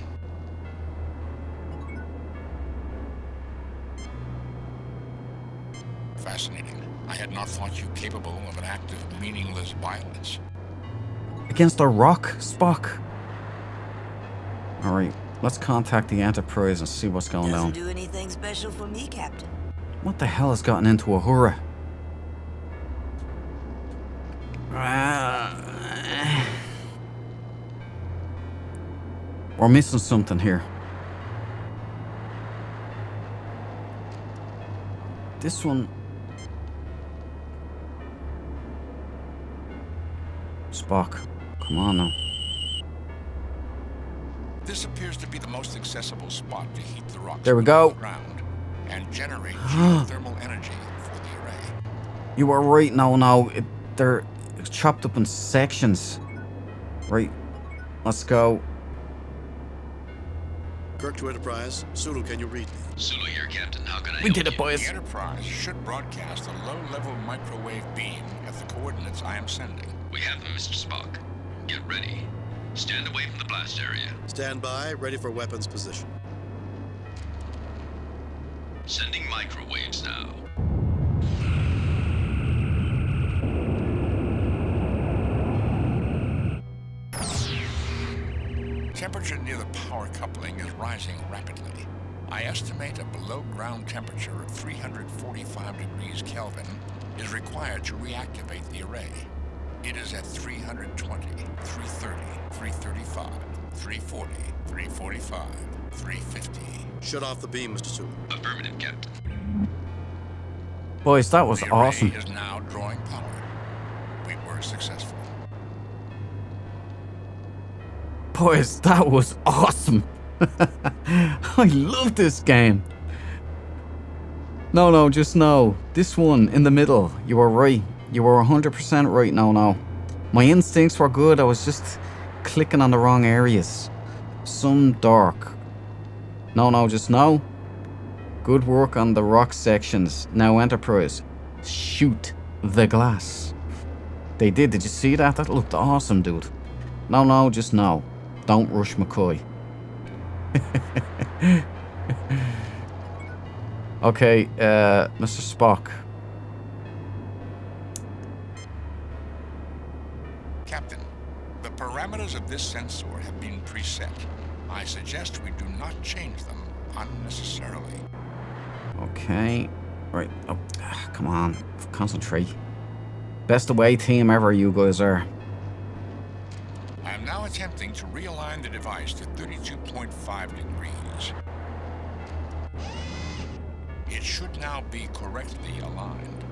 Fascinating. I had not thought you capable of an act of meaningless violence. Against a rock, Spock. Alright, let's contact the Enterprise and see what's going Doesn't on. do anything special for me, Captain. What the hell has gotten into Uhura? We're missing something here. This one... Spock, come on now. This appears to be the most accessible spot to heat the rocks There we go. below the ground and generate geothermal energy for the array. You were right, no. They're chopped up in sections. Right, let's go. Kirk to Enterprise. Sulu, can you read me? Sulu here, Captain. How can I We help did it, you? boys. The Enterprise should broadcast a low-level microwave beam at the coordinates I am sending. We have them, Mr. Spock. Get ready. Stand away from the blast area. Stand by, ready for weapons position. Sending microwaves now. Temperature near the power coupling is rising rapidly. I estimate a below-ground temperature of 345 degrees Kelvin is required to reactivate the array. It is at 320, 330, 335, 340, 345, 350. Shut off the beam, Mr. Sulu. Affirmative, Captain. Boys, that was The array awesome. is now drawing power. We were successful. Boys, that was awesome. I love this game. No, just no. This one in the middle. You were right. You were 100% right. No. My instincts were good. I was just clicking on the wrong areas. Some dark. No, just no. Good work on the rock sections. Now, Enterprise, shoot the glass. They did. Did you see that? That looked awesome, dude. No, just no. Don't rush McCoy. Okay, Mr. Spock. Captain, the parameters of this sensor have been preset. I suggest we do not change them unnecessarily. Okay. Right. Oh, come on. Concentrate. Best away team ever, you guys are. I am now attempting to realign the device to 32.5 degrees. It should now be correctly aligned.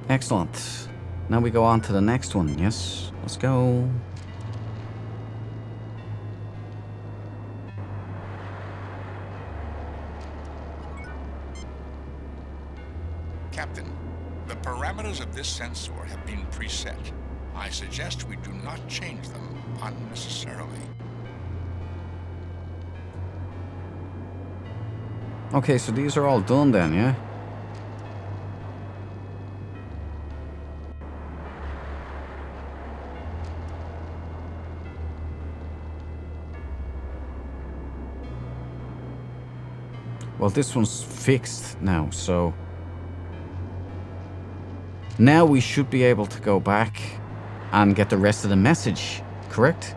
Excellent. Now we go on to the next one. Yes. Let's go. Captain, the parameters of this sensor have been preset. I suggest we do not change them unnecessarily. Okay, so these are all done then, yeah? Well, this one's fixed now, so... Now we should be able to go back and get the rest of the message, correct?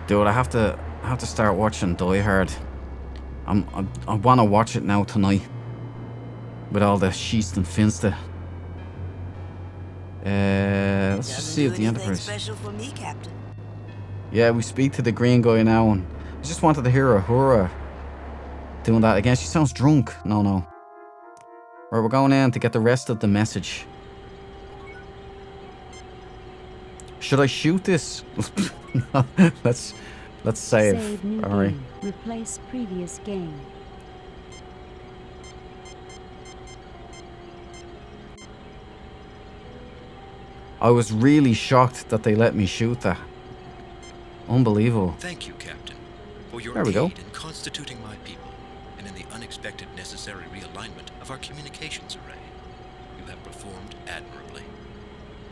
Dude, I have to start watching Die Hard. I want to watch it now tonight. With all the Sheast and Finsta. Let's just see if the Enterprise... Special for me, Captain. Yeah, we speak to the green guy now, and I just wanted to hear Uhura doing that again. She sounds drunk. No. Right, we're going in to get the rest of the message. Should I shoot this? Let's save. Save new All right. game. Replace previous game. I was really shocked that they let me shoot that. Unbelievable. Thank you, Captain, for your There we aid go. in constituting my people and in the unexpected necessary realignment of our communications array. You have performed admirably.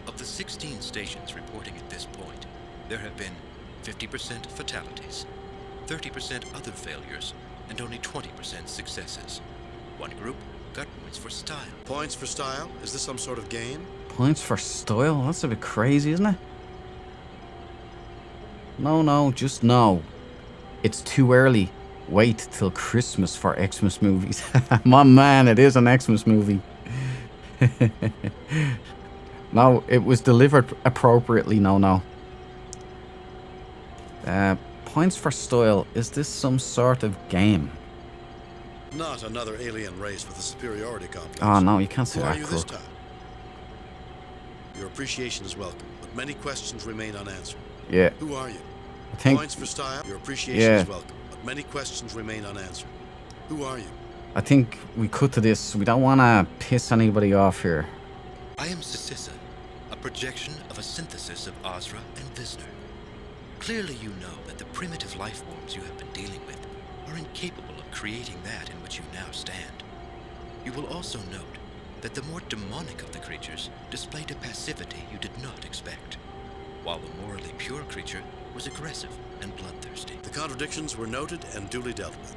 Of the 16 stations reporting at this point, there have been 50% fatalities, 30% other failures, and only 20% successes. One group got points for style. Points for style? Is this some sort of game? Points for style? That's a bit crazy, isn't it? No, just no. It's too early. Wait till Christmas for Xmas movies. My man, it is an Xmas movie. No, it was delivered appropriately. No. Points for style. Is this some sort of game? Not another alien race with a superiority complex. Oh, no, you can't say Who are that, you this Kirk. time? Your appreciation is welcome, but many questions remain unanswered. Yeah. Who are you? I think... Points for style. Your appreciation Yeah. is welcome, but many questions remain unanswered. Who are you? I think we cut to this. We don't want to piss anybody off here. I am Sississa, a projection of a synthesis of Ozra and Visner. Clearly you know that the primitive life forms you have been dealing with are incapable of creating that in which you now stand. You will also note that the more demonic of the creatures displayed a passivity you did not expect, while the morally pure creature was aggressive and bloodthirsty. The contradictions were noted and duly dealt with.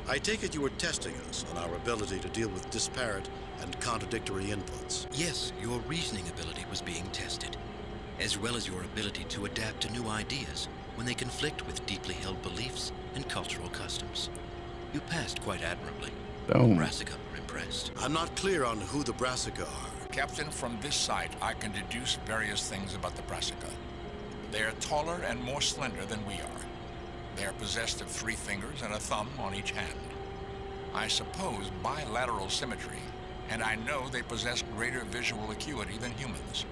I take it you were testing us on our ability to deal with disparate and contradictory inputs. Yes, your reasoning ability was being tested, as well as your ability to adapt to new ideas when they conflict with deeply held beliefs and cultural customs. You passed quite admirably. Boom. Brassica were impressed. I'm not clear on who the Brassica are. Captain, from this site, I can deduce various things about the Brassica. They are taller and more slender than we are. They are possessed of 3 fingers and a thumb on each hand. I suppose bilateral symmetry, and I know they possess greater visual acuity than humans.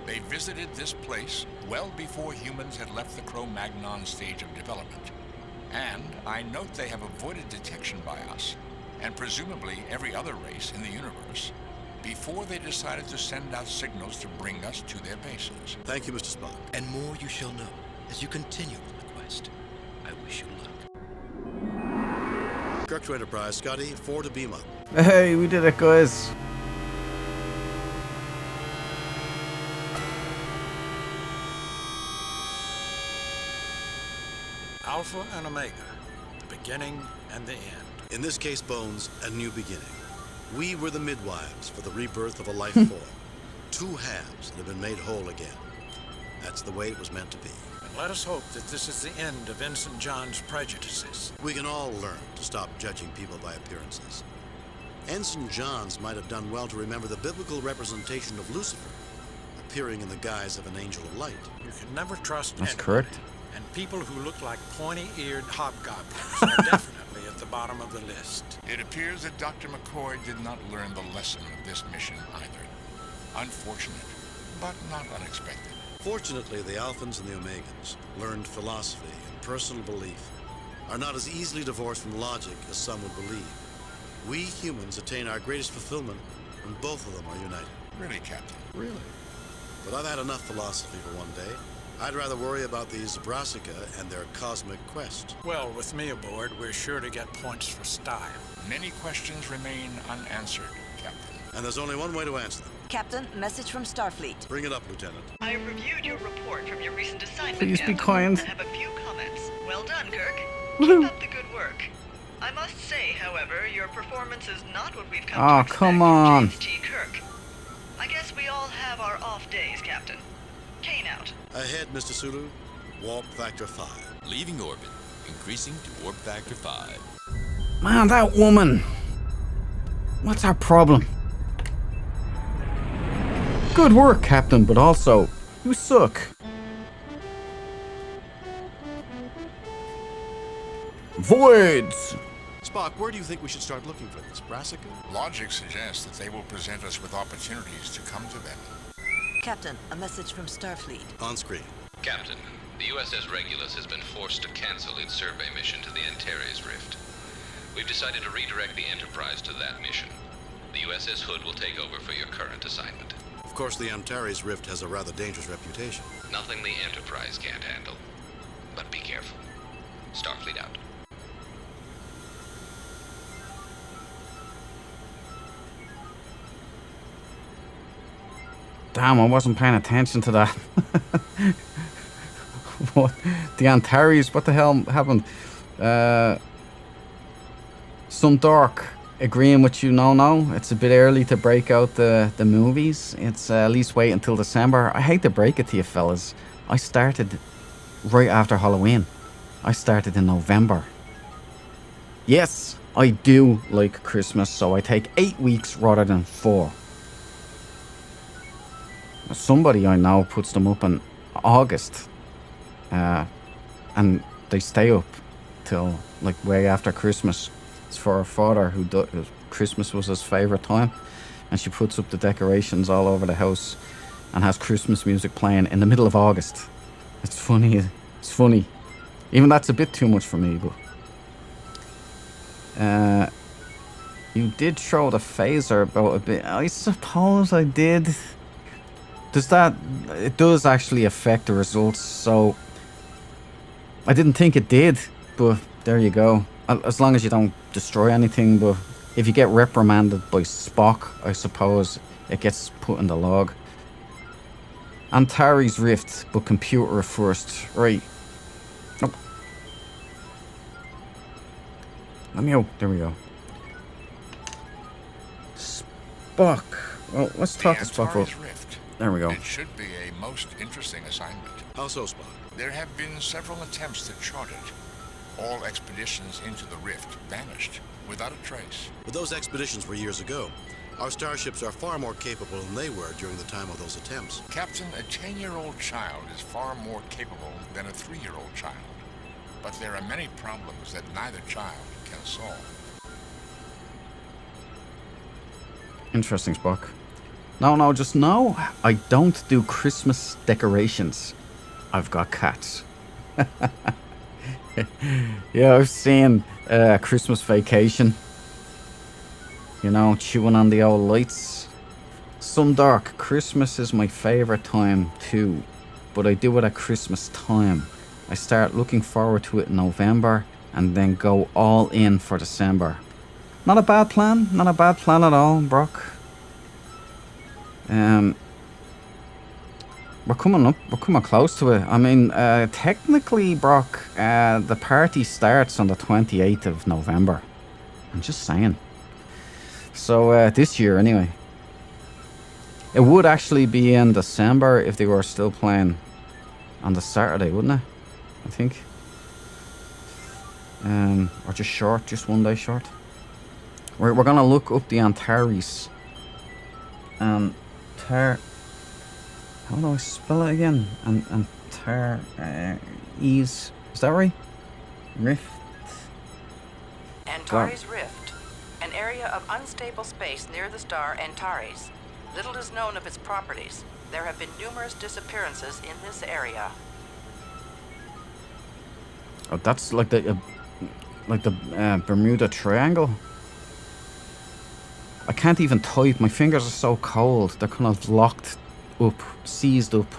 They visited this place well before humans had left the Cro-Magnon stage of development. And I note they have avoided detection by us, and presumably every other race in the universe, before they decided to send out signals to bring us to their bases. Thank you, Mr. Spock. And more you shall know as you continue on the quest. I wish you luck. Kirk to Enterprise. Scotty, 4 to beam up. Hey, we did it, guys. Alpha and Omega, the beginning and the end. In this case, Bones, a new beginning. We were the midwives for the rebirth of a life form. 2 halves that have been made whole again. That's the way it was meant to be. And let us hope that this is the end of Ensign John's prejudices. We can all learn to stop judging people by appearances. Ensign Johns might have done well to remember the biblical representation of Lucifer, appearing in the guise of an angel of light. You can never trust That's anyone. correct. And people who look like pointy-eared hobgoblins are definitely at the bottom of the list. It appears that Dr. McCoy did not learn the lesson of this mission either. Unfortunate, but not unexpected. Fortunately, the Alphans and the Omegans learned philosophy and personal belief are not as easily divorced from logic as some would believe. We humans attain our greatest fulfillment when both of them are united. Really, Captain? Really? But I've had enough philosophy for one day. I'd rather worry about these Brassica and their cosmic quest. Well, with me aboard, we're sure to get points for style. Many questions remain unanswered, Captain. And there's only one way to answer them. Captain, message from Starfleet. Bring it up, Lieutenant. I reviewed your report from your recent assignment, Please be Captain, kind. and have a few comments. Well done, Kirk. Keep up the good work. I must say, however, your performance is not what we've come to Oh, expect come from on. James T. Kirk. I guess we all have our off days, Captain. Kane out. Ahead, Mr. Sulu. Warp factor 5. Leaving orbit. Increasing to warp factor 5. Man, that woman. What's our problem? Good work, Captain, but also, you suck. Voids! Spock, where do you think we should start looking for this? Brassica? Logic suggests that they will present us with opportunities to come to them. Captain, a message from Starfleet. On screen. Captain, the USS Regulus has been forced to cancel its survey mission to the Antares Rift. We've decided to redirect the Enterprise to that mission. The USS Hood will take over for your current assignment. Of course, the Antares Rift has a rather dangerous reputation. Nothing the Enterprise can't handle. But be careful. Starfleet out. Damn, I wasn't paying attention to that. What? The Antares, what the hell happened? Some dork agreeing with you, no, it's a bit early to break out the movies. It's at least wait until December. I hate to break it to you fellas. I started right after Halloween. I started in November. Yes, I do like Christmas, so I take 8 weeks rather than 4. Somebody I know puts them up in August. And they stay up till like way after Christmas. It's for her father who Christmas was his favourite time. And she puts up the decorations all over the house and has Christmas music playing in the middle of August. It's funny. It's funny. Even that's a bit too much for me, but... you did throw the phaser about a bit. I suppose I did. it does actually affect the results, so I didn't think it did, but there you go. As long as you don't destroy anything, but if you get reprimanded by Spock, I suppose it gets put in the log. Antares Rift, but computer first. Right. Nope. Let me out. There we go. Spock. Well, let's talk to Spock. Rift. There we go. It should be a most interesting assignment. How so, Spock? There have been several attempts to chart it. All expeditions into the Rift vanished without a trace. But those expeditions were years ago. Our starships are far more capable than they were during the time of those attempts. Captain, a 10-year-old child is far more capable than a 3-year-old child. But there are many problems that neither child can solve. Interesting, Spock. No, just no. I don't do Christmas decorations. I've got cats. Yeah, I've seen Christmas Vacation. You know, chewing on the old lights. Some dark. Christmas is my favorite time too, but I do it at Christmas time. I start looking forward to it in November and then go all in for December. Not a bad plan. Not a bad plan at all, Brock. We're coming close to it. I mean, technically, Brock, the party starts on the 28th of November. I'm just saying. So, this year, anyway. It would actually be in December if they were still playing on the Saturday, wouldn't it? I think. Or just short, just one day short. We're gonna look up the Antares. How do I spell it again? Antares. Is that right? Rift. Antares Rift, an area of unstable space near the star Antares. Little is known of its properties. There have been numerous disappearances in this area. Oh, that's like the Bermuda Triangle. I can't even type. My fingers are so cold. They're kind of locked up, seized up.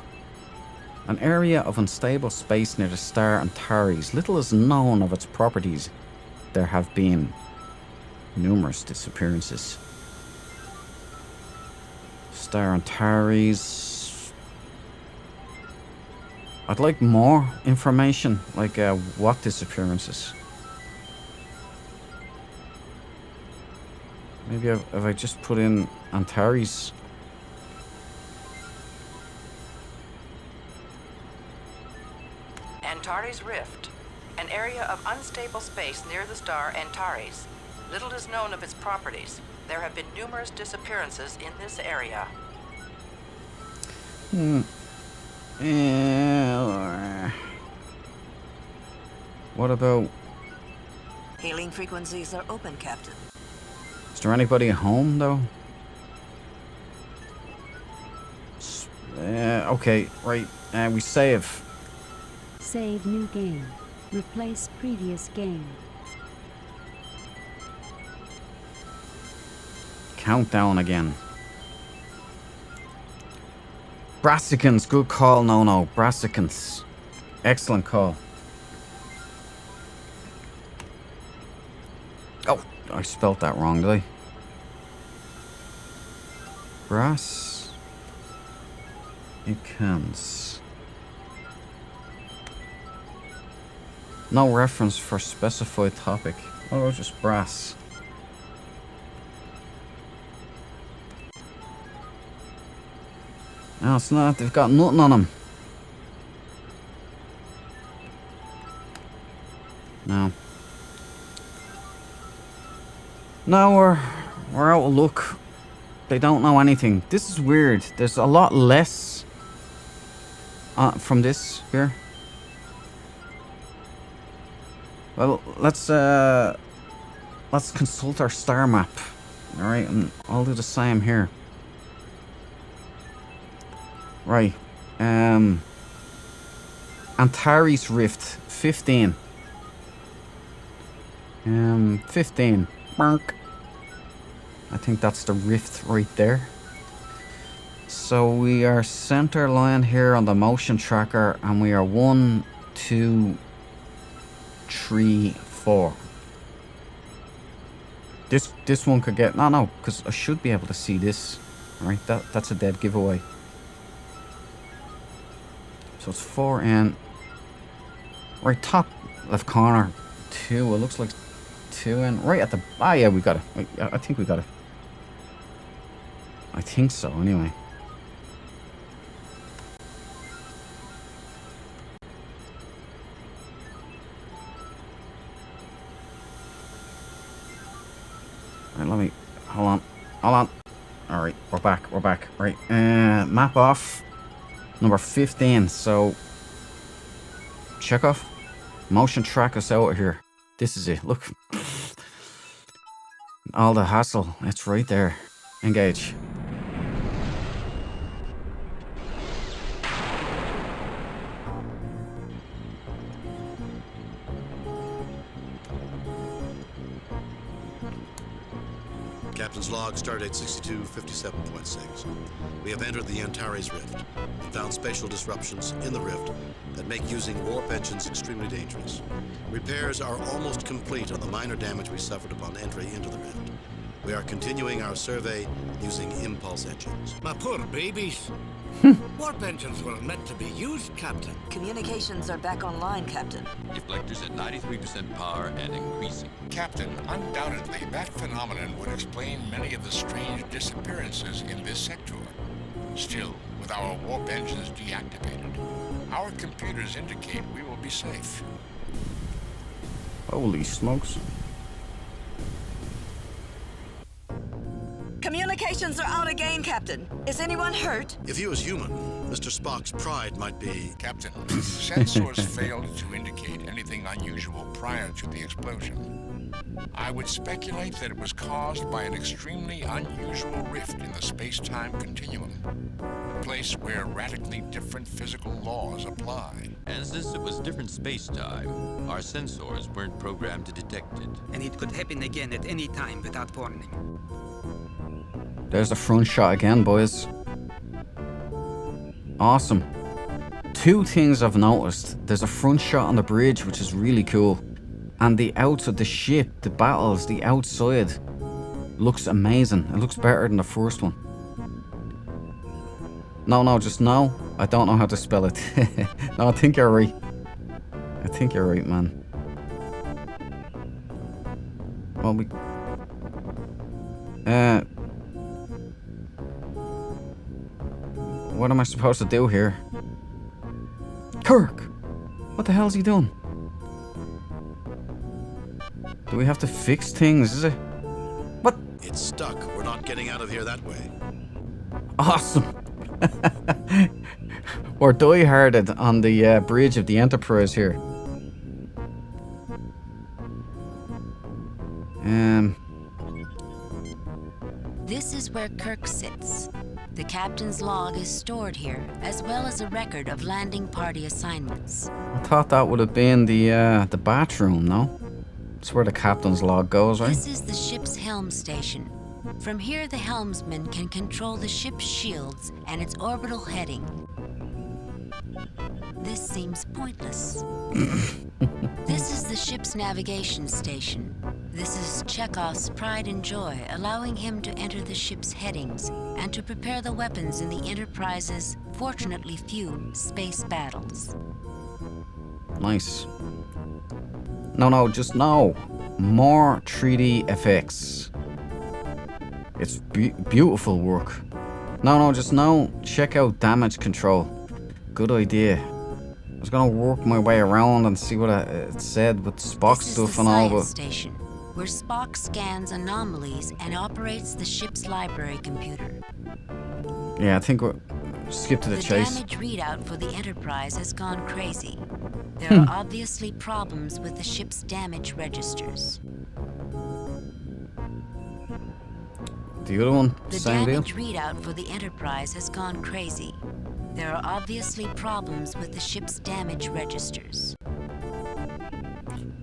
An area of unstable space near the star Antares. Little is known of its properties. There have been numerous disappearances. Star Antares. I'd like more information, like what disappearances. Maybe if I just put in Antares. Antares Rift, an area of unstable space near the star Antares. Little is known of its properties. There have been numerous disappearances in this area. What about... Hailing frequencies are open, Captain. Is there anybody at home, though? Okay, right. We save. Save new game. Replace previous game. Countdown again. Brassicans, good call. No. Brassicans. Excellent call. Oh, I spelt that wrong, did I? Brassicans. No reference for specified topic. Oh, just brass. No, it's not. They've got nothing on them. No. No, we're out of luck. They don't know anything. This is weird. There's a lot less from this here. Well, let's consult our star map. All right, and I'll do the same here. Right. Antares Rift 15. 15. Mark. I think that's the rift right there. So we are center line here on the motion tracker, and we are 1, 2, 3, 4. This one could get no, because I should be able to see this. Right, that's a dead giveaway. So it's 4 in. Right, top left corner. 2. It looks like 2 in. Right at the. Ah, yeah, we got it. I think we got it. I think so. Anyway. Right, let me. Hold on. All right, we're back. Right, map off. Number 15. So check off. Motion track us out of here. This is it. Look. All the hassle. It's right there. Engage. Captain's log, stardate 6257.6. We have entered the Antares Rift and found spatial disruptions in the rift that make using warp engines extremely dangerous. Repairs are almost complete on the minor damage we suffered upon entry into the rift. We are continuing our survey using impulse engines. My poor babies. Warp engines were meant to be used, Captain. Communications are back online, Captain. Deflectors at 93% power and increasing. Captain, undoubtedly that phenomenon would explain many of the strange disappearances in this sector. Still, with our warp engines deactivated, our computers indicate we will be safe. Holy smokes. Communications are out again, Captain. Is anyone hurt? If he was human, Mr. Spock's pride might be... Captain, sensors failed to indicate anything unusual prior to the explosion. I would speculate that it was caused by an extremely unusual rift in the space-time continuum, a place where radically different physical laws apply. And since it was different space-time, our sensors weren't programmed to detect it. And it could happen again at any time without warning. There's the front shot again, boys. Awesome. 2 things I've noticed. There's a front shot on the bridge, which is really cool. And the outside, the ship, the battles, the outside looks amazing. It looks better than the first one. No, just no. I don't know how to spell it. No, I think you're right. Man. Well, what am I supposed to do here? Kirk! What the hell is he doing? Do we have to fix things, is it? What? It's stuck. We're not getting out of here that way. Awesome! We're die-hearted on the bridge of the Enterprise here. This is where Kirk sits. The captain's log is stored here, as well as a record of landing party assignments. I thought that would have been the bathroom, no? That's where the captain's log goes, right? This is the ship's helm station. From here, the helmsman can control the ship's shields and its orbital heading. This seems pointless. This is the ship's navigation station. This is Chekhov's pride and joy, allowing him to enter the ship's headings and to prepare the weapons in the Enterprise's fortunately few space battles. Nice. No, just no. More 3D effects. It's beautiful work. No, just no. Check out damage control. Good idea. I was gonna work my way around and see what it said with Spock stuff and all, but... Station, where Spock scans anomalies and operates the ship's library computer. Yeah, I think we'll skip to the chase. The damage readout for the Enterprise has gone crazy. There are obviously problems with the ship's damage registers. The other one, same deal? The damage readout for the Enterprise has gone crazy. There are obviously problems with the ship's damage registers.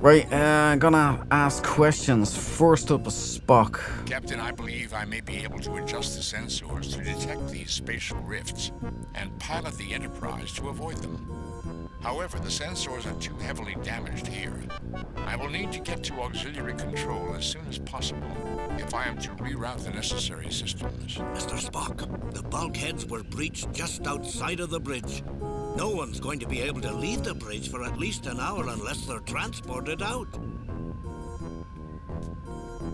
Right, I'm gonna ask questions. First up is Spock. Captain, I believe I may be able to adjust the sensors to detect these spatial rifts and pilot the Enterprise to avoid them. However, the sensors are too heavily damaged here. I will need to get to auxiliary control as soon as possible if I am to reroute the necessary systems. Mr. Spock, the bulkheads were breached just outside of the bridge. No one's going to be able to leave the bridge for at least an hour unless they're transported out.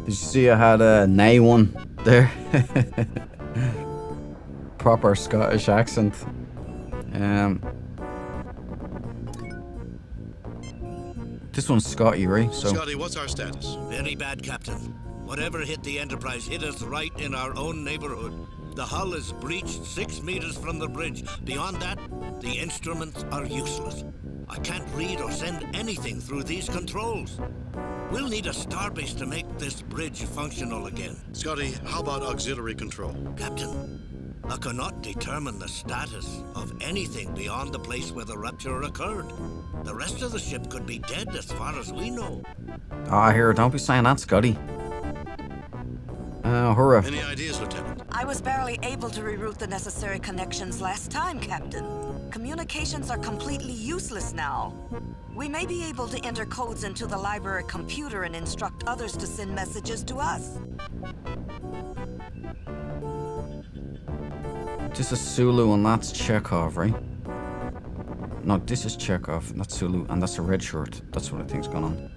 Did you see I had a nay one there? Proper Scottish accent. This one's Scotty, right? So. Scotty, what's our status? Very bad, Captain. Whatever hit the Enterprise hit us right in our own neighborhood. The hull is breached 6 meters from the bridge. Beyond that, the instruments are useless. I can't read or send anything through these controls. We'll need a starbase to make this bridge functional again. Scotty, how about auxiliary control? Captain, I cannot determine the status of anything beyond the place where the rupture occurred. The rest of the ship could be dead as far as we know. Ah, here, don't be saying that, Scotty. Hurrah. Any ideas, Lieutenant? I was barely able to reroute the necessary connections last time, Captain. Communications are completely useless now. We may be able to enter codes into the library computer and instruct others to send messages to us. This is Sulu and that's Chekhov, right? No, this is Chekhov, that's Sulu, and that's a red shirt. That's what I think's going on.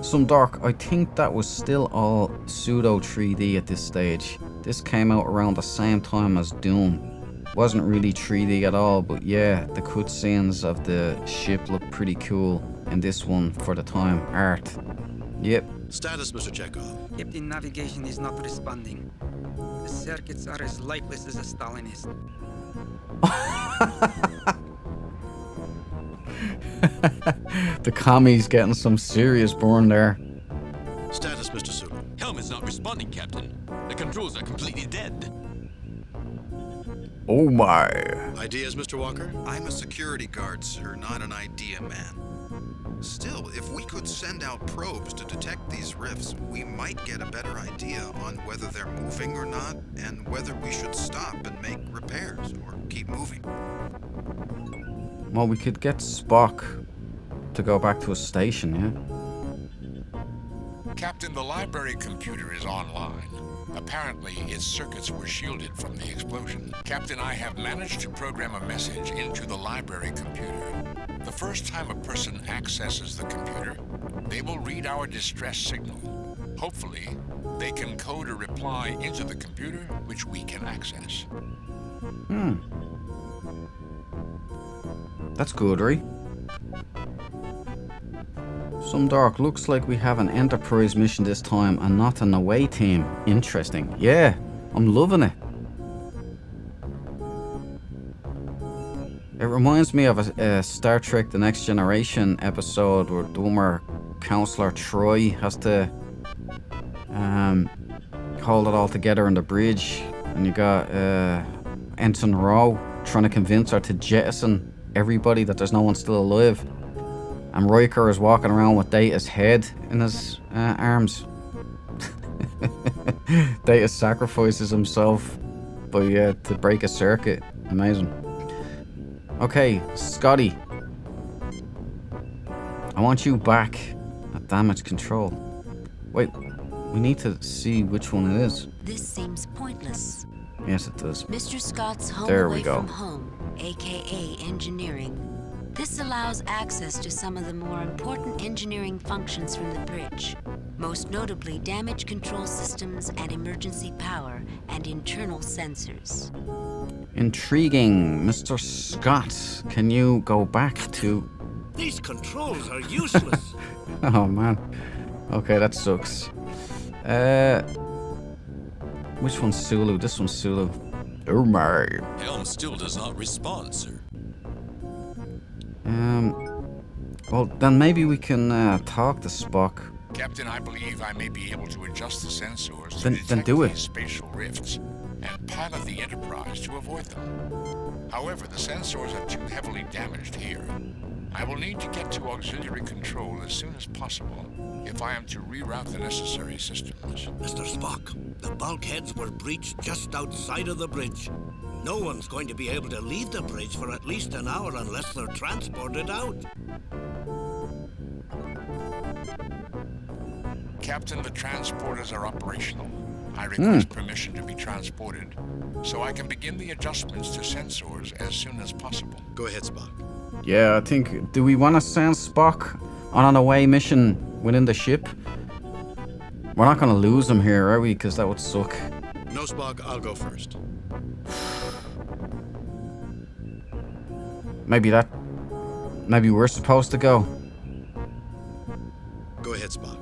Some Dark, I think that was still all pseudo 3D at this stage. This came out around the same time as Doom. Wasn't really 3D at all, but yeah, the cutscenes of the ship look pretty cool in this one for the time. Art. Yep. Status, Mr. Chekhov. Captain, navigation is not responding. The circuits are as lifeless as a Stalinist. The commie's getting some serious burn there. Status, Mr. Sulu. Helm is not responding, Captain. The controls are completely dead. Oh my. Ideas, Mr. Walker? I'm a security guard, sir, not an idea man. Still, if we could send out probes to detect these rifts, we might get a better idea on whether they're moving or not, and whether we should stop and make repairs or keep moving. Well, we could get Spock to go back to his station, yeah? Captain, the library computer is online. Apparently, its circuits were shielded from the explosion. Captain, I have managed to program a message into the library computer. The first time a person accesses the computer, they will read our distress signal. Hopefully, they can code a reply into the computer, which we can access. That's good, right? Some Dark, looks like we have an Enterprise mission this time and not an away team. Interesting. Yeah, I'm loving it. It reminds me of a Star Trek The Next Generation episode where Dummer Counselor Troy has to hold it all together on the bridge, and you got Ensign Rowe trying to convince her to jettison everybody, that there's no one still alive. And Riker is walking around with Data's head in his arms. Data sacrifices himself to break a circuit. Amazing. Okay, Scotty. I want you back at damage control. Wait, we need to see which one it is. This seems pointless. Yes, it does. Mr. Scott's home There away we go. from home, aka engineering. This allows access to some of the more important engineering functions from the bridge, most notably damage control systems and emergency power and internal sensors. Intriguing. Mr. Scott, can you go back to... These controls are useless. Oh man. Okay, that sucks. Which one's Sulu? This one's Sulu. Oh my. Helm still does not respond, sir. Well, then maybe we can talk to Spock. Captain, I believe I may be able to adjust the sensors to Then detect do it. these spatial rifts and pilot the Enterprise to avoid them. However, the sensors are too heavily damaged here, I will need to get to auxiliary control as soon as possible if I am to reroute the necessary systems. Mr. Spock, the bulkheads were breached just outside of the bridge. No one's going to be able to leave the bridge for at least an hour unless they're transported out. Captain, the transporters are operational. I request permission to be transported so I can begin the adjustments to sensors as soon as possible. Go ahead, Spock. Yeah, I think... Do we want to send Spock on an away mission within the ship? We're not going to lose him here, are we? Because that would suck. No, Spock, I'll go first. Maybe we're supposed to go. Go ahead, Spock.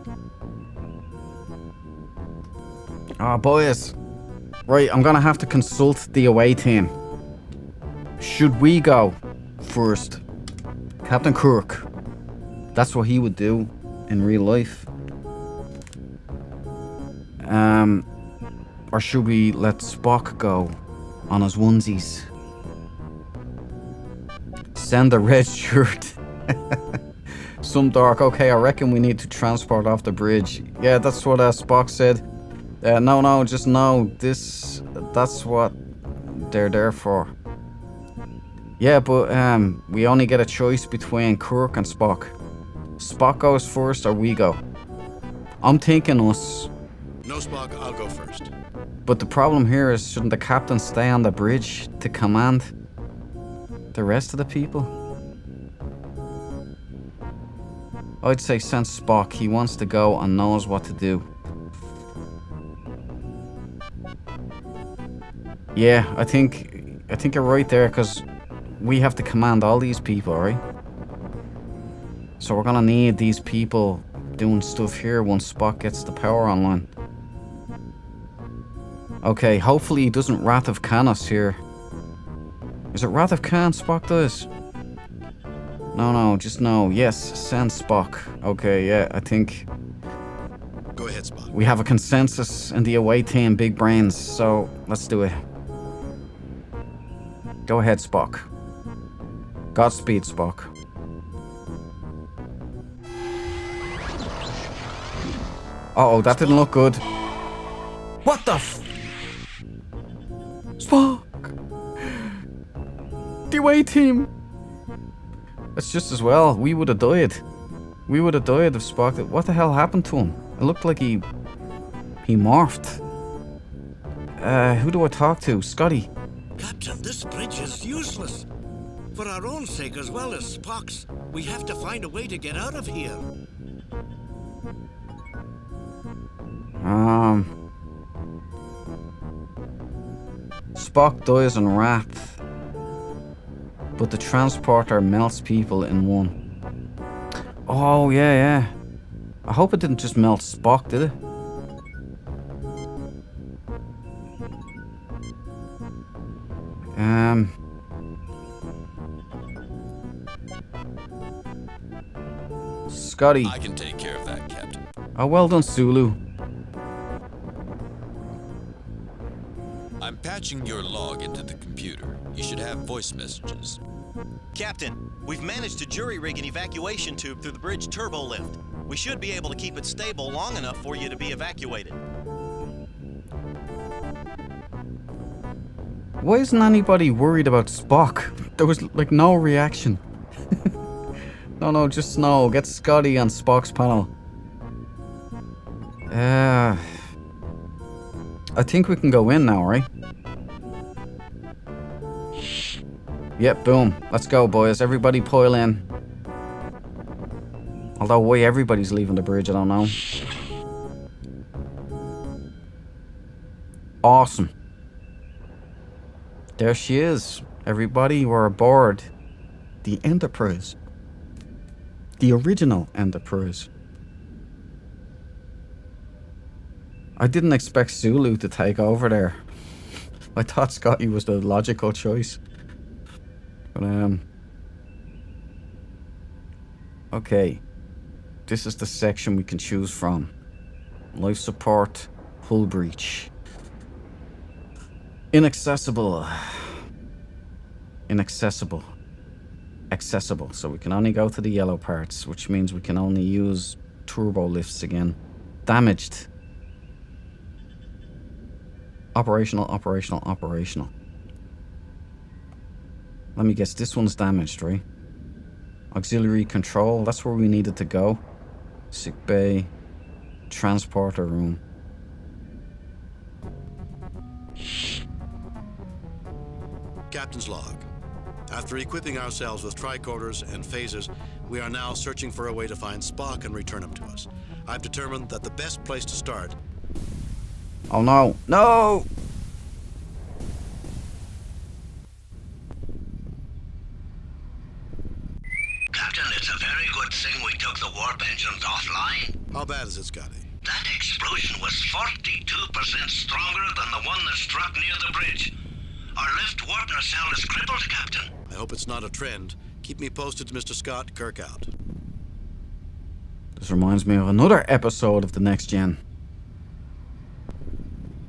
Ah, boys. Right, I'm gonna have to consult the away team. Should we go first? Captain Kirk. That's what he would do in real life. Or should we let Spock go on his onesies? Send the red shirt. Some dark. Okay, I reckon we need to transport off the bridge. Yeah, that's what Spock said. No, just no. That's what they're there for. Yeah, but we only get a choice between Kirk and Spock. Spock goes first or we go. I'm thinking us. No, Spock, I'll go first. But the problem here is, shouldn't the captain stay on the bridge to command the rest of the people? I'd say send Spock. He wants to go and knows what to do. Yeah, I think you're right there, because we have to command all these people, right? So we're gonna need these people doing stuff here once Spock gets the power online. Okay, hopefully he doesn't Wrath of Khan us here. Is it Wrath of Khan Spock does? No, just no. Yes, send Spock. Okay, yeah, I think... Go ahead, Spock. We have a consensus in the away team, big brains, so let's do it. Go ahead, Spock. Godspeed, Spock. Uh-oh, that didn't look good. What the f... Spock! The away team! It's just as well. We would have died. We would have died if Spock... What the hell happened to him? It looked like he morphed. Who do I talk to? Scotty. Captain, this bridge is useless. For our own sake as well as Spock's, we have to find a way to get out of here. Spock dies in wrath, but the transporter melts people in one. Oh, yeah. I hope it didn't just melt Spock, did it? Scotty. I can take care of that, Captain. Oh, well done, Sulu. I'm patching your log into the computer. You should have voice messages. Captain, we've managed to jury-rig an evacuation tube through the bridge turbo lift. We should be able to keep it stable long enough for you to be evacuated. Why isn't anybody worried about Spock? There was, like, no reaction. No, just no. Get Scotty on Spock's panel. I think we can go in now, right? Yep, boom. Let's go, boys. Everybody pile in. Although why everybody's leaving the bridge, I don't know. Awesome. There she is. Everybody, we're aboard the Enterprise. The original Enterprise. I didn't expect Sulu to take over there. I thought Scotty was the logical choice. But, okay. This is the section we can choose from. Life support, hull breach. Inaccessible. accessible. So we can only go to the yellow parts, which means we can only use turbo lifts again. Damaged. Operational. Let me guess, this one's damaged, right? Auxiliary control, that's where we needed to go. Sick bay. Transporter room. Captain's log. After equipping ourselves with tricorders and phasers, we are now searching for a way to find Spock and return him to us. I've determined that the best place to start... Oh no! No! Captain, it's a very good thing we took the warp engines offline. How bad is it, Scotty? That explosion was 42% stronger than the one that struck near the bridge. Our left warp nacelle is crippled, Captain. I hope it's not a trend. Keep me posted, Mr. Scott. Kirk out. This reminds me of another episode of The Next Gen.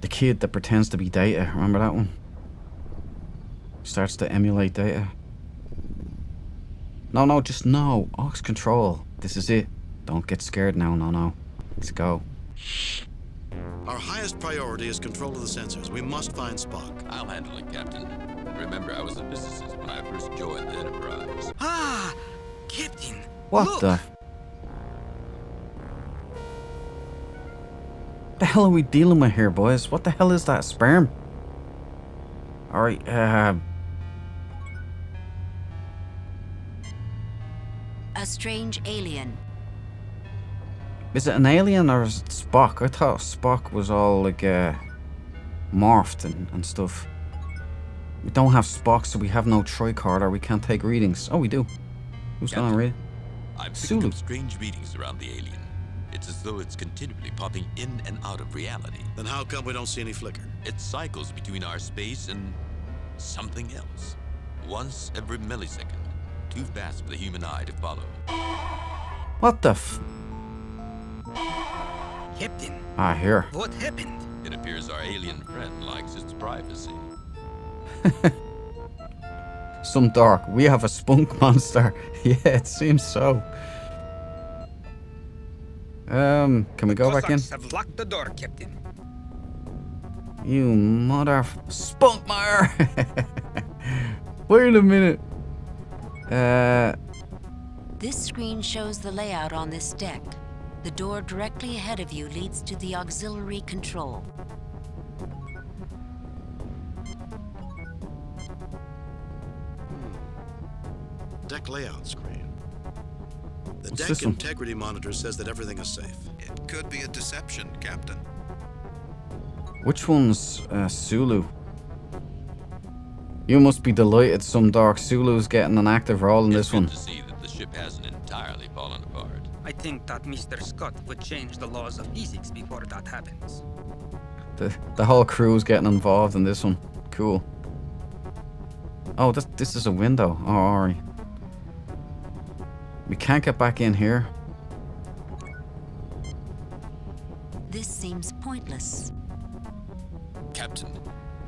The kid that pretends to be Data. Remember that one? Starts to emulate Data. No, just no. Aux control. This is it. Don't get scared now. No. Let's go. Our highest priority is control of the sensors. We must find Spock. I'll handle it, Captain. Remember, I was a physicist when I first joined the Enterprise. Ah! Captain! What look. The hell are we dealing with here, boys? What the hell is that? Sperm? Alright, A strange alien. Is it an alien or is it Spock? I thought Spock was all like morphed and stuff. We don't have Spock, so we have no tricorder. We can't take readings. Oh, we do. Who's Captain, gonna read? I'm picking up strange readings around the alien. It's as though it's continually popping in and out of reality. Then how come we don't see any flicker? It cycles between our space and something else. Once every millisecond. Too fast for the human eye to follow. What the f... Captain. Here. What happened? It appears our alien friend likes its privacy. Some dark. We have a spunk monster. Yeah, it seems so. Can we go back in? Have locked the door, Captain. You mother... Spunkmeyer! Wait a minute. This screen shows the layout on this deck. The door directly ahead of you leads to the auxiliary control. Deck layout screen. The What's deck this one? integrity monitor says that everything is safe. It could be a deception, Captain. Which one's Sulu? You must be delighted some dark Sulu's getting an active role in this one. To see that the ship hasn't entirely fallen apart. I think that Mr. Scott would change the laws of physics before that happens. The whole crew's getting involved in this one. Cool. Oh, this is a window. Oh, alright. We can't get back in here. This seems pointless. Captain,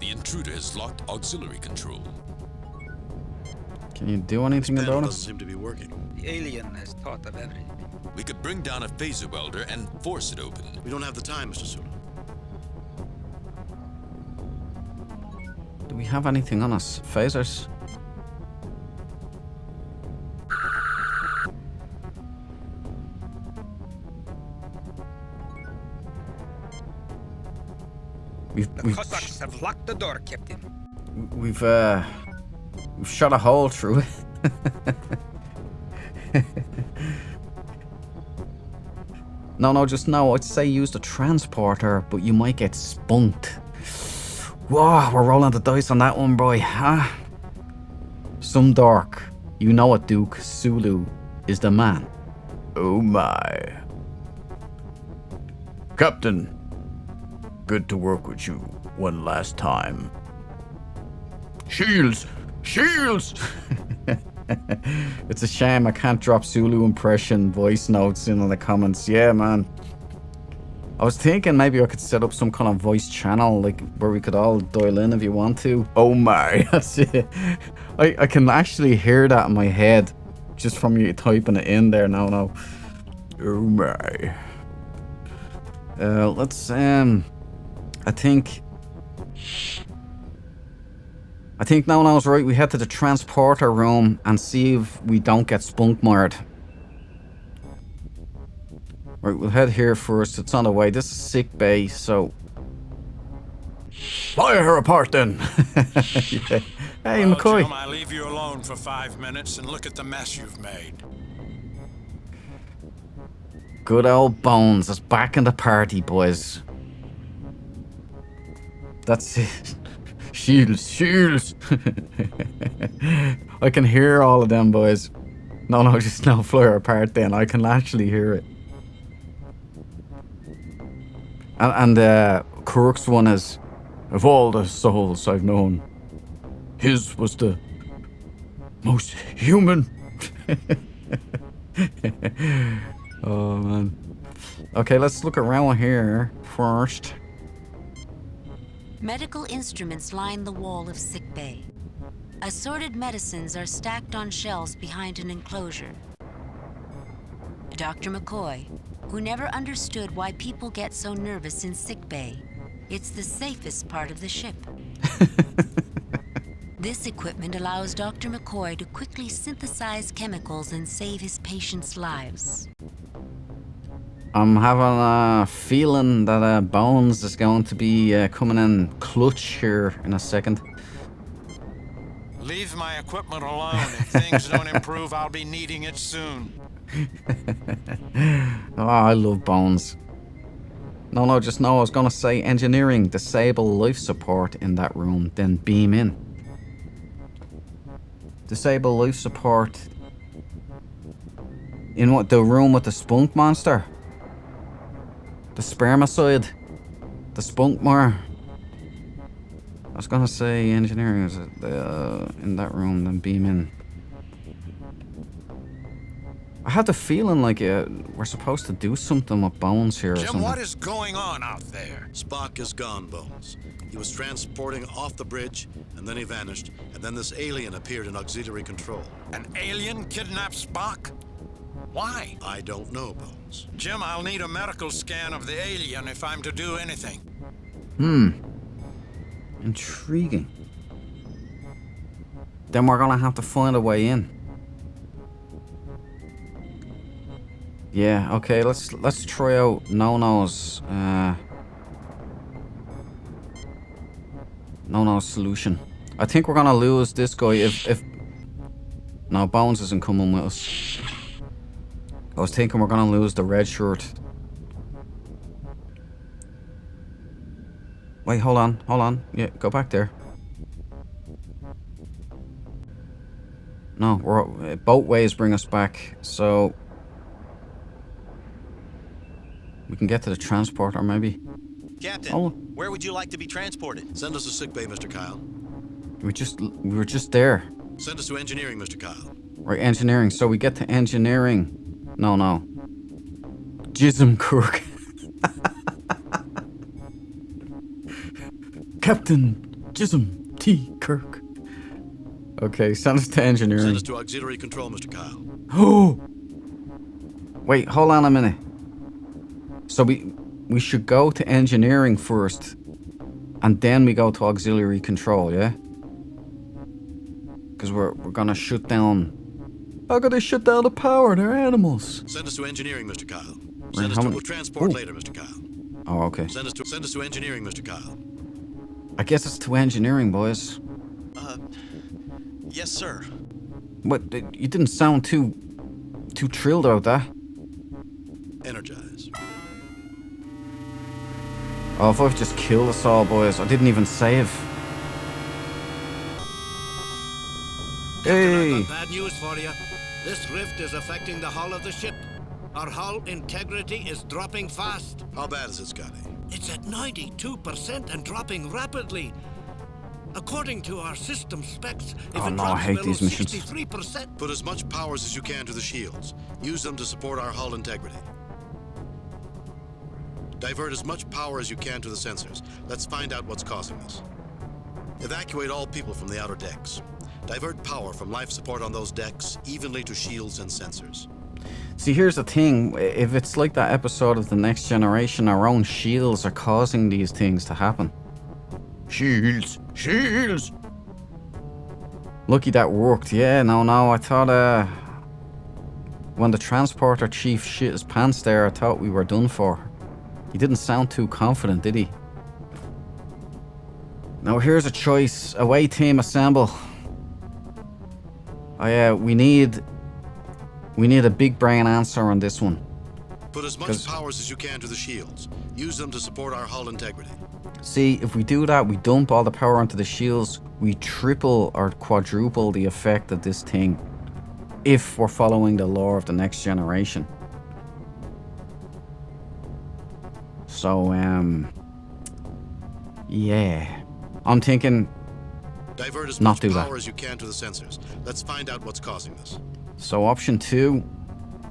the intruder has locked auxiliary control. Can you do anything about it? Doesn't seem to be working. The alien has thought of everything. We could bring down a phaser welder and force it open. We don't have the time, Mr. Sulu. Do we have anything on us? Phasers? The Cossacks have locked the door, Captain. We've shot a hole through it. No, I'd say use the transporter, but you might get spunked. Whoa, we're rolling the dice on that one, boy, huh? Some dark. You know it, Duke. Sulu is the man. Oh my. Captain, good to work with you one last time. Shields! It's a shame I can't drop Sulu impression voice notes in the comments. Yeah, man. I was thinking maybe I could set up some kind of voice channel, like where we could all dial in if you want to. Oh my, that's it. I can actually hear that in my head just from you typing it in there. No. Oh my. Let's I think No's right. We head to the transporter room and see if we don't get spunk mired. Right, we'll head here first. It's on the way. This is sick bay, so fire her apart then. Yeah. Hey, well, McCoy. Jim, I leave you alone for 5 minutes and look at the mess you've made. Good old Bones is back in the party, boys. That's it. Shields. I can hear all of them, boys. No, just now fly her apart then. I can actually hear it. And Kirk's one is, of all the souls I've known, his was the most human. Oh, man. Okay, let's look around here first. Medical instruments line the wall of sickbay. Assorted medicines are stacked on shelves behind an enclosure. Dr. McCoy, who never understood why people get so nervous in sickbay. It's the safest part of the ship. This equipment allows Dr. McCoy to quickly synthesize chemicals and save his patients' lives. I'm having a feeling that Bones is going to be coming in clutch here in a second. Leave my equipment alone. If things don't improve, I'll be needing it soon. Oh, I love Bones. No, just know I was gonna say engineering, disable life support in that room, then beam in. Disable life support in what, the room with the spunk monster? The spermicide? The spunk mar? I was gonna say engineering is in that room, then beam in. I had the feeling like we're supposed to do something with Bones here or Jim, something. what is going on out there? Spock is gone, Bones. He was transporting off the bridge, and then he vanished, and then this alien appeared in auxiliary control. An alien kidnapped Spock? Why? I don't know, Bones. Jim, I'll need a medical scan of the alien if I'm to do anything. Intriguing. Then we're gonna have to find a way in. Yeah, okay, let's try out No-No's No-No's solution. I think we're gonna lose this guy if no, Bones isn't coming with us. I was thinking we're gonna lose the red shirt. Wait, hold on. Yeah, go back there. No, both ways bring us back, so we can get to the transporter, maybe. Captain, where would you like to be transported? Send us to sickbay, Mr. Kyle. We were just there. Send us to engineering, Mr. Kyle. Right, engineering. So we get to engineering. No. Jism Kirk. Captain Jism T. Kirk. Okay, send us to engineering. Send us to auxiliary control, Mr. Kyle. Oh! Wait, hold on a minute. So we should go to engineering first, and then we go to auxiliary control, yeah? Because we're gonna shut down. How could they shut down the power? They're animals. Send us to engineering, Mr. Kyle. Right, Send us to transport later, Mr. Kyle. Oh, okay. Send us to engineering, Mr. Kyle. I guess it's to engineering, boys. Yes, sir. What? You didn't sound too thrilled about that. Energize. Oh, if I've just killed us all, boys. I didn't even save. Hey! I've got bad news for you. This rift is affecting the hull of the ship. Our hull integrity is dropping fast. How bad is it, Scotty? It's at 92% and dropping rapidly. According to our system specs, if Oh it no, I drops hate below these missions. 63%. Put as much powers as you can to the shields. Use them to support our hull integrity. Divert as much power as you can to the sensors. Let's find out what's causing this. Evacuate all people from the outer decks. Divert power from life support on those decks evenly to shields and sensors. See, here's the thing. If it's like that episode of The Next Generation, our own shields are causing these things to happen. Shields! Shields! Lucky that worked. Yeah, no, I thought, when the transporter chief shit his pants there, I thought we were done for. He didn't sound too confident, did he? Now here's a choice. Away team, assemble. Oh yeah, we need a big brain answer on this one. Put as much powers as you can to the shields. Use them to support our hull integrity. See, if we do that, we dump all the power onto the shields, we triple or quadruple the effect of this thing. If we're following the lore of the Next Generation. So, yeah. I'm thinking Divert as not much do power that. as you can to the sensors. Let's find out what's causing this. So option 2,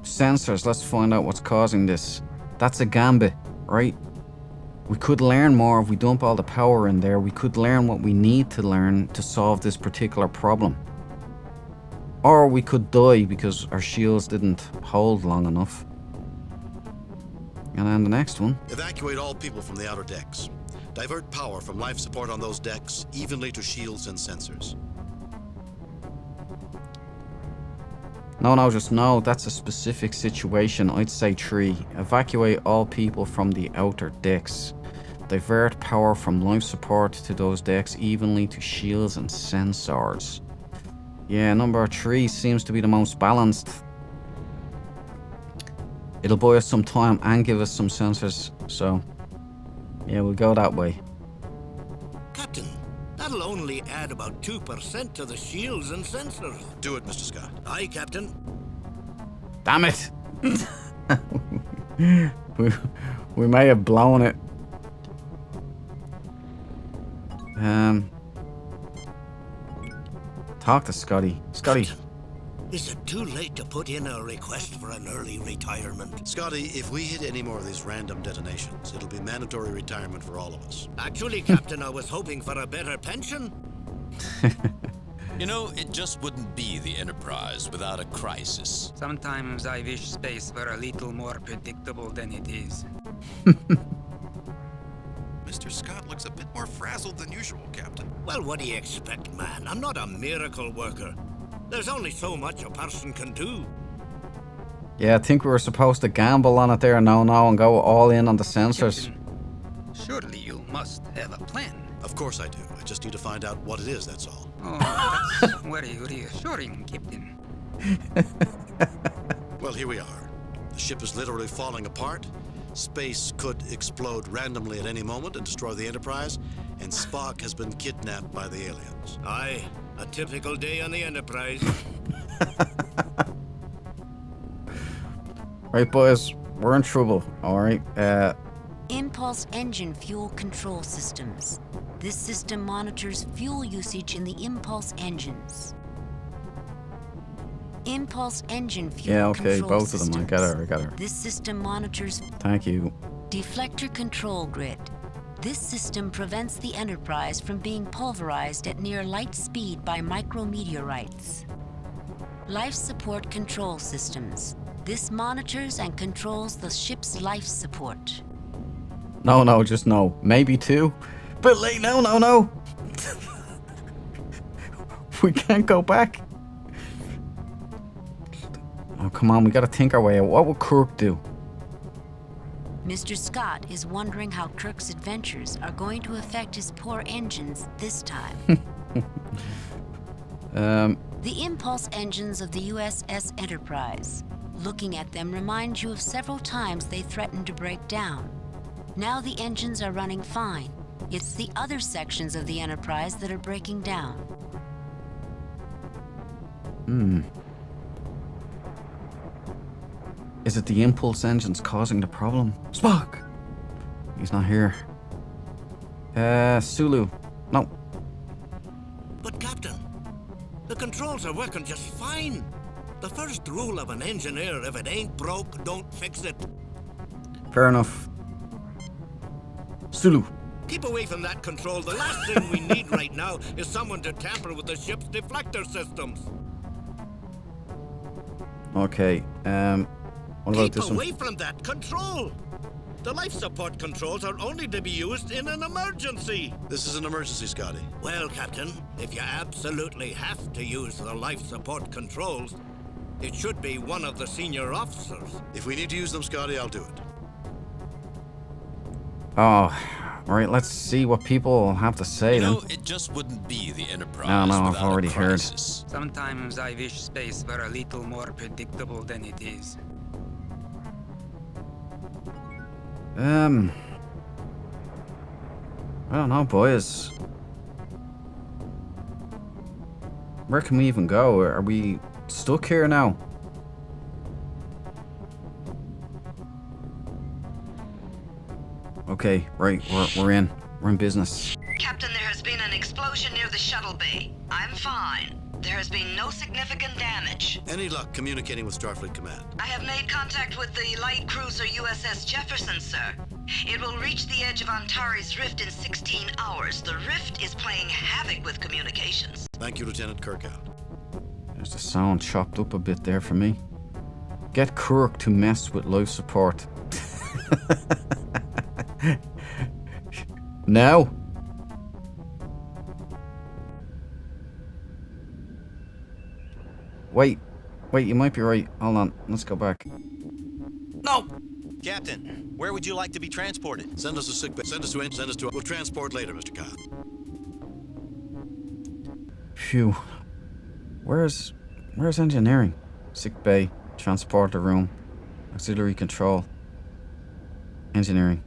sensors. Let's find out what's causing this. That's a gambit, right? We could learn more if we dump all the power in there. We could learn what we need to learn to solve this particular problem. Or we could die because our shields didn't hold long enough. And then the next one. Evacuate all people from the outer decks. Divert power from life support on those decks evenly to shields and sensors. No, just no. That's a specific situation. I'd say 3. Evacuate all people from the outer decks. Divert power from life support to those decks evenly to shields and sensors. Yeah, number 3 seems to be the most balanced. It'll buy us some time and give us some sensors. So, yeah, we'll go that way. Captain, that'll only add about 2% to the shields and sensors. Do it, Mr. Scott. Aye, Captain. Damn it! we may have blown it. Talk to Scotty. Scotty. Is it too late to put in a request for an early retirement? Scotty, if we hit any more of these random detonations, it'll be mandatory retirement for all of us. Actually, Captain, I was hoping for a better pension. You know, it just wouldn't be the Enterprise without a crisis. Sometimes I wish space were a little more predictable than it is. Mr. Scott looks a bit more frazzled than usual, Captain. Well, what do you expect, man? I'm not a miracle worker. There's only so much a person can do. Yeah, I think we were supposed to gamble on it there now and go all in on the sensors. Surely you must have a plan. Of course I do. I just need to find out what it is, that's all. Oh, that's very reassuring, Captain. Well, here we are. The ship is literally falling apart. Space could explode randomly at any moment and destroy the Enterprise, and Spock has been kidnapped by the aliens. Aye, a typical day on the Enterprise. Right, boys, we're in trouble, alright? Impulse engine fuel control systems. This system monitors fuel usage in the impulse engines. Impulse engine fuel Yeah, okay, control both of them. I got her. This system monitors Thank you. deflector control grid. This system prevents the Enterprise from being pulverized at near light speed by micrometeorites. Life support control systems. This monitors and controls the ship's life support. No, just no. Maybe 2. But like, no. We can't go back. Oh, come on, we gotta think our way out. What would Kirk do? Mr. Scott is wondering how Kirk's adventures are going to affect his poor engines this time. The impulse engines of the USS Enterprise. Looking at them reminds you of several times they threatened to break down. Now the engines are running fine. It's the other sections of the Enterprise that are breaking down. Is it the impulse engines causing the problem? Spock! He's not here. Sulu. No. But, Captain, the controls are working just fine. The first rule of an engineer, if it ain't broke, don't fix it. Fair enough. Sulu, Keep away from that control. The last thing we need right now is someone to tamper with the ship's deflector systems. Okay, what about this Keep one? away from that control. The life support controls are only to be used in an emergency. This is an emergency, Scotty. Well, Captain, if you absolutely have to use the life support controls, it should be one of the senior officers. If we need to use them, Scotty, I'll do it. Oh, alright, let's see what people have to say then. It just wouldn't be the Enterprise. No, I've without a already heard. crisis. Sometimes I wish space were a little more predictable than it is. I don't know, boys. Where can we even go? Are we stuck here now? Okay, right, we're in. We're in business. Captain, there has been an explosion near the shuttle bay. I'm fine. There has been no significant damage. Any luck communicating with Starfleet Command? I have made contact with the light cruiser USS Jefferson, sir. It will reach the edge of Antares Rift in 16 hours. The rift is playing havoc with communications. Thank you, Lieutenant Kirk out. There's the sound chopped up a bit there for me. Get Kirk to mess with life support. Now. Wait, you might be right. Hold on, let's go back. No! Captain, where would you like to be transported? Send us to sick bay. Send us to. We'll transport later, Mr. Kyle. Phew. Where's engineering? Sick bay, transporter room, auxiliary control, engineering.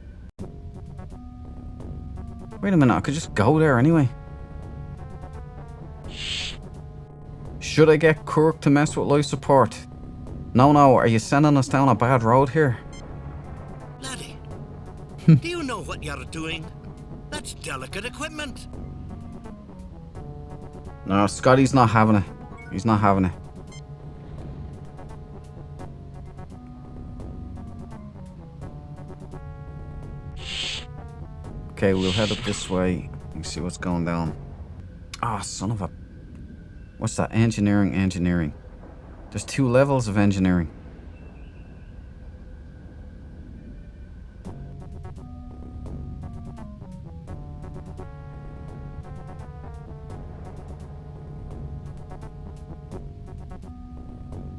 Wait a minute, I could just go there anyway. Should I get Kirk to mess with life support? No, are you sending us down a bad road here? Laddie, do you know what you're doing? That's delicate equipment. No, Scotty's not having it. He's not having it. Okay, we'll head up this way and see what's going down. Ah, son of a... What's that? Engineering. There's 2 levels of engineering.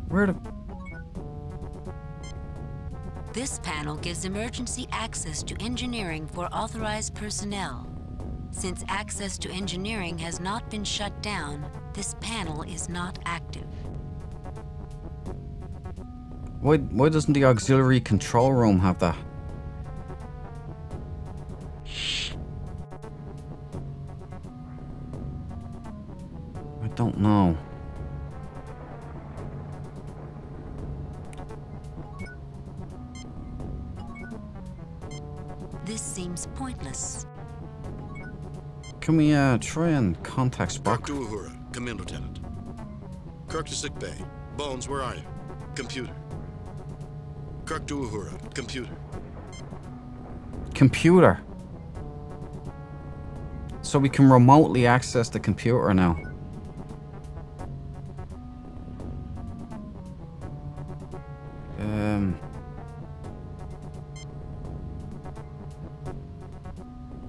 Where the... This panel gives emergency access to engineering for authorized personnel. Since access to engineering has not been shut down, this panel is not active. Why doesn't the auxiliary control room have that? I don't know. This seems pointless. Can we try and contact Spock? Kirk to Uhura. Come in, Lieutenant. Kirk to sick bay. Bones, where are you? Computer. Kirk to Uhura. Computer. Computer. So we can remotely access the computer now.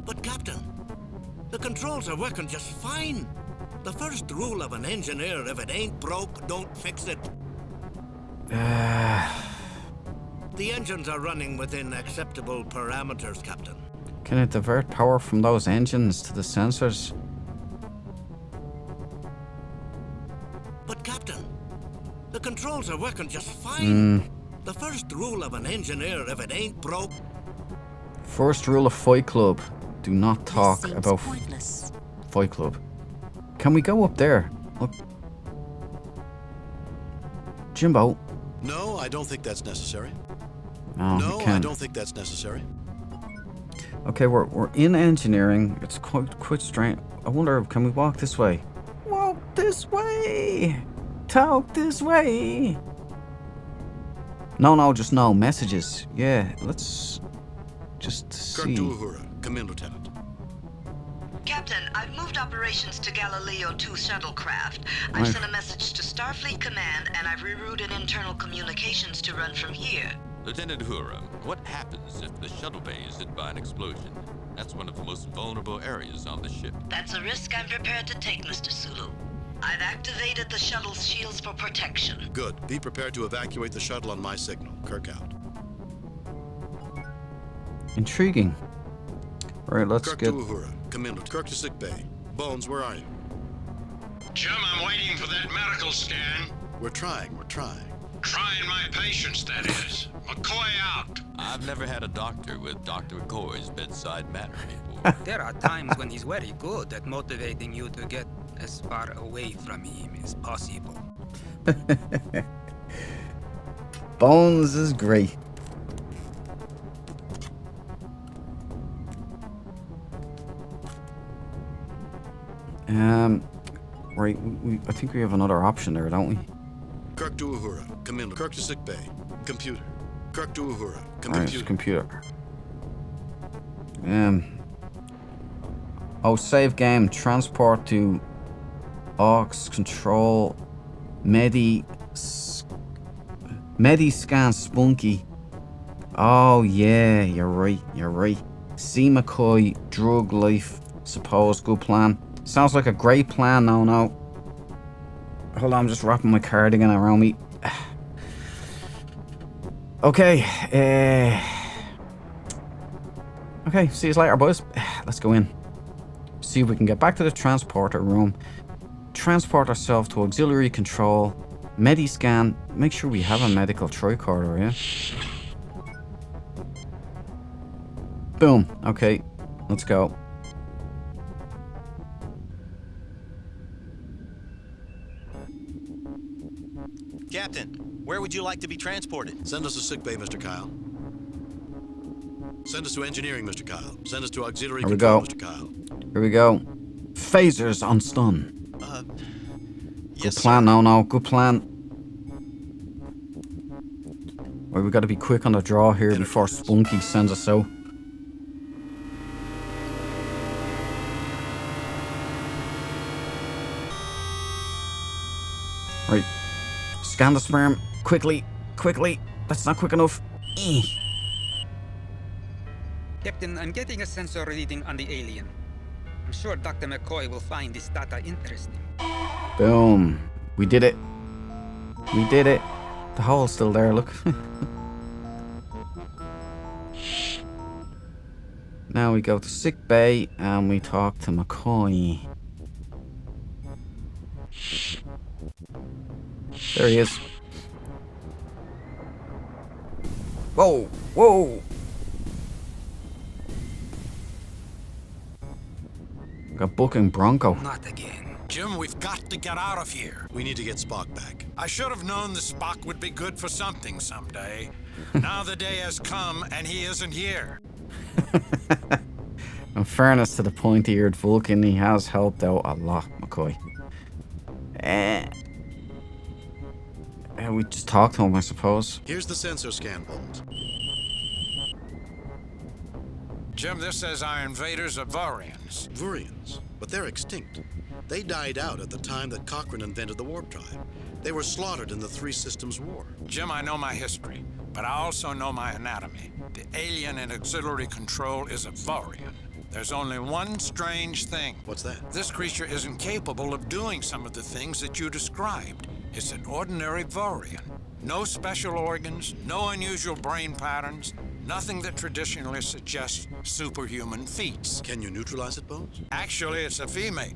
But Captain, the controls are working just fine. The first rule of an engineer, if it ain't broke, don't fix it. The engines are running within acceptable parameters, Captain. Can it divert power from those engines to the sensors? But Captain, the controls are working just fine. The first rule of an engineer, if it ain't broke... First rule of Fight Club. Do not talk about pointless. Fight Club. Can we go up there? Look. Jimbo. No, I don't think that's necessary. No, I don't think that's necessary. Okay, we're in engineering. It's quite strange. I wonder, can we walk this way? Walk this way. Talk this way. No, messages. Yeah, let's just see. Kirk to Uhura. Come in, Lieutenant. Captain, I've moved operations to Galileo 2 shuttlecraft. I've sent a message to Starfleet Command, and I've rerouted internal communications to run from here. Lieutenant Uhura, what happens if the shuttle bay is hit by an explosion? That's one of the most vulnerable areas on the ship. That's a risk I'm prepared to take, Mr. Sulu. I've activated the shuttle's shields for protection. Good. Be prepared to evacuate the shuttle on my signal. Kirk out. Intriguing. Right, let's Kirk get... to Uhura. Commander. Kirk to sick bay. Bones, where are you? Jim, I'm waiting for that medical scan. We're trying. Trying my patience, that is. McCoy out. I've never had a doctor with Dr. McCoy's bedside manner before. There are times when he's very good at motivating you to get as far away from him as possible. Bones is great. Right, I think we have another option there, don't we? Kirk to Uhura. Commander. Kirk to sick bay. Computer. Kirk to Uhura. Alright, computer. Oh, save game. Transport to aux control. Medi scan Spunky. Oh yeah, you're right. See McCoy, drug life, suppose, good plan. Sounds like a great plan. No. Hold on, I'm just wrapping my cardigan around me. Okay, see you later, boys. Let's go in. See if we can get back to the transporter room. Transport ourselves to auxiliary control. Mediscan. Make sure we have a medical tricorder, yeah? Boom. Okay, let's go. Captain, where would you like to be transported? Send us to sick bay, Mr. Kyle. Send us to engineering, Mr. Kyle. Send us to auxiliary control, Mr. Kyle. Here we go. Phasers on stun. Yes, good plan, sir. no. Good plan. Well, we got to be quick on the draw here before Spunky sends us out. Right. Scan the sperm. Quickly. That's not quick enough. Captain, I'm getting a sensor reading on the alien. I'm sure Dr. McCoy will find this data interesting. Boom. We did it. The hole's still there, look. Now we go to sick bay and we talk to McCoy. There he is. Whoa! Got booking Bronco. Not again. Jim, we've got to get out of here. We need to get Spock back. I should have known the Spock would be good for something someday. Now the day has come and he isn't here. In fairness to the pointy-eared Vulcan, he has helped out a lot, McCoy. We just talked to him, I suppose. Here's the sensor scan, Bones. Jim, this says our invaders are Vurians. Vurians? But they're extinct. They died out at the time that Cochrane invented the warp drive. They were slaughtered in the Three Systems War. Jim, I know my history, but I also know my anatomy. The alien in auxiliary control is a Vurian. There's only one strange thing. What's that? This creature isn't capable of doing some of the things that you described. It's an ordinary Vurian. No special organs, no unusual brain patterns, nothing that traditionally suggests superhuman feats. Can you neutralize it, Bones? Actually, it's a female.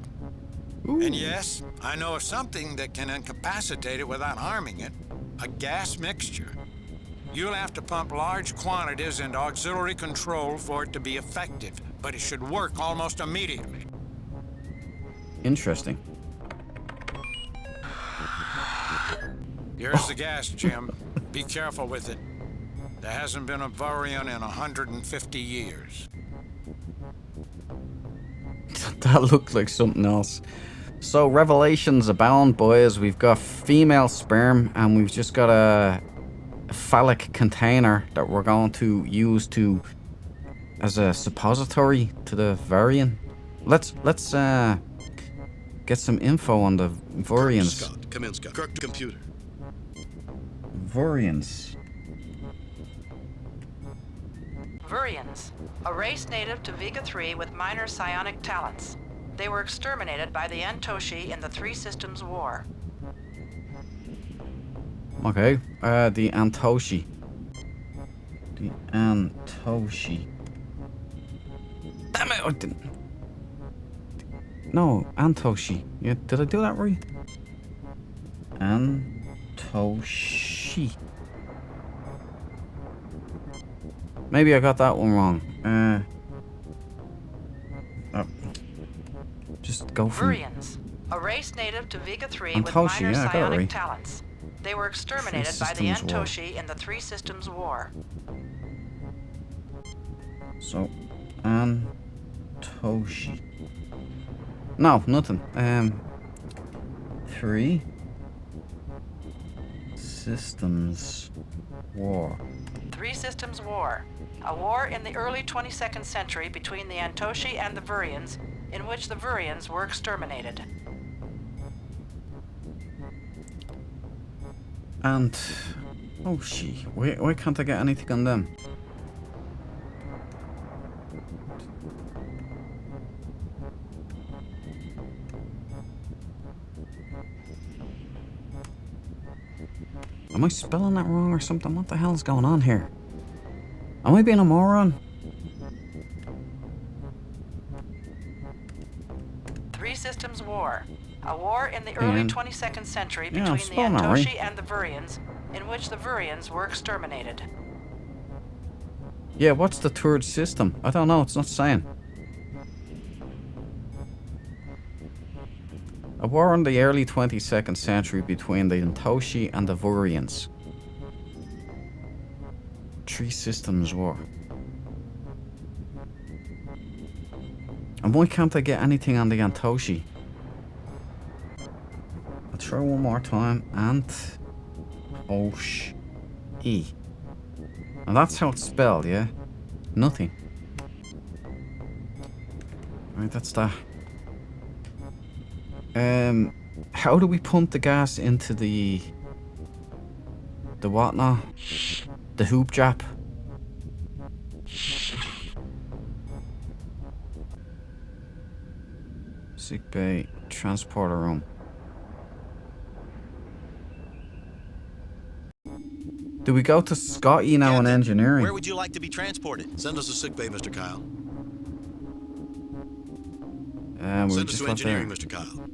Ooh. And yes, I know of something that can incapacitate it without harming it. A gas mixture. You'll have to pump large quantities into auxiliary control for it to be effective, but it should work almost immediately. Interesting. Here's the gas, Jim. Be careful with it. There hasn't been a Vurian in 150 years. That looked like something else. So, revelations abound, boys. We've got female sperm, and we've just got a phallic container that we're going to use as a suppository to the Vurian. let's get some info on the Vurians. Scott, come in, Scott. Kirk to computer. Vurians. Vurians, a race native to Vega 3 with minor psionic talents. They were exterminated by the Antoshi in the Three Systems War. Okay, the Antoshi. The Antoshi. Damn it! I didn't. No, Antoshi. Yeah, did I do that right? Antoshi. Maybe I got that one wrong. Just go for Vurians, a race native to Vega 3 with Antoshi, minor yeah, I got it psionic right. talents. They were exterminated by the Systems War. Antoshi in the Three Systems War. So, Antoshi. No, nothing. 3 Systems War. Three Systems War, a war in the early 22nd century between the Antoshi and the Vurians, in which the Vurians were exterminated. And oh she, why can't I get anything on them? Am I spelling that wrong or something? What the hell is going on here? Am I being a moron? Three Systems War, a war in the early And 22nd century yeah, I'm between the spelling that right. Antoshi and the Vurians, in which the Vurians were exterminated. Yeah, what's the third system? I don't know, it's not saying. A war in the early 22nd century between the Antoshi and the Vurians. Three Systems War. And why can't I get anything on the Antoshi? I'll try one more time. Ant-Osh-E. And that's how it's spelled, yeah? Nothing. Right, that's that. How do we pump the gas into the what now? The hoop jap? Sick bay, transporter room. Do we go to Scotty now in engineering? Where would you like to be transported? Send us to sick bay, Mr. Kyle. We Send us just to went there. engineering, Mr. Kyle.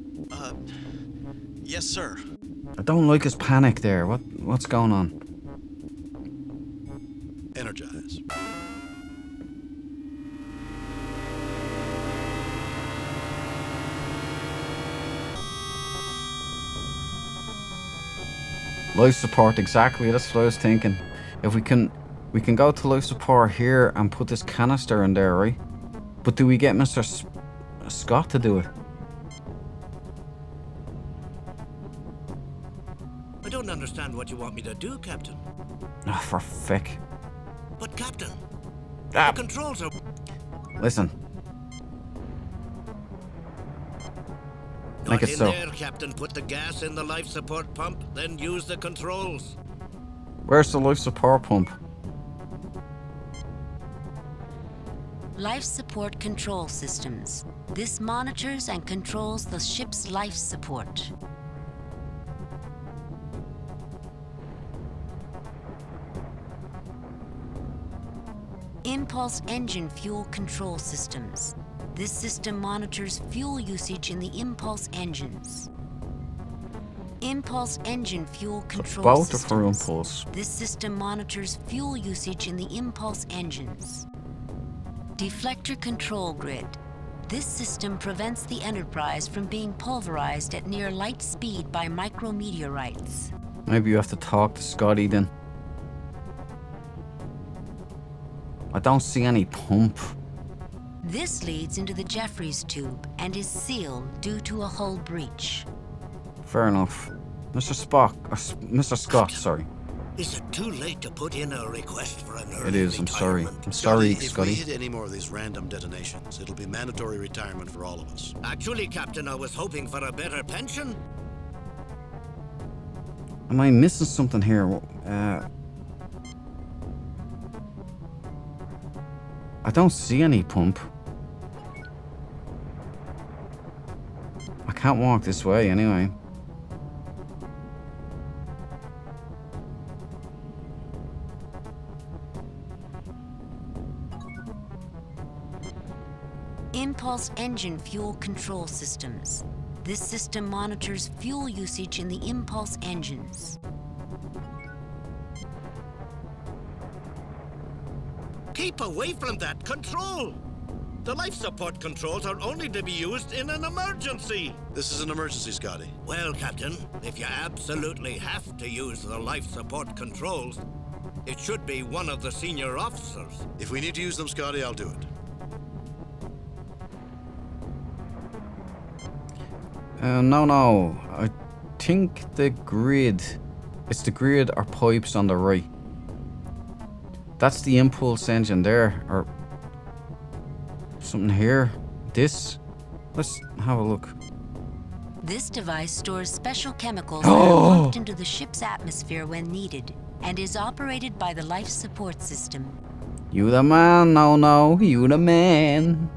Yes, sir. I don't like his panic there. What's going on? Energize. Life support, exactly. That's what I was thinking. If we can go to life support here and put this canister in there, right? But do we get Mr. Scott to do it? I don't understand what you want me to do, Captain. Oh, for feck. But, Captain, Ah. the controls are... Listen. Not Make it in so. there, Captain. Put the gas in the life support pump, then use the controls. Where's the life support pump? Life support control systems. This monitors and controls the ship's life support. Impulse engine fuel control systems. This system monitors fuel usage in the impulse engines. Impulse engine fuel control Both systems. are for impulse. This system monitors fuel usage in the impulse engines. Deflector control grid. This system prevents the Enterprise from being pulverized at near light speed by micrometeorites. Maybe you have to talk to Scotty then. I don't see any pump. This leads into the Jeffries tube and is sealed due to a hull breach. Fair enough. Mr. Spock, Mr. Scott, sorry. Is it too late to put in a request for an early It is, I'm sorry. retirement? I'm sorry, If we Scotty. hit any more of these random detonations, it'll be mandatory retirement for all of us. Actually, Captain, I was hoping for a better pension. Am I missing something here? I don't see any pump. I can't walk this way anyway. Impulse engine fuel control systems. This system monitors fuel usage in the impulse engines. Keep away from that control! The life support controls are only to be used in an emergency! This is an emergency, Scotty. Well, Captain, if you absolutely have to use the life support controls, it should be one of the senior officers. If we need to use them, Scotty, I'll do it. No. I think the grid... It's the grid or pipes on the right. That's the impulse engine there, or... something here. This? Let's have a look. This device stores special chemicals that are pumped into the ship's atmosphere when needed, and is operated by the life support system. You the man, no, you the man.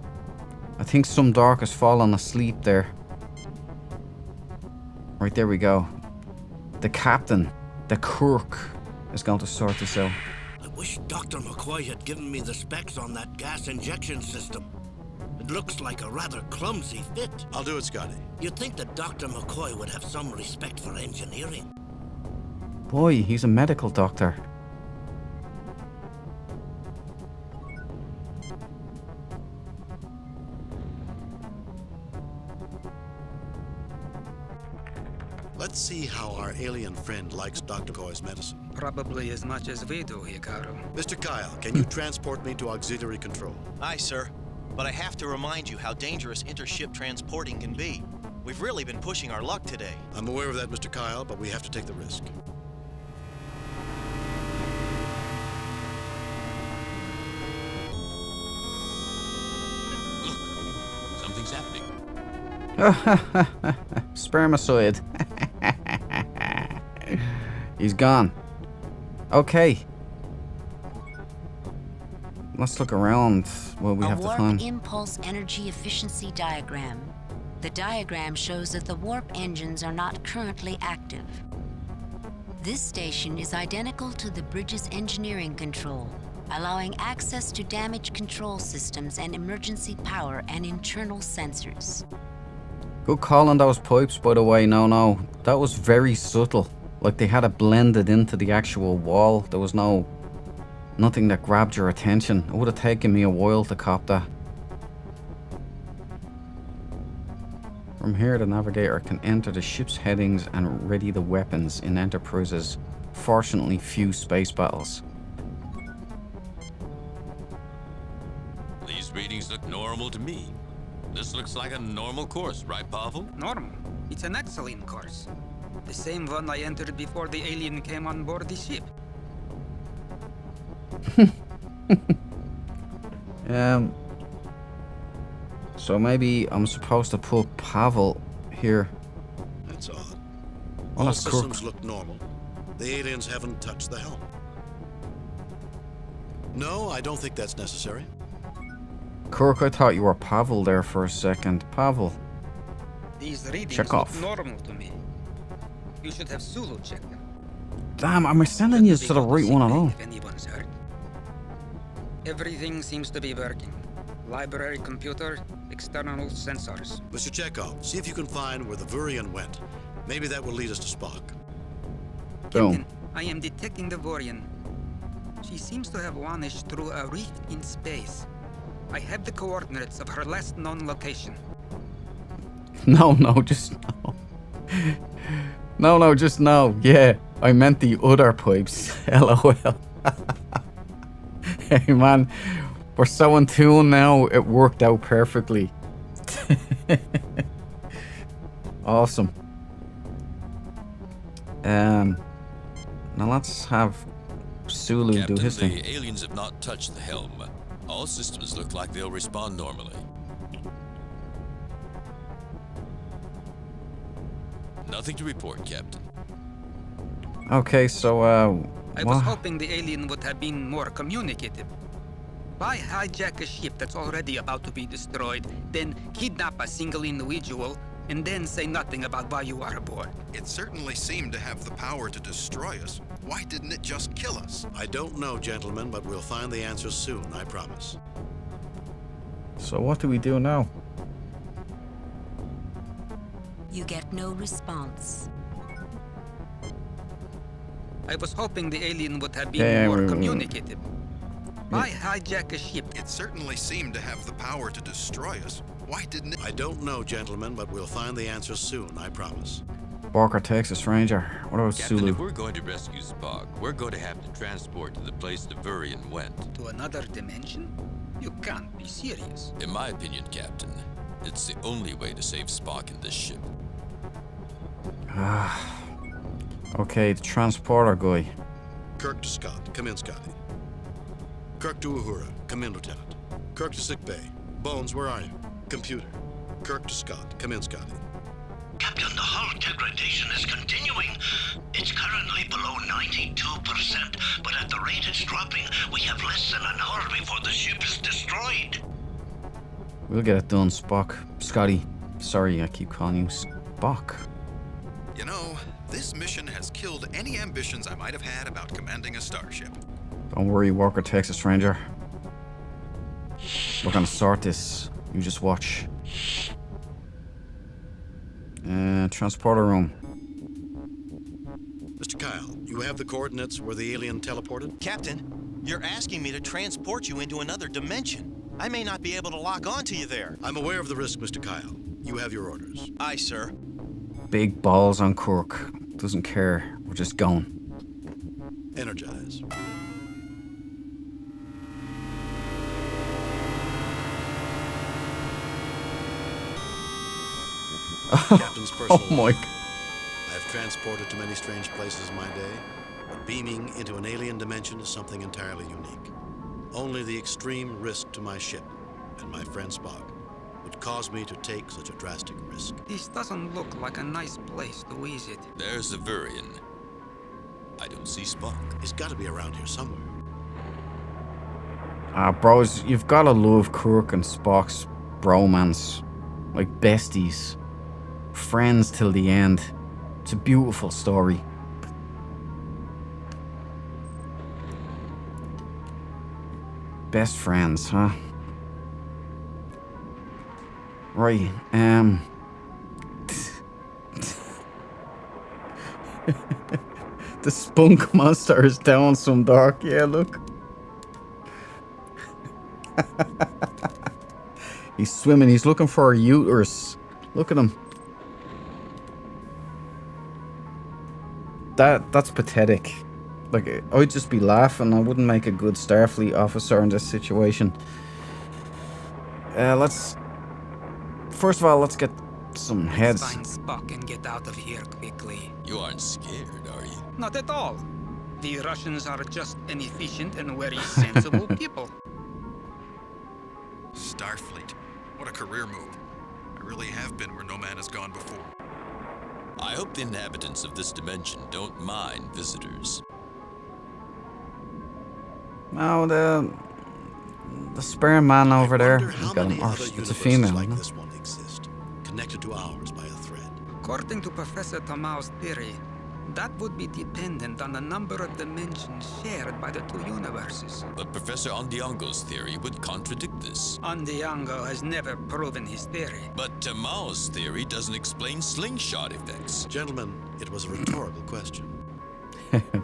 I think some dork has fallen asleep there. Right, there we go. The captain, the Kirk, is going to sort this out. I wish Dr. McCoy had given me the specs on that gas injection system. It looks like a rather clumsy fit. I'll do it, Scotty. You'd think that Dr. McCoy would have some respect for engineering. Boy, he's a medical doctor. Let's see how our alien friend likes Dr. McCoy's medicine. Probably as much as we do, Hikaru. Mr. Kyle, can you transport me to auxiliary control? Aye, sir. But I have to remind you how dangerous intership transporting can be. We've really been pushing our luck today. I'm aware of that, Mr. Kyle, but we have to take the risk. Look, something's happening. Spermicide. He's gone. Okay. Let's look around what we have to warp find. impulse energy efficiency diagram. The diagram shows that the warp engines are not currently active. This station is identical to the bridge's engineering control, allowing access to damage control systems and emergency power and internal sensors. Good call on those pipes, by the way. No. That was very subtle. Like they had it blended into the actual wall. There was nothing that grabbed your attention. It would have taken me a while to cop that. From here, the navigator can enter the ship's headings and ready the weapons in Enterprise's fortunately few space battles. These readings look normal to me. This looks like a normal course, right, Pavel? Normal. It's an excellent course. The same one I entered before the alien came on board the ship. So maybe I'm supposed to put Pavel here. That's odd. Oh, All that's systems Kirk. look normal. The aliens haven't touched the helm. No, I don't think that's necessary. Kirk, I thought you were Pavel there for a second. Pavel. These readings Check look off. normal to me. You should have Sulu check them. Damn, am I sending you to the right one at all? If anyone's hurt. Everything seems to be working. Library computer, external sensors. Mr. Chekhov, see if you can find where the Vurian went. Maybe that will lead us to Spock. Boom. I am detecting the Vorian. She seems to have vanished through a rift in space. I have the coordinates of her last known location. No, just no. No, just no. Yeah, I meant the other pipes. LOL. Hey, man. We're so in tune now. It worked out perfectly. Awesome. Now let's have Sulu Captain, do his thing. the aliens have not touched the helm. All systems look like they'll respond normally. Nothing to report, Captain. Okay, so, I was hoping the alien would have been more communicative. Why hijack a ship that's already about to be destroyed, then kidnap a single individual, and then say nothing about why you are aboard? It certainly seemed to have the power to destroy us. Why didn't it just kill us? I don't know, gentlemen, but we'll find the answer soon, I promise. So what do we do now? You get no response. I was hoping the alien would have been more communicative. Why hijack a ship? It certainly seemed to have the power to destroy us. Why didn't it? I don't know, gentlemen, but we'll find the answer soon, I promise. Walker, Texas Ranger. What about Captain, Sulu? if we're going to rescue Spock, we're going to have to transport to the place the Vurian went. To another dimension? You can't be serious. In my opinion, Captain, it's the only way to save Spock in this ship. Okay, the transporter guy. Kirk to Scott. Come in, Scotty. Kirk to Uhura. Come in, Lieutenant. Kirk to sick bay. Bones, where are you? Computer. Kirk to Scott. Come in, Scotty. Captain, the hull degradation is continuing. It's currently below 92%, but at the rate it's dropping, we have less than an hour before the ship is destroyed. We'll get it done, Spock. Scotty. Sorry, I keep calling you Spock. You know, this mission has killed any ambitions I might have had about commanding a starship. Don't worry, Walker, Texas Ranger. We're gonna sort this. You just watch. Transporter room. Mr. Kyle, you have the coordinates where the alien teleported? Captain, you're asking me to transport you into another dimension. I may not be able to lock onto you there. I'm aware of the risk, Mr. Kyle. You have your orders. Aye, sir. Big balls on Kirk. Doesn't care. We're just going. Energize. Captain's personal. Oh my. I've transported to many strange places in my day, but beaming into an alien dimension is something entirely unique. Only the extreme risk to my ship and my friend Spock would cause me to take such a drastic risk. This doesn't look like a nice place to visit. There's the Vurian. I don't see Spock. He's got to be around here somewhere. Bros, you've gotta love Kirk and Spock's bromance. Like besties. Friends till the end. It's a beautiful story. Best friends, huh? Right, the spunk monster is down some dark. Yeah, look. He's swimming. He's looking for a uterus. Look at him. That's pathetic. Like, I'd just be laughing. I wouldn't make a good Starfleet officer in this situation. First of all, let's get some heads. Let's find Spock and get out of here quickly. You aren't scared, are you? Not at all. The Russians are just an efficient and very sensible people. Starfleet. What a career move. I really have been where no man has gone before. I hope the inhabitants of this dimension don't mind visitors. Oh, the sperm man over there. He's got an arse. It's a female, like isn't it? this one exist, connected to ours by a thread. According to Professor Tomau's theory, that would be dependent on the number of dimensions shared by the two universes. But Professor Ondiango's theory would contradict this. Ondiango has never proven his theory. But Tomau's theory doesn't explain slingshot effects. Gentlemen, it was a rhetorical question.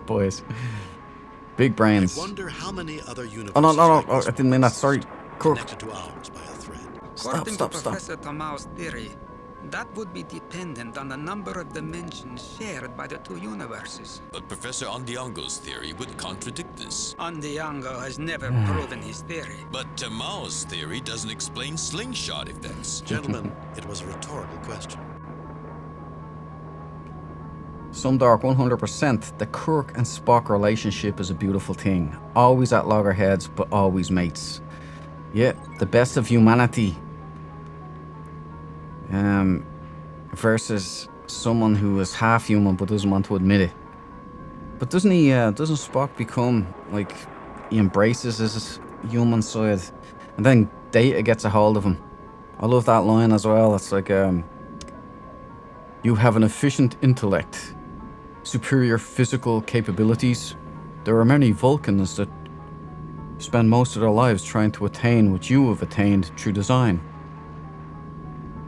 Boys. Big brains. I wonder how many other universes. Oh, no. like Oh, this I didn't mean that. Sorry. Kirk. connected to ours by a thread. According to Professor Tomau's theory, that would be dependent on the number of dimensions shared by the two universes. But Professor Ondiango's theory would contradict this. Ondiango has never proven his theory. But Tomau's theory doesn't explain slingshot effects. Gentlemen, it was a rhetorical question. Some Dark 100%. The Kirk and Spock relationship is a beautiful thing. Always at loggerheads, but always mates. Yeah, the best of humanity. Versus someone who is half human but doesn't want to admit it. But doesn't Spock become, like, he embraces his human side, and then Data gets a hold of him. I love that line as well. It's like, you have an efficient intellect, superior physical capabilities. There are many Vulcans that spend most of their lives trying to attain what you have attained through design.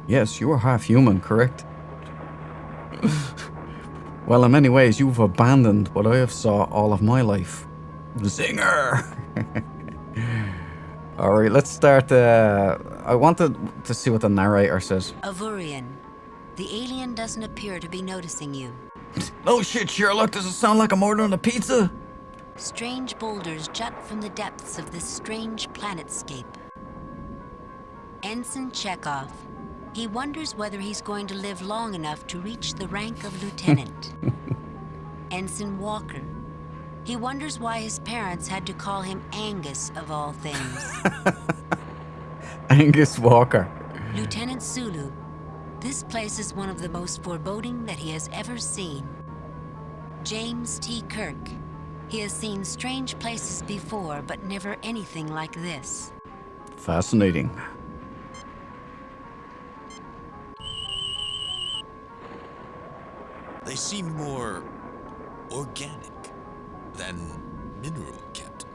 Yes, you are half human, correct? Well, in many ways, you've abandoned what I have saw all of my life. Zinger! Alright, let's start. I wanted to see what the narrator says. Avurian, the alien doesn't appear to be noticing you. No shit, Sherlock. Does it sound like I'm ordering a pizza? Strange boulders jut from the depths of this strange planetscape. Ensign Chekhov. He wonders whether he's going to live long enough to reach the rank of lieutenant. Ensign Walker. He wonders why his parents had to call him Angus, of all things. Angus Walker. Lieutenant Sulu. This place is one of the most foreboding that he has ever seen. James T. Kirk. He has seen strange places before, but never anything like this. Fascinating. They seem more organic than mineral, Captain.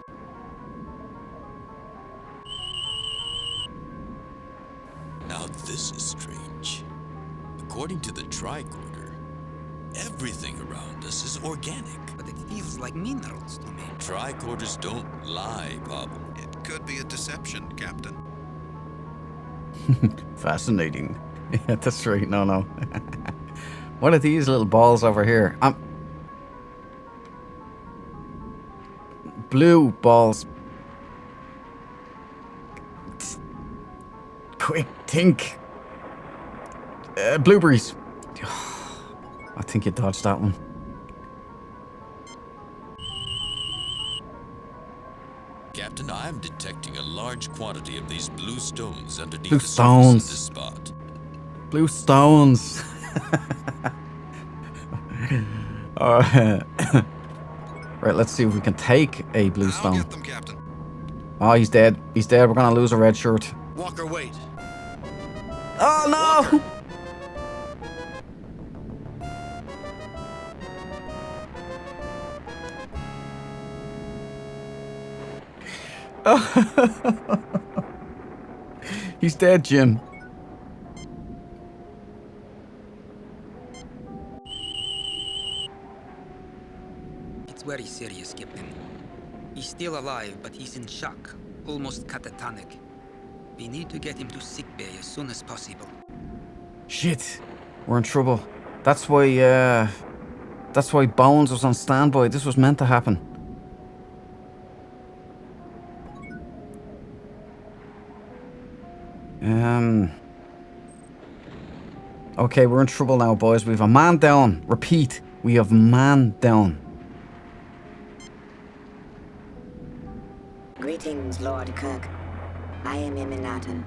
Now this is strange. According to the tricorder, everything around us is organic. But it feels like minerals to me. Tricorders don't lie, Pablo. It could be a deception, Captain. Fascinating. Yeah, that's right. No. What are these little balls over here? Blue balls. Quick, think. Blueberries. I think you dodged that one. Captain, I am detecting a large quantity of these blue stones underneath Blue the surface of stones. this spot. Blue stones. Alright. Right, let's see if we can take a blue stone. I'll get them, Captain. Oh, he's dead. He's dead. We're gonna lose a red shirt. Walker, wait. Oh no! Walker. He's dead, Jim. It's very serious, Captain. He's still alive, but he's in shock, almost catatonic. We need to get him to sickbay as soon as possible. Shit. We're in trouble. That's why Bones was on standby. This was meant to happen. Okay, we're in trouble now, boys. We have a man down. Repeat, we have man down. Greetings, Lord Kirk. I am Eminata.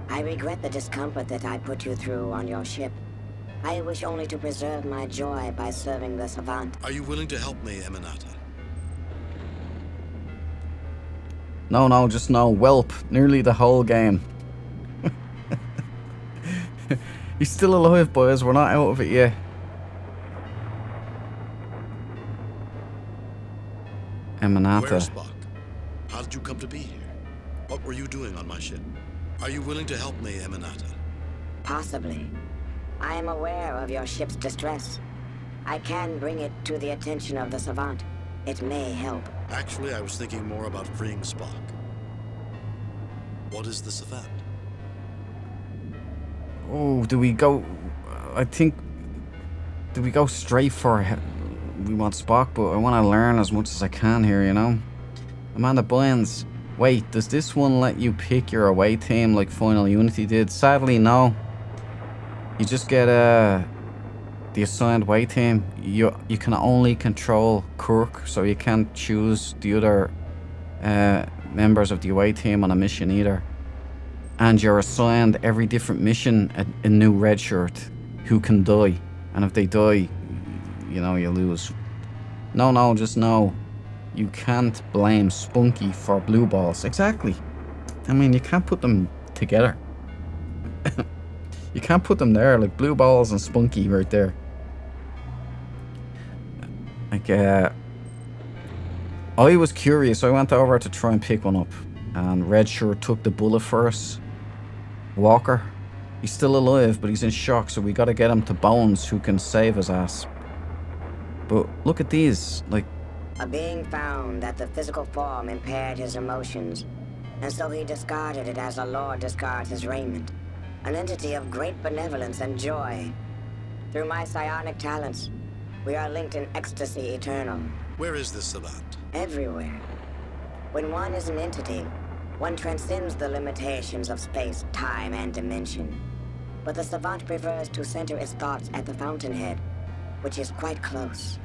I regret the discomfort that I put you through on your ship. I wish only to preserve my joy by serving the Savant. Are you willing to help me, Eminata? No, just no. Whelp. Nearly the whole game. He's still alive, boys. We're not out of it yet. Eminata. Where's Spock? How did you come to be here? What were you doing on my ship? Are you willing to help me, Eminata? Possibly. I am aware of your ship's distress. I can bring it to the attention of the Savant. It may help. Actually, I was thinking more about freeing Spock. What is the Savant? Oh, do we go... I think... Do we go straight for... We want Spock, but I want to learn as much as I can here, you know? Amanda Bynes. Wait, does this one let you pick your away team like Final Unity did? Sadly, no. You just get the assigned away team, you can only control Kirk, so you can't choose the other members of the away team on a mission either. And you're assigned every different mission a new red shirt who can die, and if they die, you know, you lose. No, just no. You can't blame Spunky for blue balls. Exactly. I mean, you can't put them together. You can't put them there, like blue balls and Spunky right there. Like, I was curious. I went over to try and pick one up, and Red Shirt took the bullet for us. Walker, he's still alive, but he's in shock, so we gotta get him to Bones, who can save his ass. But look at these, like... A being found that the physical form impaired his emotions, and so he discarded it as a lord discards his raiment. An entity of great benevolence and joy. Through my psionic talents, we are linked in ecstasy eternal. Where is this savant? Everywhere. When one is an entity, one transcends the limitations of space, time, and dimension. But the savant prefers to center its thoughts at the fountainhead, which is quite close.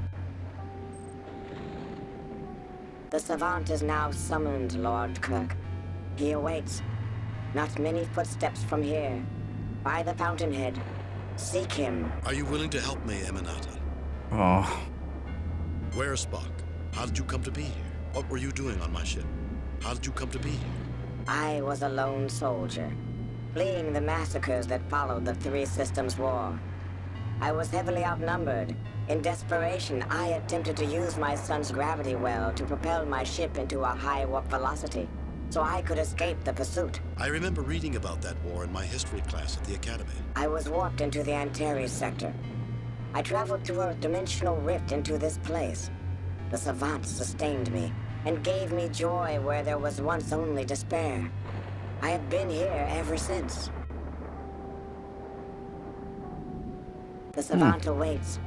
The savant is now summoned, Lord Kirk. He awaits, not many footsteps from here, by the fountainhead. Seek him. Are you willing to help me, Eminata? Oh. Where is Spock? How did you come to be here? What were you doing on my ship? How did you come to be here? I was a lone soldier, fleeing the massacres that followed the Three Systems War. I was heavily outnumbered. In desperation, I attempted to use my son's gravity well to propel my ship into a high warp velocity, so I could escape the pursuit. I remember reading about that war in my history class at the academy. I was warped into the Antares sector. I traveled through a dimensional rift into this place. The savant sustained me and gave me joy where there was once only despair. I have been here ever since. The savant awaits.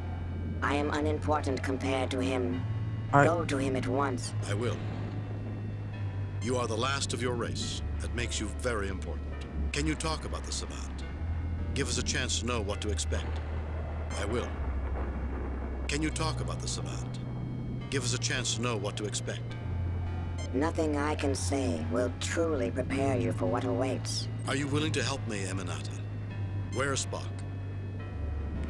I am unimportant compared to him. Go to him at once. I will. You are the last of your race. That makes you very important. Can you talk about the savant? Give us a chance to know what to expect. I will. Can you talk about the savant? Give us a chance to know what to expect. Nothing I can say will truly prepare you for what awaits. Are you willing to help me, Eminata? Where is Spock?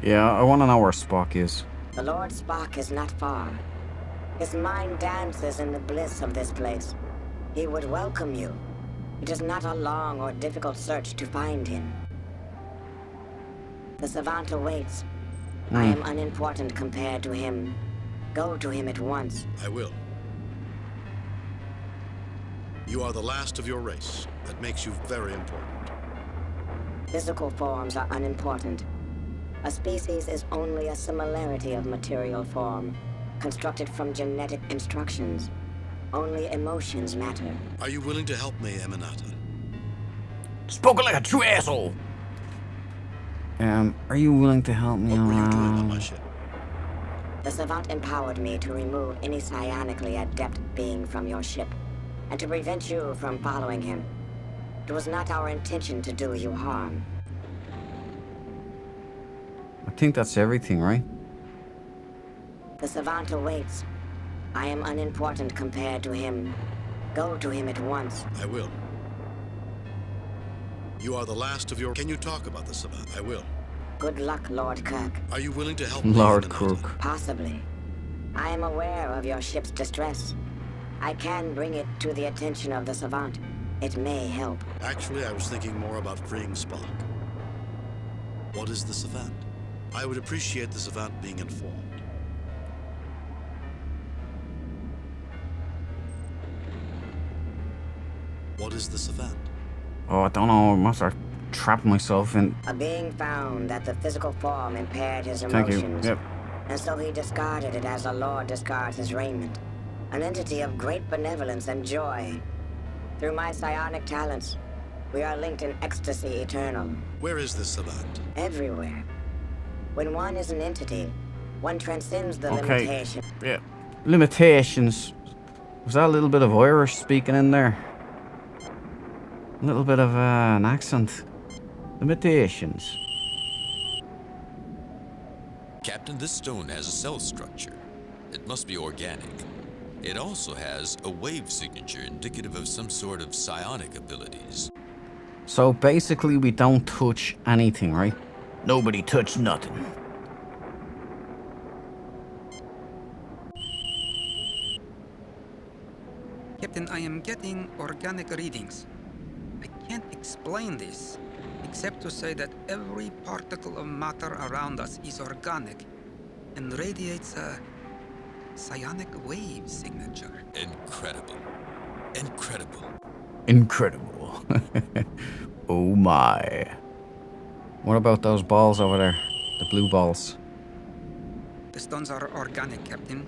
Yeah, I want to know where Spock is. The Lord Spock is not far. His mind dances in the bliss of this place. He would welcome you. It is not a long or difficult search to find him. The savant awaits. I am unimportant compared to him. Go to him at once. I will. You are the last of your race. That makes you very important. Physical forms are unimportant. A species is only a similarity of material form, constructed from genetic instructions. Only emotions matter. Are you willing to help me, Eminata? Spoken like a true asshole! Are you willing to help me? What were you doing on my ship? The savant empowered me to remove any psionically adept being from your ship, and to prevent you from following him. It was not our intention to do you harm. I think that's everything, right? The savant awaits. I am unimportant compared to him. Go to him at once. I will. You are the last of your... Can you talk about the savant? I will. Good luck, Lord Kirk. Are you willing to help me? Lord Kirk. Possibly. I am aware of your ship's distress. I can bring it to the attention of the savant. It may help. Actually, I was thinking more about freeing Spock. What is the savant? I would appreciate the savant being informed. What is the savant? Oh, I don't know. I must have trapped myself in... A being found that the physical form impaired his Thank emotions. you. Yep. And so he discarded it as a lord discards his raiment. An entity of great benevolence and joy. Through my psionic talents, we are linked in ecstasy eternal. Where is this savant? Everywhere. When one is an entity, one transcends the limitation. Yeah. Limitations. Was that a little bit of Irish speaking in there? A little bit of an accent. Limitations. Captain, this stone has a cell structure. It must be organic. It also has a wave signature indicative of some sort of psionic abilities. So basically we don't touch anything, right? Nobody touched nothing. Captain, I am getting organic readings. I can't explain this, except to say that every particle of matter around us is organic and radiates a psionic wave signature. Incredible. Incredible. Incredible. Oh my. What about those balls over there? The blue balls. The stones are organic, Captain.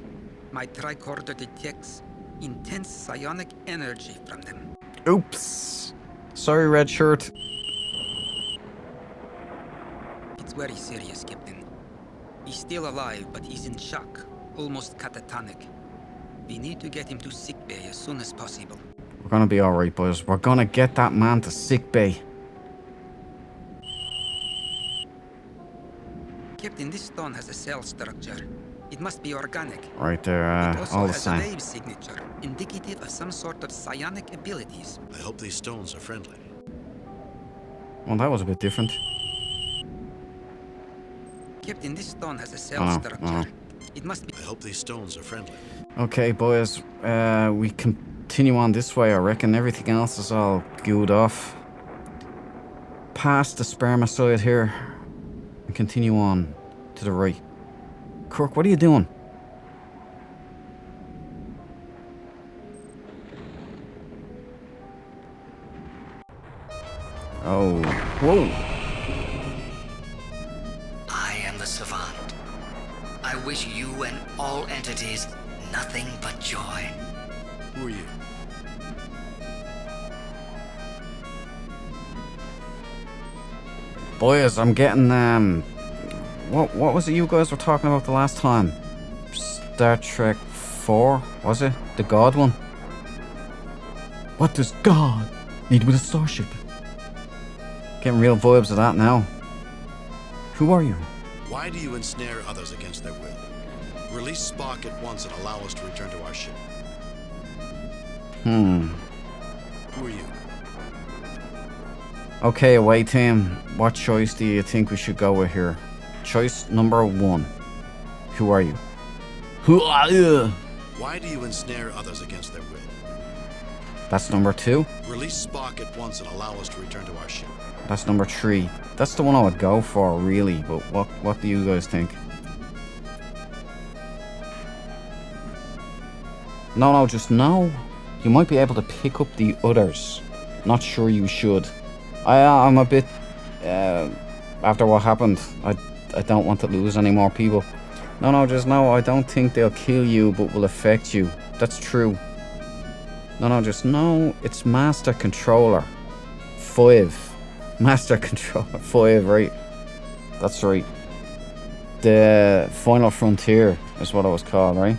My tricorder detects intense psionic energy from them. Oops. Sorry, red shirt. It's very serious, Captain. He's still alive, but he's in shock, almost catatonic. We need to get him to sickbay as soon as possible. We're gonna be alright, boys. We're gonna get that man to sickbay. Captain, this stone has a cell structure. It must be organic. Right there, it also all the has same. a wave signature, indicative of some sort of psionic abilities. I hope these stones are friendly. Well, that was a bit different. Captain, this stone has a cell structure. It must be... I hope these stones are friendly. Okay, boys. We continue on this way, I reckon. Everything else is all good off. Past the spermicide here. And continue on to the right. Kirk, what are you doing? Oh, whoa. I am the Savant. I wish you and all entities nothing but joy. Who are you? Boys, I'm getting, what was it you guys were talking about the last time? Star Trek 4, was it? The God one? What does God need with a starship? Getting real vibes of that now. Who are you? Why do you ensnare others against their will? Release Spock at once and allow us to return to our ship. Who are you? Okay, away team. What choice do you think we should go with here? Choice number 1. Who are you? Who are you? Why do you ensnare others against their will? That's number 2. Release Spock at once and allow us to return to our ship. That's number 3. That's the one I would go for, really. But what do you guys think? No, just no. You might be able to pick up the others. Not sure you should. I'm a bit... after what happened, I don't want to lose any more people. No, just no. I don't think they'll kill you, but will affect you. That's true. No, just no. It's Master Controller 5. Master Controller 5, right? That's right. The Final Frontier is what it was called, right?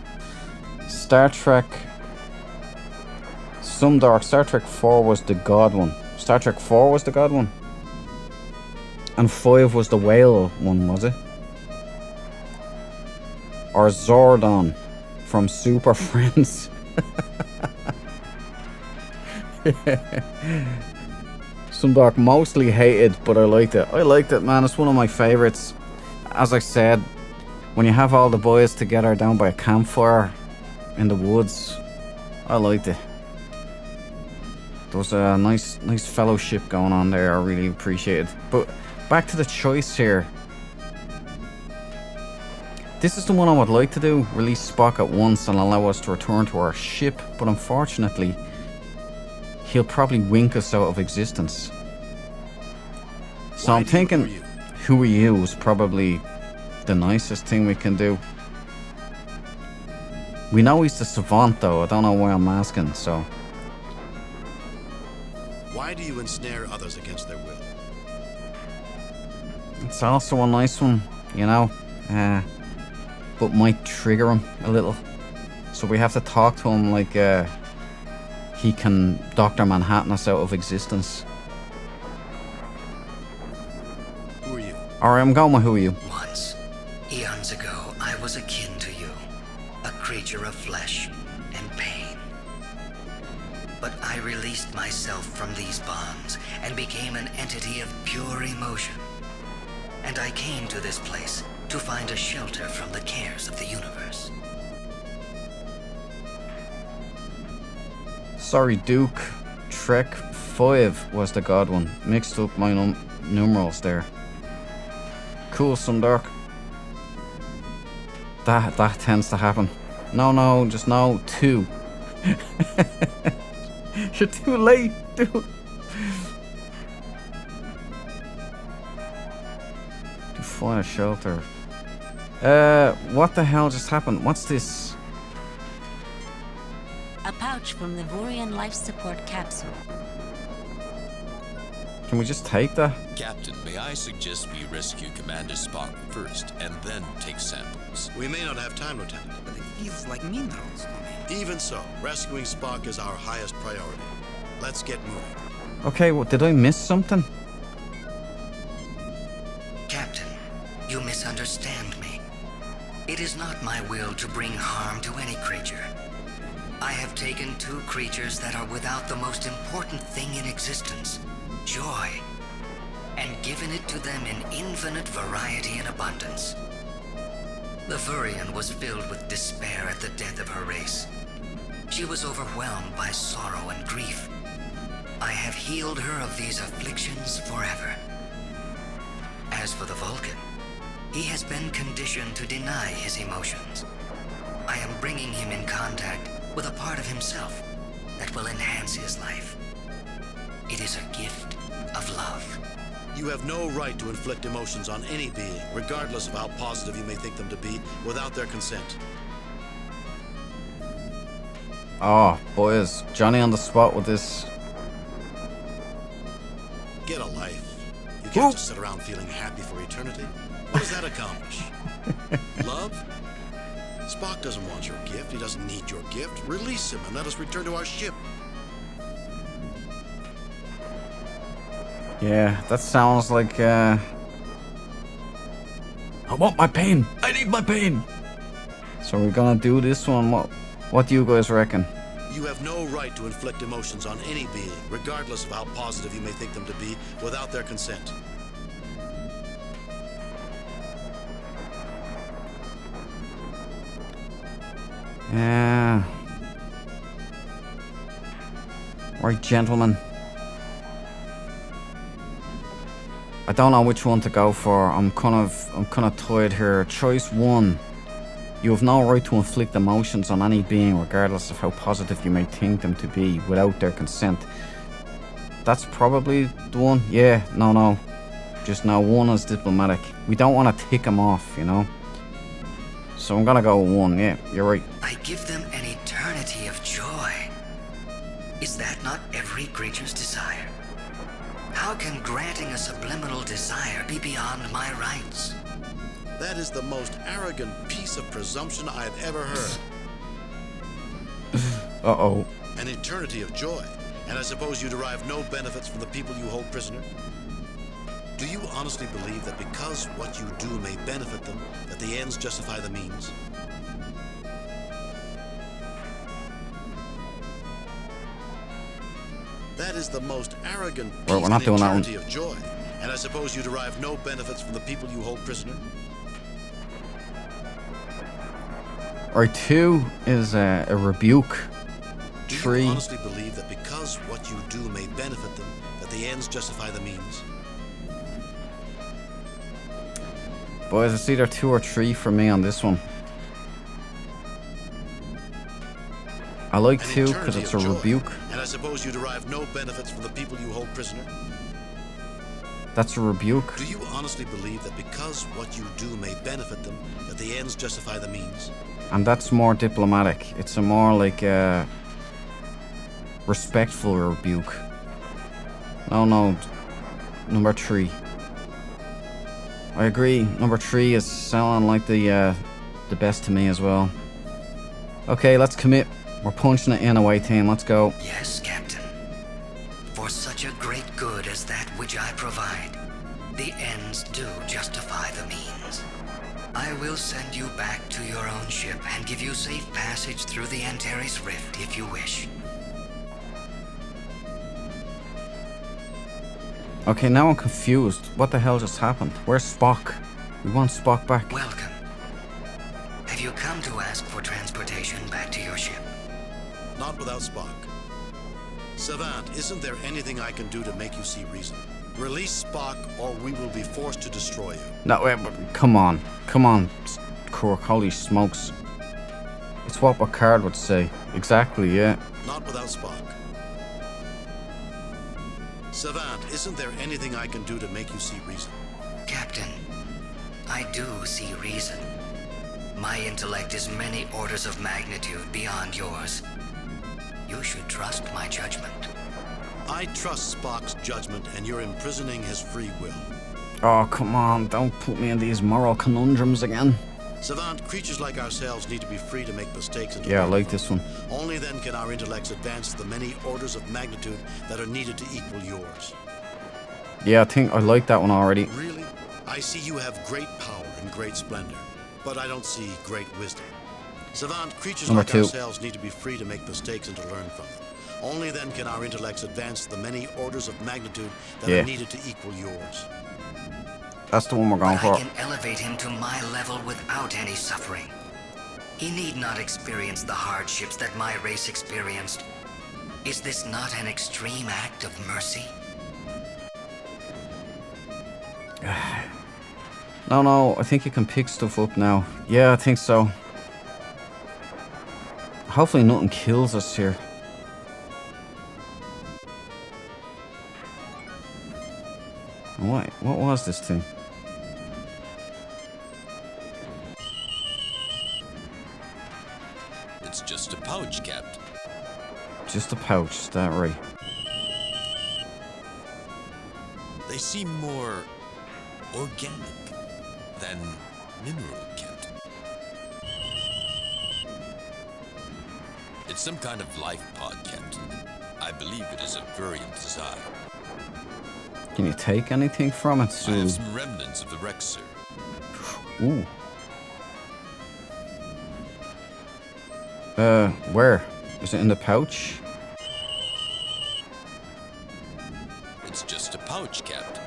Star Trek... Some Dark. Star Trek 4 was the God one. Star Trek 4 was the God one. And 5 was the whale one, was it? Or Zordon from Super Friends. Some Dark mostly hated, but I liked it. I liked it, man. It's one of my favorites. As I said, when you have all the boys together down by a campfire in the woods, I liked it. There was a nice fellowship going on there. I really appreciate it. But back to the choice here. This is the one I would like to do. Release Spock at once and allow us to return to our ship. But unfortunately, he'll probably wink us out of existence. So I'm thinking, who are you is probably the nicest thing we can do. We know he's the Savant though. I don't know why I'm asking, so... Why do you ensnare others against their will? It's also a nice one, you know, but might trigger him a little. So we have to talk to him like he can Dr. Manhattan us out of existence. Who are you? Alright, I'm going with who are you? Once, eons ago, creature of flesh and pain. But I released myself from these bonds and became an entity of pure emotion. And I came to this place to find a shelter from the cares of the universe. Sorry, Duke. Trek 5 was the god one. Mixed up my numerals there. Cool, Sundark. That tends to happen. No, just no. 2. You're too late, dude. To find a shelter. What the hell just happened? What's this? A pouch from the Vorian life support capsule. Can we just take that? Captain, may I suggest we rescue Commander Spock first and then take samples? We may not have time, Lieutenant. But it feels like minerals to me. Even so, rescuing Spock is our highest priority. Let's get moving. Okay, well, did I miss something? Captain, you misunderstand me. It is not my will to bring harm to any creature. I have taken 2 creatures that are without the most important thing in existence, joy, and given it to them in infinite variety and abundance. The Vurian was filled with despair at the death of her race. She was overwhelmed by sorrow and grief. I have healed her of these afflictions forever. As for the Vulcan, he has been conditioned to deny his emotions. I am bringing him in contact with a part of himself that will enhance his life. It is a gift of love. You have no right to inflict emotions on any being, regardless of how positive you may think them to be, without their consent. Oh, boys. Johnny on the spot with this. Get a life. You can't just sit around feeling happy for eternity. What does that accomplish? Love? Spock doesn't want your gift. He doesn't need your gift. Release him and let us return to our ship. Yeah, that sounds like, I want my pain! I need my pain! So we're gonna do this one. What do you guys reckon? You have no right to inflict emotions on any being, regardless of how positive you may think them to be, without their consent. Yeah. Right, gentlemen. I don't know which one to go for. I'm kind of tired here. Choice 1. You have no right to inflict emotions on any being, regardless of how positive you may think them to be, without their consent. That's probably the one. Yeah, no. Just no. 1 is diplomatic. We don't want to tick them off, you know. So I'm gonna go with 1. Yeah, you're right. I give them an eternity of joy. Is that not every creature's desire? How can granting a subliminal desire be beyond my rights? That is the most arrogant piece of presumption I've ever heard. Uh-oh. An eternity of joy. And I suppose you derive no benefits from the people you hold prisoner? Do you honestly believe that because what you do may benefit them, that the ends justify the means? That is the most arrogant piece Well, we're not doing that one. of joy. And I suppose you derive no benefits from the people you hold prisoner? Right, 2 is a rebuke. Do 3. you honestly believe that because what you do may benefit them, that the ends justify the means? Boys, it's either 2 or 3 for me on this one. I like 2 because it's a rebuke. And I suppose you derive no benefits from the people you hold prisoner? That's a rebuke. Do you honestly believe that because what you do may benefit them, that the ends justify the means? And that's more diplomatic. It's a more like respectful rebuke. No. Number 3. I agree. Number 3 is sounding like the best to me as well. Okay, let's commit. We're punching it in away, team. Let's go. Yes, Captain. For such a great good as that which I provide, the ends do justify the means. I will send you back to your own ship and give you safe passage through the Antares Rift if you wish. Okay, now I'm confused. What the hell just happened? Where's Spock? We want Spock back. Welcome. Have you come to ask for transportation back to your ship? Not without Spock. Savant, isn't there anything I can do to make you see reason? Release Spock, or we will be forced to destroy you. No, wait, but come on. Come on, Kirk. Holy smokes. It's what Picard would say. Exactly, yeah. Not without Spock. Savant, isn't there anything I can do to make you see reason? Captain, I do see reason. My intellect is many orders of magnitude beyond yours. You should trust my judgment. I trust Spock's judgment, and you're imprisoning his free will. Oh, come on. Don't put me in these moral conundrums again. Savant, creatures like ourselves need to be free to make mistakes and Yeah, I like this one. Only then can our intellects advance to the many orders of magnitude that are needed to equal yours. Yeah, I think I like that one already. Really? I see you have great power and great splendor, but I don't see great wisdom. Savant, creatures Number like 2. ourselves need to be free to make mistakes and to learn from them. Only then can our intellects advance to the many orders of magnitude that Yeah. are needed to equal yours. That's the one we're going But for. I can elevate him to my level without any suffering. He need not experience the hardships that my race experienced. Is this not an extreme act of mercy? No, I think you can pick stuff up now. Yeah, I think so. Hopefully nothing kills us here. What was this thing? It's just a pouch, Captain. Just a pouch, is that right? They seem more organic than mineral, Captain. It's some kind of life pod, Captain. I believe it is of variant design. Can you take anything from it? I have some remnants of the wreck, sir. Ooh. Where? Is it in the pouch? It's just a pouch, Captain.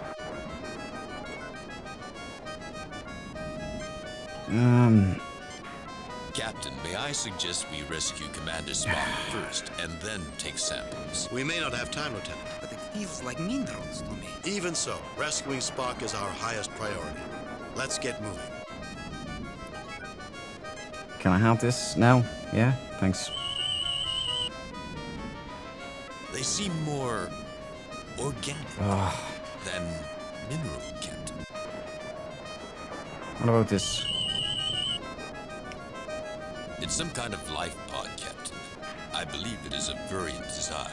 Captain, may I suggest we rescue Commander Spock first, and then take samples? We may not have time, Lieutenant. But it feels like minerals to me. Even so, rescuing Spock is our highest priority. Let's get moving. Can I have this now? Yeah, thanks. They seem more organic than mineral, Captain. What about this? It's some kind of life pod, Captain. I believe it is of variant design.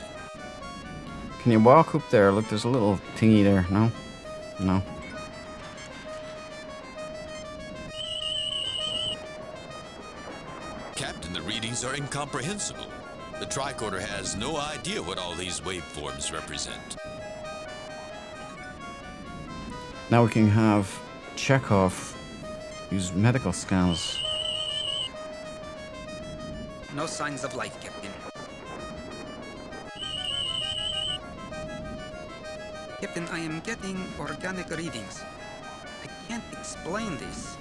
Can you walk up there? Look, there's a little thingy there. No? No. Captain, the readings are incomprehensible. The tricorder has no idea what all these waveforms represent. Now we can have Chekhov use medical scans. No signs of life, Captain. Captain, I am getting organic readings. I can't explain this,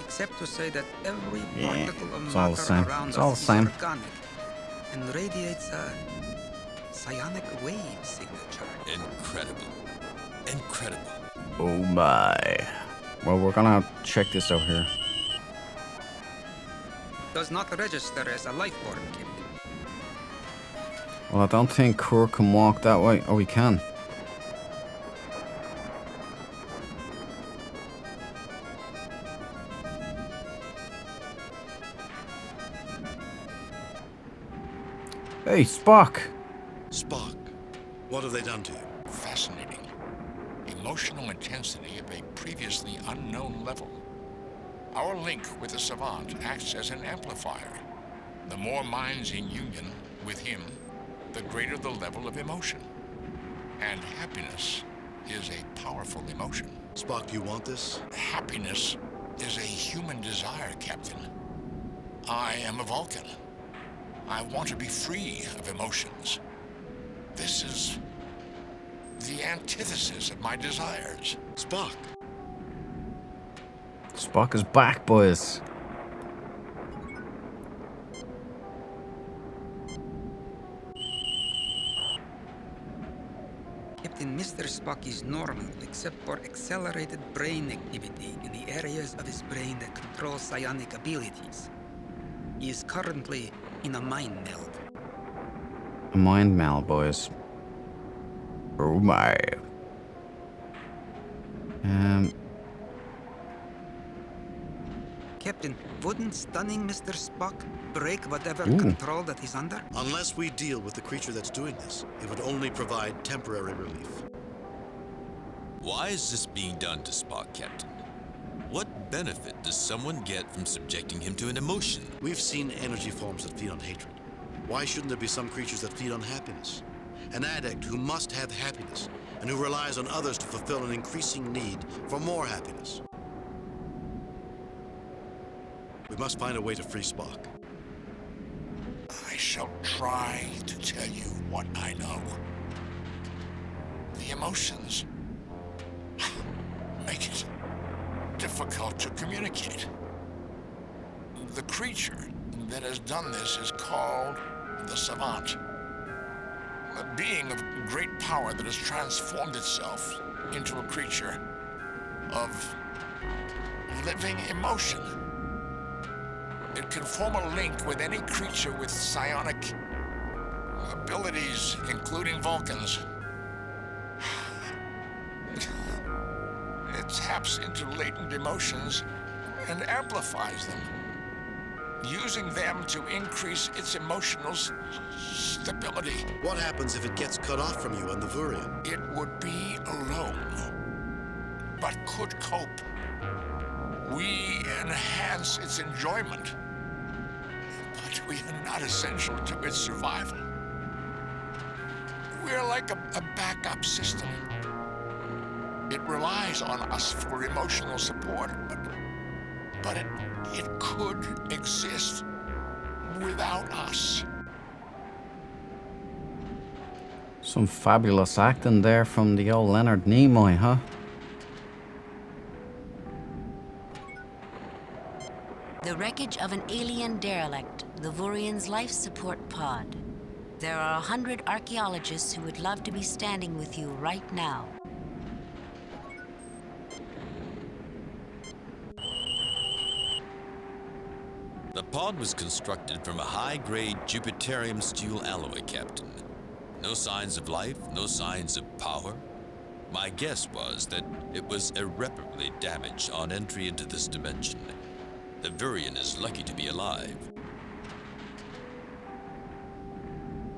except to say that every particle of it's all the matter same. around It's all us the is same. organic and radiates a psionic wave signature. Incredible. Incredible. Oh my. Well, we're gonna check this out here. Does not register as a life form, Captain. Well, I don't think Kirk can walk that way. Oh, he can. Hey, Spock! Spock, what have they done to you? Fascinating. Emotional intensity of a previously unknown level. Our link with the Savant acts as an amplifier. The more minds in union with him, the greater the level of emotion. And happiness is a powerful emotion. Spock, do you want this? Happiness is a human desire, Captain. I am a Vulcan. I want to be free of emotions. This is the antithesis of my desires. Spock. Spock is back, boys. Captain, Mr. Spock is normal, except for accelerated brain activity in the areas of his brain that control psionic abilities. He is currently in a mind meld. A mind meld, boys. Oh my. Captain, wouldn't stunning Mr. Spock break whatever Ooh. control that he's under? Unless we deal with the creature that's doing this, it would only provide temporary relief. Why is this being done to Spock, Captain? What benefit does someone get from subjecting him to an emotion? We've seen energy forms that feed on hatred. Why shouldn't there be some creatures that feed on happiness? An addict who must have happiness and who relies on others to fulfill an increasing need for more happiness. We must find a way to free Spock. I shall try to tell you what I know. The emotions make it difficult to communicate. The creature that has done this is called the Savant. A being of great power that has transformed itself into a creature of living emotion. It can form a link with any creature with psionic abilities, including Vulcans. It taps into latent emotions and amplifies them, using them to increase its emotional stability. What happens if it gets cut off from you and the Vurian? It would be alone, but could cope. We enhance its enjoyment, but we are not essential to its survival. We're like a backup system. It relies on us for emotional support, but it could exist without us. Some fabulous acting there from the old Leonard Nimoy, huh? The wreckage of an alien derelict, the Vurian's life support pod. There are 100 archaeologists who would love to be standing with you right now. The pod was constructed from a high-grade Jupiterium steel alloy, Captain. No signs of life, no signs of power. My guess was that it was irreparably damaged on entry into this dimension. The Vurian is lucky to be alive.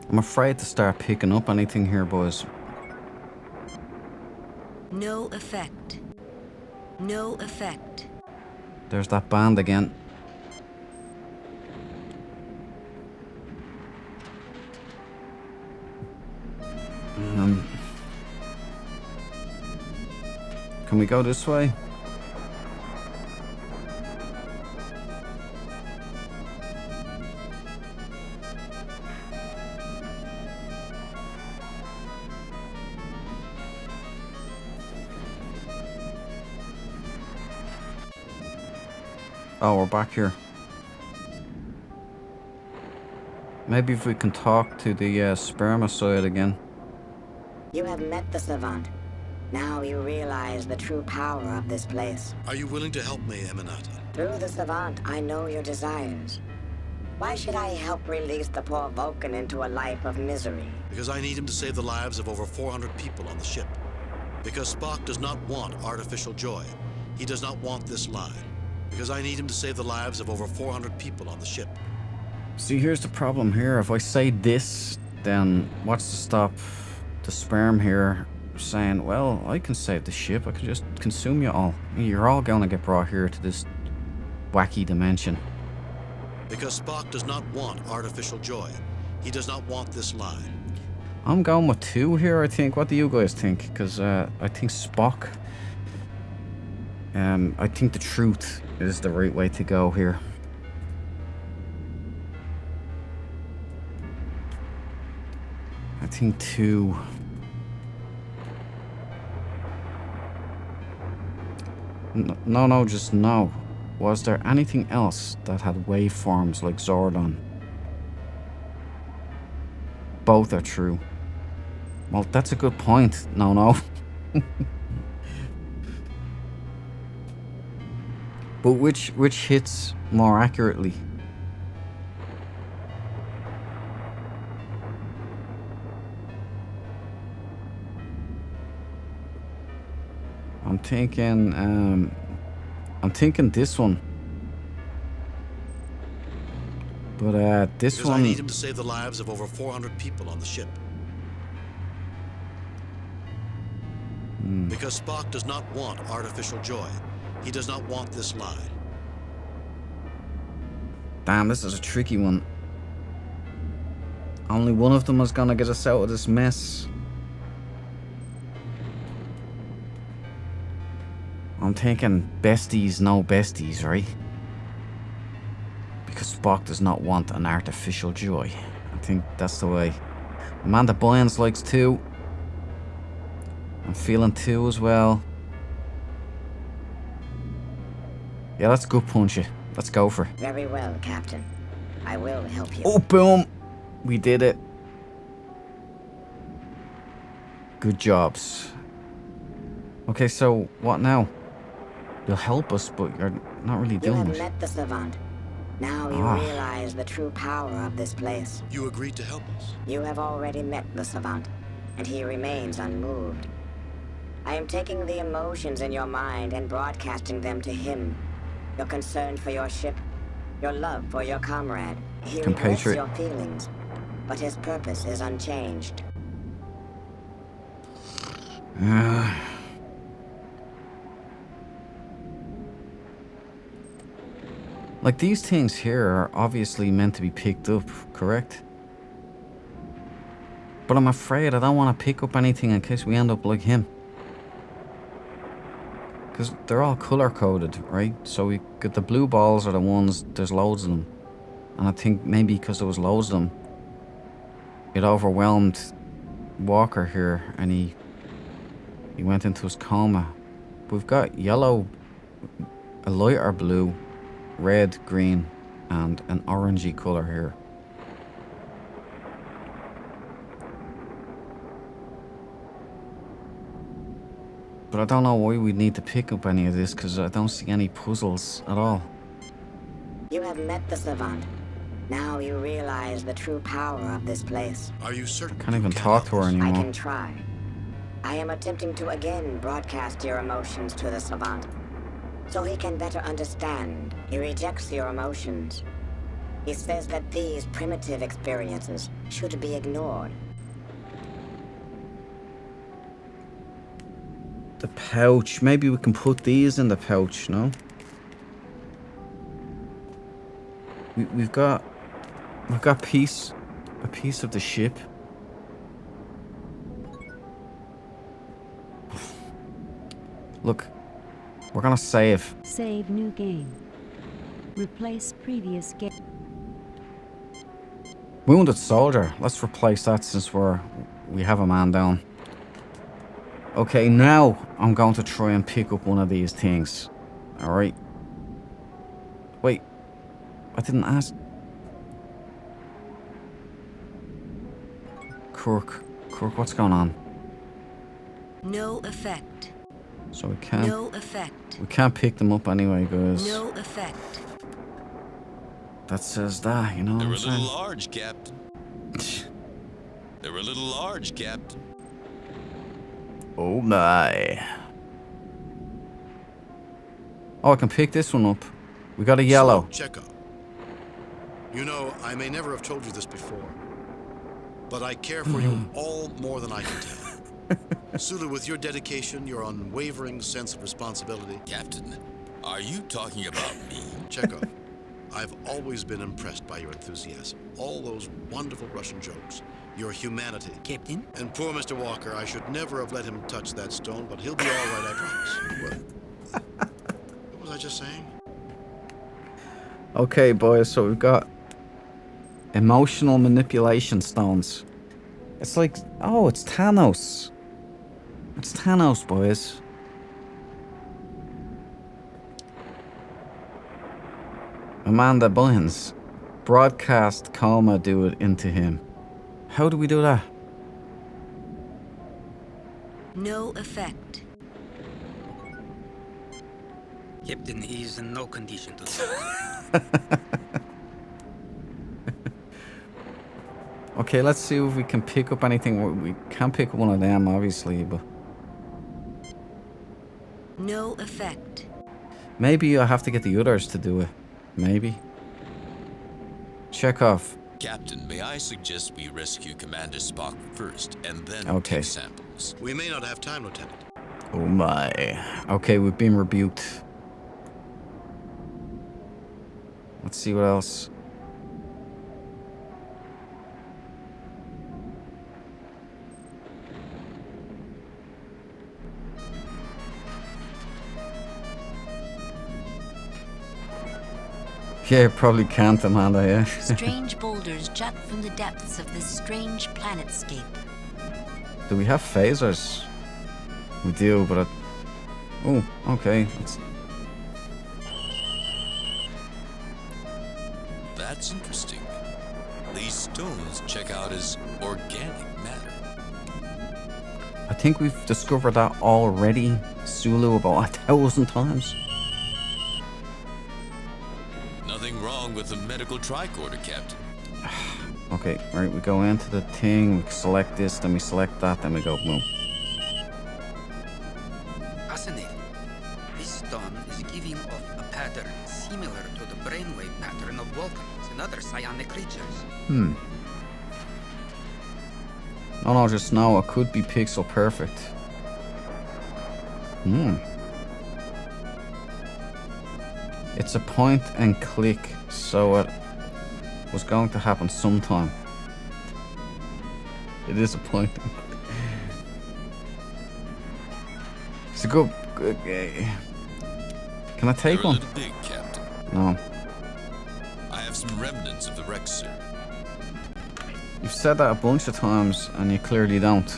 I'm afraid to start picking up anything here, boys. No effect. No effect. There's that band again. Can we go this way? Oh, we're back here. Maybe if we can talk to the spermicide again. You have met the Savant. Now you realize the true power of this place. Are you willing to help me, Eminata? Through the Savant, I know your desires. Why should I help release the poor Vulcan into a life of misery? Because I need him to save the lives of over 400 people on the ship. Because Spock does not want artificial joy. He does not want this lie. Because I need him to save the lives of over 400 people on the ship. See, here's the problem here. If I say this, then what's to stop the sperm here saying, well, I can save the ship. I can just consume you all. You're all going to get brought here to this wacky dimension. Because Spock does not want artificial joy. He does not want this lie. I'm going with 2 here, I think. What do you guys think? Because I think Spock I think the truth is the right way to go here. I think two. No, just no. Was there anything else that had waveforms like Zordon? Both are true. Well, that's a good point. No. But which hits more accurately? I'm thinking this one. But this because one. I need him to save the lives of over 400 people on the ship. Because Spock does not want artificial joy. He does not want this lie. Damn, this is a tricky one. Only one of them is gonna get us out of this mess. I'm thinking besties, no besties, right? Because Spock does not want an artificial joy. I think that's the way. Amanda Bynes likes two. I'm feeling two as well. Yeah, let's go punch it. Let's go for it. Very well, Captain. I will help you. Oh, boom! We did it. Good jobs. Okay, so what now? You'll help us, but you're not really doing You it. have met the Savant. Now you realize the true power of this place. You agreed to help us. You have already met the Savant, and he remains unmoved. I am taking the emotions in your mind and broadcasting them to him. Your concern for your ship, your love for your comrade. He regrets your feelings, but his purpose is unchanged. Like, these things here are obviously meant to be picked up, correct? But I'm afraid I don't want to pick up anything in case we end up like him. Because they're all color-coded, right? So we get the blue balls are the ones, there's loads of them. And I think maybe because there was loads of them, it overwhelmed Walker here and he went into his coma. We've got yellow, a lighter blue, red, green, and an orangey color here. But I don't know why we'd need to pick up any of this, because I don't see any puzzles at all. You have met the Savant. Now you realize the true power of this place. Are you certain? I can't even talk to her anymore. I can try. I am attempting to again broadcast your emotions to the Savant, so he can better understand. He rejects your emotions. He says that these primitive experiences should be ignored. The pouch. Maybe we can put these in the pouch, no? We've got a piece of the ship. Look, we're gonna save. Save new game. Replace previous game. Wounded soldier. Let's replace that since we have a man down. Okay, now I'm going to try and pick up one of these things. Alright. Wait. I didn't ask. Kirk, what's going on? No effect. So we can't. No effect. We can't pick them up anyway, guys. No effect. That says that, you know what They were I'm a little saying? large, Captain. They were a little large, Captain. Oh my. Oh, I can pick this one up. We got a yellow. Checo. You know, I may never have told you this before, but I care for you all more than I can tell. Sulu, with your dedication, your unwavering sense of responsibility. Captain, are you talking about me? Checo, I've always been impressed by your enthusiasm, all those wonderful Russian jokes, your humanity. Captain? And poor Mr. Walker, I should never have let him touch that stone, but he'll be all right, I promise. Well, I just saying? Okay, boys, so we've got emotional manipulation stones. It's like, oh, it's Thanos. It's Thanos, boys. Amanda Bynes. Broadcast coma do it into him. How do we do that? No effect. Captain, he is in no condition to. Okay, let's see if we can pick up anything. We can't pick up one of them, obviously, but... No effect. Maybe I have to get the others to do it. Maybe. Chekhov. Captain, may I suggest we rescue Commander Spock first, and then Okay. take samples? We may not have time, Lieutenant. Oh my. Okay, we've been rebuked. Let's see what else. Yeah, probably can't, Amanda, yeah. Strange boulders jut from the depths of this strange planetscape. Do we have phasers? We do, but... Oh, okay. That's interesting. These stones check out as organic matter. I think we've discovered that already, Sulu, about 1,000 times. Nothing wrong with the medical tricorder, Captain. Okay, right, we go into the thing, we select this, then we select that, then we go boom. Fascinating. This stone is giving off a pattern similar to the brainwave pattern of volcanoes and other psionic creatures. No, just now it could be pixel perfect. It's a point and click, so it was going to happen sometime. It is a point and click. It's a good Can I take You're one? a little big, Captain. No. I have some remnants of the wreck, sir. You've said that a bunch of times, and you clearly don't.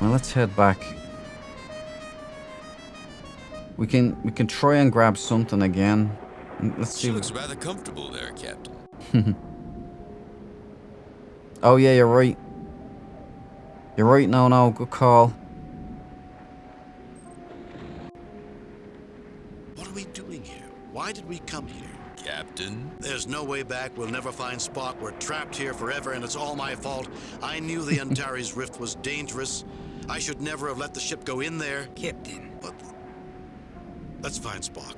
Well, let's head back. We can try and grab something again. Let's see. She looks rather comfortable there, Captain. Oh yeah, you're right. You're right. No, good call. What are we doing here? Why did we come here? Captain? There's no way back. We'll never find Spock. We're trapped here forever, and it's all my fault. I knew the Antares Rift was dangerous. I should never have let the ship go in there. Captain. But let's find Spock.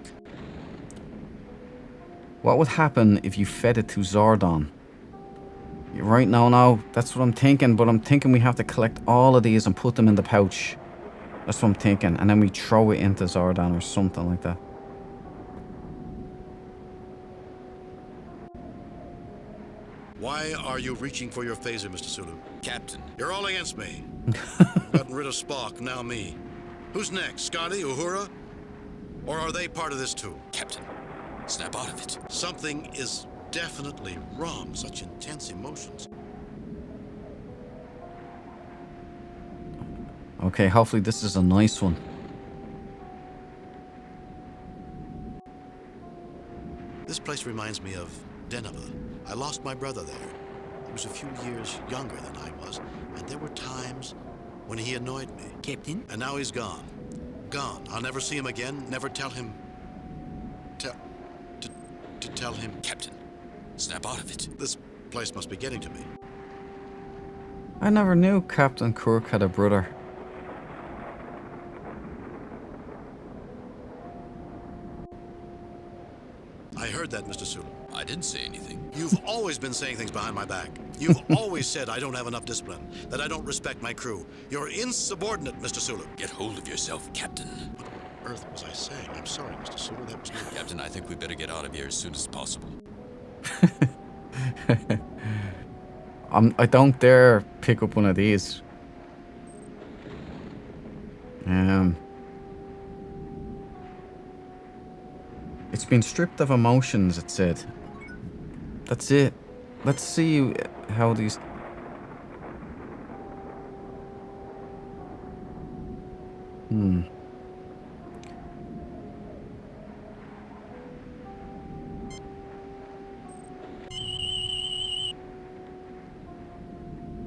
What would happen if you fed it to Zordon? You're right. No, that's what I'm thinking. But I'm thinking we have to collect all of these and put them in the pouch. That's what I'm thinking, and then we throw it into Zordon or something like that. Why are you reaching for your phaser, Mr. Sulu? Captain. You're all against me. Gotten rid of Spock, now me. Who's next? Scotty? Uhura? Or are they part of this too? Captain, snap out of it. Something is definitely wrong. Such intense emotions. Okay, hopefully this is a nice one. This place reminds me of Deneva. I lost my brother there. He was a few years younger than I was, and there were times when he annoyed me. Captain? And now he's gone. Gone. I'll never see him again, never tell him... To tell him... Captain, snap out of it. This place must be getting to me. I never knew Captain Kirk had a brother. I heard that, Mr. Sulu. I didn't say anything. You've always been saying things behind my back. You've always said I don't have enough discipline, that I don't respect my crew. You're insubordinate, Mr. Sulu. Get hold of yourself, Captain. What on earth was I saying? I'm sorry, Mr. Sulu. That was not... Captain, I think we better get out of here as soon as possible. I don't dare pick up one of these. It's been stripped of emotions, it said. That's it. Let's see how these...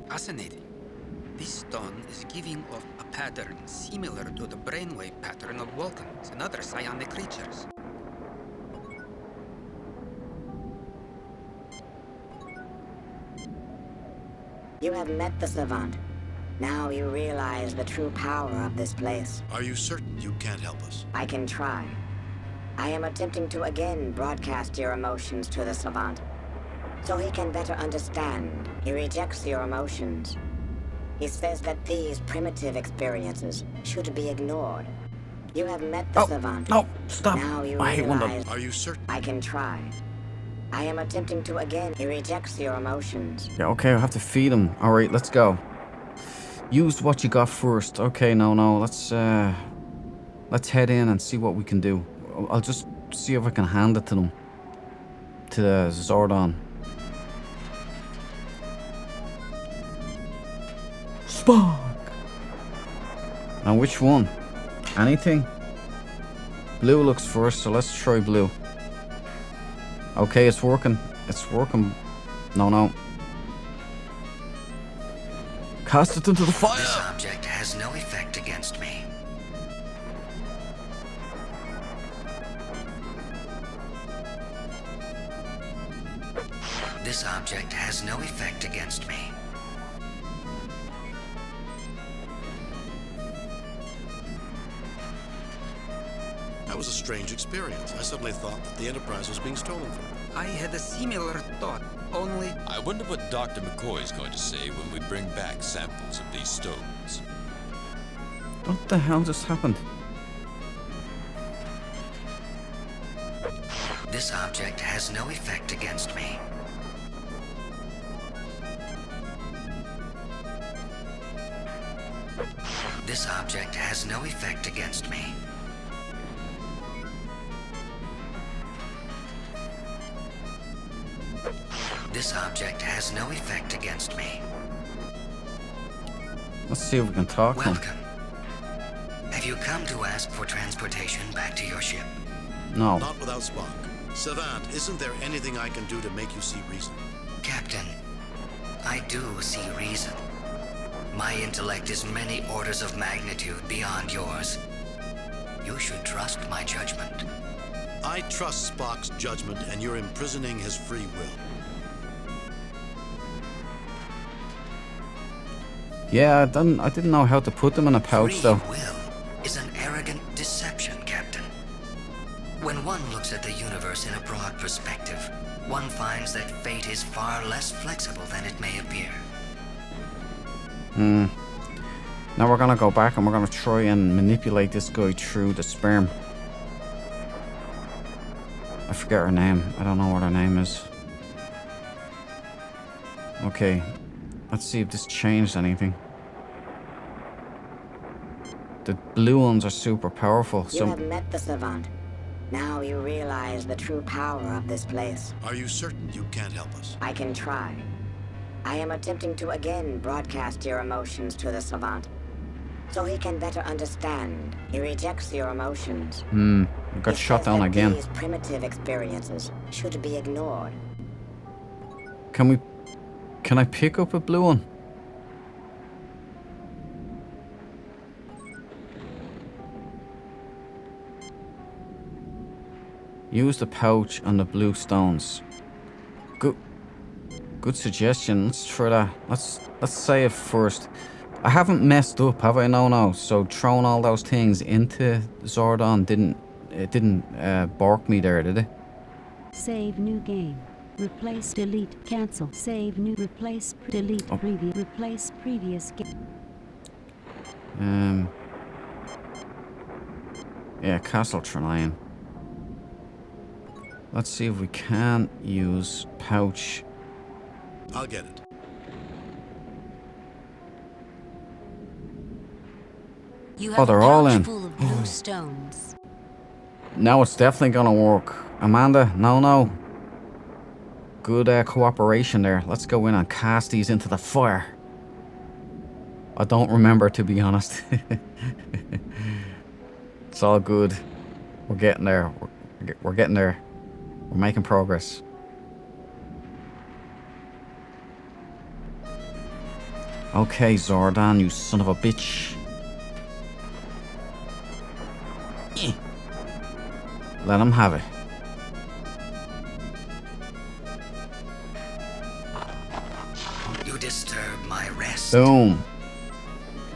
Fascinating. This stone is giving off a pattern similar to the brainwave pattern of Vulcans and other psionic creatures. You have met the Savant. Now you realize the true power of this place. Are you certain you can't help us? I can try. I am attempting to again broadcast your emotions to the Savant, so he can better understand. He rejects your emotions. He says that these primitive experiences should be ignored. You have met the Savant. No, stop. Now you I hate when realize... Are you certain? I can try. I am attempting to again... He rejects your emotions. Yeah, okay, I have to feed him. Alright, let's go. Use what you got first. Okay, no, let's head in and see what we can do. I'll just see if I can hand it to them. To the Zordon. Spock! Now which one? Anything? Blue looks first, so let's try blue. Okay, it's working. It's working. No. Cast it into the fire! This object has no effect against me. This object has no effect against me. That was a strange experience. I suddenly thought that the Enterprise was being stolen from me. I had a similar thought, only... I wonder what Dr. McCoy is going to say when we bring back samples of these stones. What the hell just happened? This object has no effect against me. This object has no effect against me. This object has no effect against me. Let's see if we can talk to him. Welcome. Have you come to ask for transportation back to your ship? No. Not without Spock. Savant, isn't there anything I can do to make you see reason? Captain, I do see reason. My intellect is many orders of magnitude beyond yours. You should trust my judgment. I trust Spock's judgment, and you're imprisoning his free will. Yeah, I didn't know how to put them in a pouch, though. Free will is an arrogant deception, Captain. When one looks at the universe in a broad perspective, one finds that fate is far less flexible than it may appear. Now we're gonna go back and we're gonna try and manipulate this guy through the sperm. I forget her name. I don't know what her name is. Okay. Let's see if this changed anything. The blue ones are super powerful. You have met the Savant. Now you realize the true power of this place. Are you certain you can't help us? I can try. I am attempting to again broadcast your emotions to the Savant, so he can better understand. He rejects your emotions. Got shot down again. These primitive experiences should be ignored. Can I pick up a blue one? Use the pouch on the blue stones. Good suggestion. Let's try that. Let's save first. I haven't messed up, have I? No. So throwing all those things into Zordon didn't bark me there, did it? Save new game. Replace, delete, cancel. Save new, replace, delete, previous, replace previous game. Yeah, Castle Trelian. Let's see if we can use pouch. I'll get it. You Oh, have they're a all pouch in. full of blue stones. Now it's definitely gonna work. Amanda, no. Good cooperation there. Let's go in and cast these into the fire. I don't remember, to be honest. It's all good. We're getting there. We're getting there. We're making progress. Okay, Zordan, you son of a bitch. Let him have it. You disturb my rest. Boom.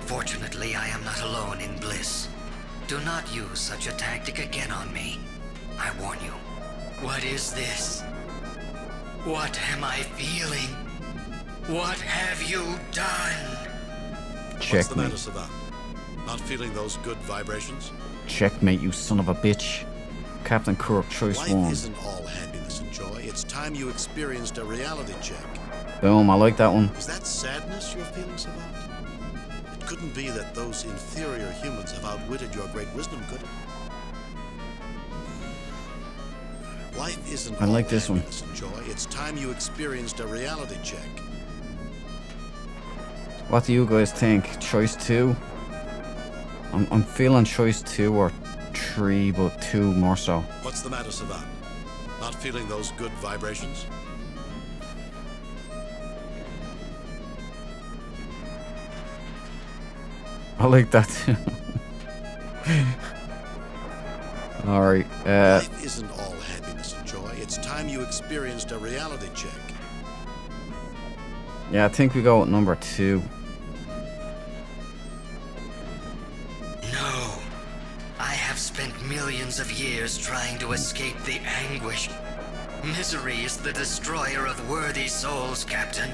Fortunately, I am not alone in bliss. Do not use such a tactic again on me. I warn you. What is this? What am I feeling? What have you done? What's the matter, Checkmate. Savant? Not feeling those good vibrations? Checkmate, you son of a bitch. Captain Kirk, choice Life one. isn't all happiness and joy. It's time you experienced a reality check. Boom, I like that one. Is that sadness you're feeling, Savant? It couldn't be that those inferior humans have outwitted your great wisdom, could it? Life isn't I all like this one. happiness and joy. It's time you experienced a reality check. What do you guys think? Choice 2? I'm feeling choice 2 or 3, but 2 more so. What's the matter, Savant? Not feeling those good vibrations? I like that too. Alright, Life isn't all happiness and joy. It's time you experienced a reality check. yeah, I think we go with number 2. No. I have spent millions of years trying to escape the anguish. Misery is the destroyer of worthy souls, Captain,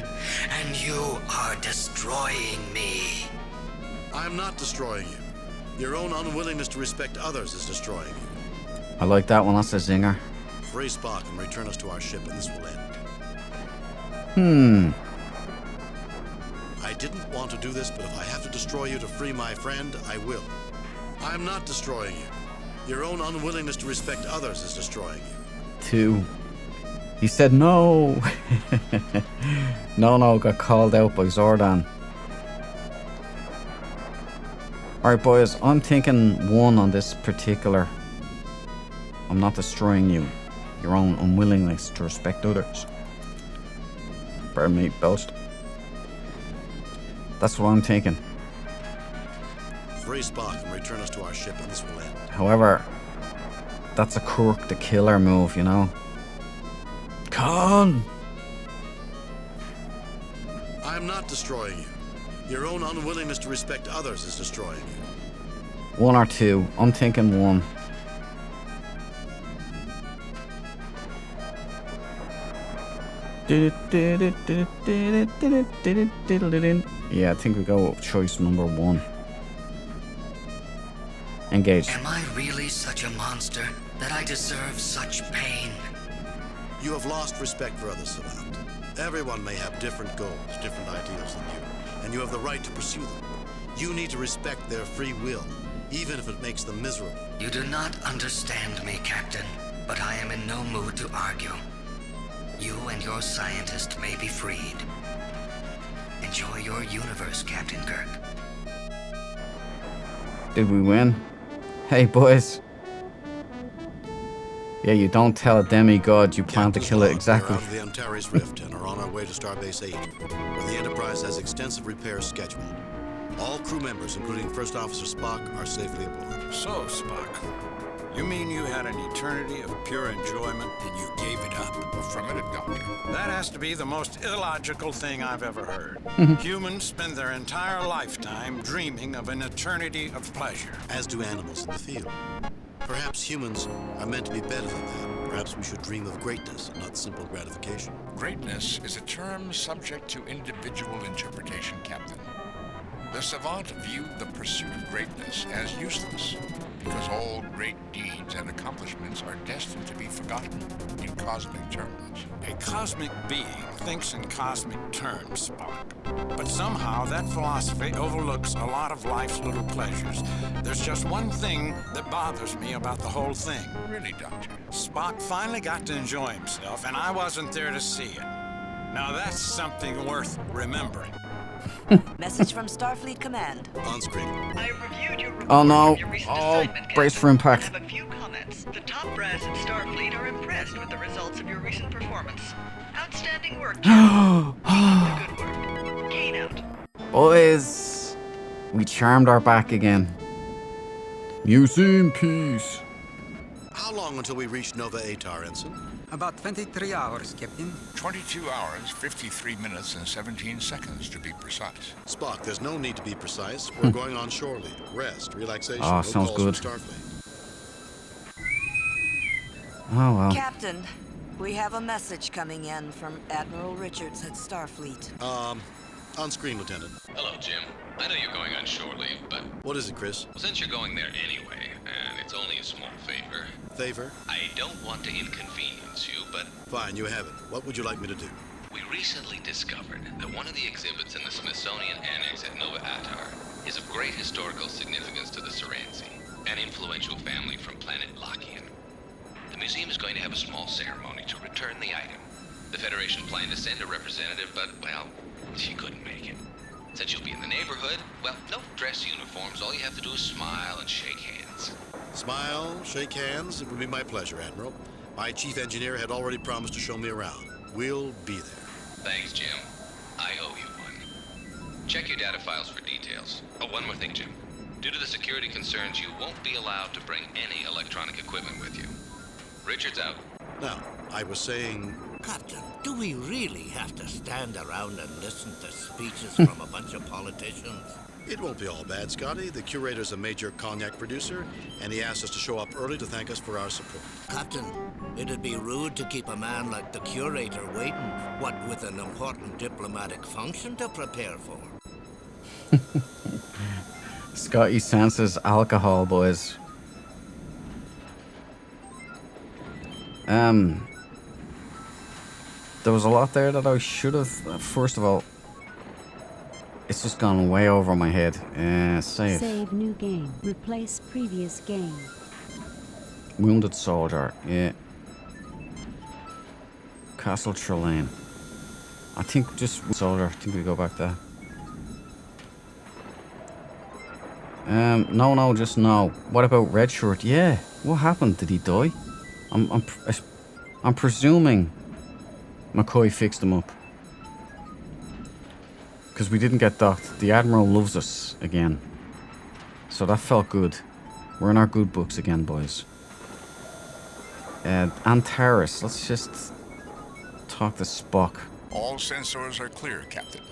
and you are destroying me. I'm not destroying you. Your own unwillingness to respect others is destroying you. I like that one, that's a zinger. Free Spock and return us to our ship, and this will Hmm. end. I didn't want to do this, but if I have to destroy you to free my friend, I will. I'm not destroying you. Your own unwillingness to respect others is destroying you. 2. He said no. No, got called out by Zordan. Alright boys, I'm thinking 1 on this particular. I'm not destroying you. Your own unwillingness to respect others. Pardon me, belched. That's what I'm thinking. Free Spock and return us to our ship, and this will end. However, that's a Kirk the Killer move, you know? Con! I'm not destroying you. Your own unwillingness to respect others is destroying you. 1 or 2. I'm thinking 1. Yeah, I think we go with choice number 1. Engage. Am I really such a monster that I deserve such pain? You have lost respect for others, Savant. Everyone may have different goals, different ideals than you, and you have the right to pursue them. You need to respect their free will, even if it makes them miserable. You do not understand me, Captain, but I am in no mood to argue. You and your scientist may be freed. Enjoy your universe, Captain Kirk. Did we win? Hey, boys. Yeah, you don't tell a demigod you plan to kill it exactly. We're out of the Antares Rift and are on our way to Starbase 8, where the Enterprise has extensive repairs scheduled. All crew members, including First Officer Spock, are safely aboard. So, Spock, you mean you had an eternity of pure enjoyment and you gave it up? Affirmative, Doctor. That has to be the most illogical thing I've ever heard. Humans spend their entire lifetime dreaming of an eternity of pleasure. As do animals in the field. Perhaps humans are meant to be better than that. Perhaps we should dream of greatness, not simple gratification. Greatness is a term subject to individual interpretation, Captain. The savant viewed the pursuit of greatness as useless. because all great deeds and accomplishments are destined to be forgotten in cosmic terms. A cosmic being thinks in cosmic terms, Spock. But somehow that philosophy overlooks a lot of life's little pleasures. There's just one thing that bothers me about the whole thing. Really, Doctor? Spock finally got to enjoy himself, and I wasn't there to see it. Now that's something worth remembering. Message from Starfleet Command. On screen. I reviewed your report Oh no! of your recent Oh, assignment, brace Captain. for impact. I have a few comments. The top brass at Starfleet are impressed with the results of your recent performance. Outstanding work, Jim. Keep up the good work. Kane out. Boys, we charmed our back again. Museum peace. How long until we reach Nova Atar, Ensign? About 23 hours, Captain. 22 hours, 53 minutes, and 17 seconds to be precise. Spock, there's no need to be precise. We're going on shore leave. Rest, relaxation. Oh, no sounds calls good. from Starfleet. Oh well. Captain, we have a message coming in from Admiral Richards at Starfleet. On screen, Lieutenant. Hello, Jim. I know you're going on shore leave, but... What is it, Chris? Well, since you're going there anyway, and it's only a small favor... Favor? I don't want to inconvenience you, but... Fine, you have it. What would you like me to do? We recently discovered that one of the exhibits in the Smithsonian Annex at Nova Atar is of great historical significance to the Soransi, an influential family from planet Lakian. The museum is going to have a small ceremony to return the item. The Federation planned to send a representative, but, well, she couldn't make it. Since you'll be in the neighborhood, well, no dress uniforms. All you have to do is smile and shake hands. Smile, shake hands. It would be my pleasure, Admiral. My chief engineer had already promised to show me around. We'll be there. Thanks, Jim. I owe you one. Check your data files for details. Oh, one more thing, Jim. Due to the security concerns, you won't be allowed to bring any electronic equipment with you. Richards out. Now, I was saying... Captain, do we really have to stand around and listen to speeches from a bunch of politicians? It won't be all bad, Scotty. The curator's a major cognac producer, and he asked us to show up early to thank us for our support. Captain, it'd be rude to keep a man like the curator waiting, what with an important diplomatic function to prepare for. Scotty senses alcohol, boys. There was a lot there that I should have. First of all, it's just gone way over my head. Save. Save new game. Replace previous game. Wounded soldier. Yeah. Castle Trelane. I think just soldier. I think we go back there. No, just no. What about Red Shirt? Yeah. What happened? Did he die? I'm presuming McCoy fixed him up. Because we didn't get docked. The Admiral loves us again. So that felt good. We're in our good books again, boys. Antares. Let's just talk to Spock. All sensors are clear, Captain.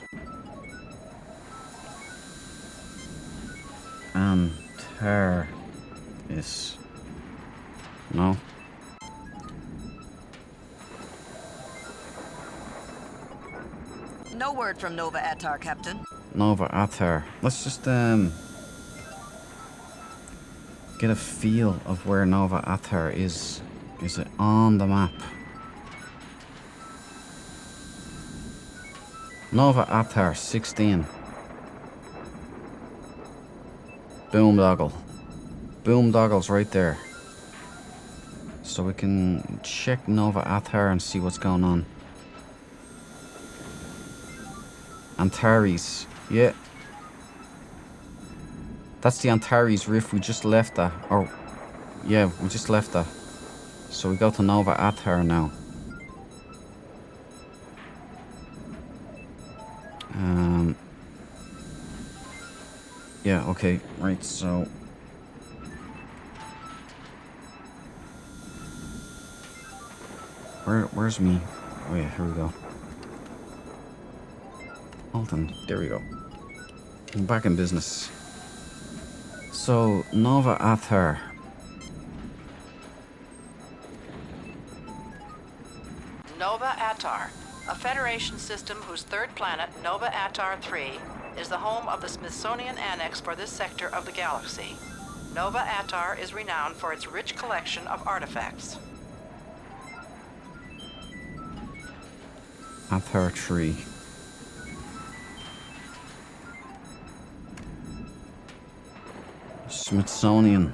Antares. No. No word from Nova Atar, Captain. Nova Atar. Let's just get a feel of where Nova Atar is. Is it on the map? Nova Atar 16. Boondoggle. Boondoggle's right there. So we can check Nova Atar and see what's going on. Antares. Yeah. That's the Antares Rift. We just left that. Or, yeah, we just left that. So we go to Nova Atar now. Yeah, okay. Right, so... Where's me? Oh yeah, here we go. Alton, there we go. I'm back in business. So, Nova Atar. Nova Atar, a Federation system whose third planet, Nova Atar 3, is the home of the Smithsonian Annex for this sector of the galaxy. Nova Attar is renowned for its rich collection of artifacts. Attar tree. Smithsonian.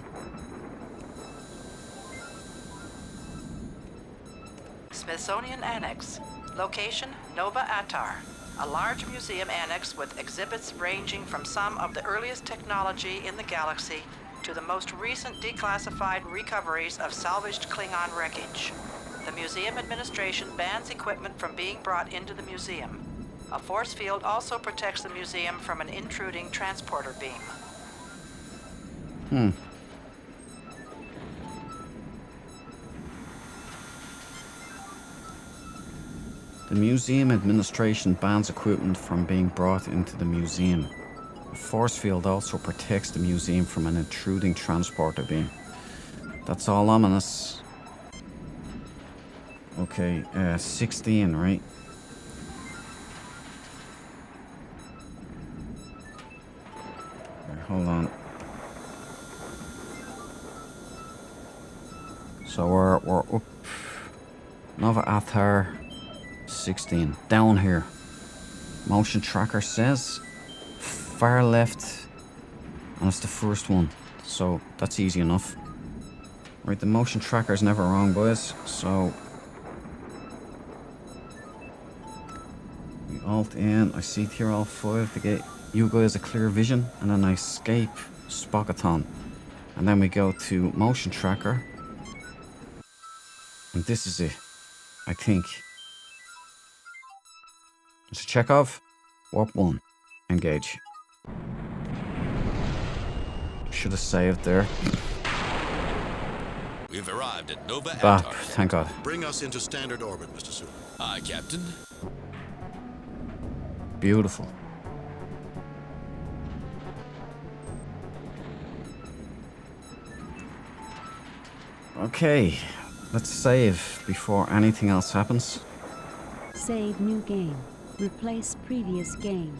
Smithsonian Annex. Location, Nova Attar. A large museum annex with exhibits ranging from some of the earliest technology in the galaxy to the most recent declassified recoveries of salvaged Klingon wreckage. The museum administration bans equipment from being brought into the museum. A force field also protects the museum from an intruding transporter beam. The museum administration bans equipment from being brought into the museum. A force field also protects the museum from an intruding transporter beam. That's all ominous. Okay, 16, right? Okay, hold on. So we're up. Nova Attar 16. Down here. Motion tracker says far left. And it's the first one. So that's easy enough. Right, the motion tracker's never wrong, boys. So we alt in. I see tier all 5 to get you guys a clear vision. And then I escape Spockathon. And then we go to motion tracker. And this is it, I think. Mr. Chekhov, warp 1, engage. Should have saved there. We've arrived at Nova Ah, Attar. thank God. Bring us into standard orbit, Mr. Sulu. Aye, Captain. Beautiful. Okay, let's save before anything else happens. Save new game. Replace previous game.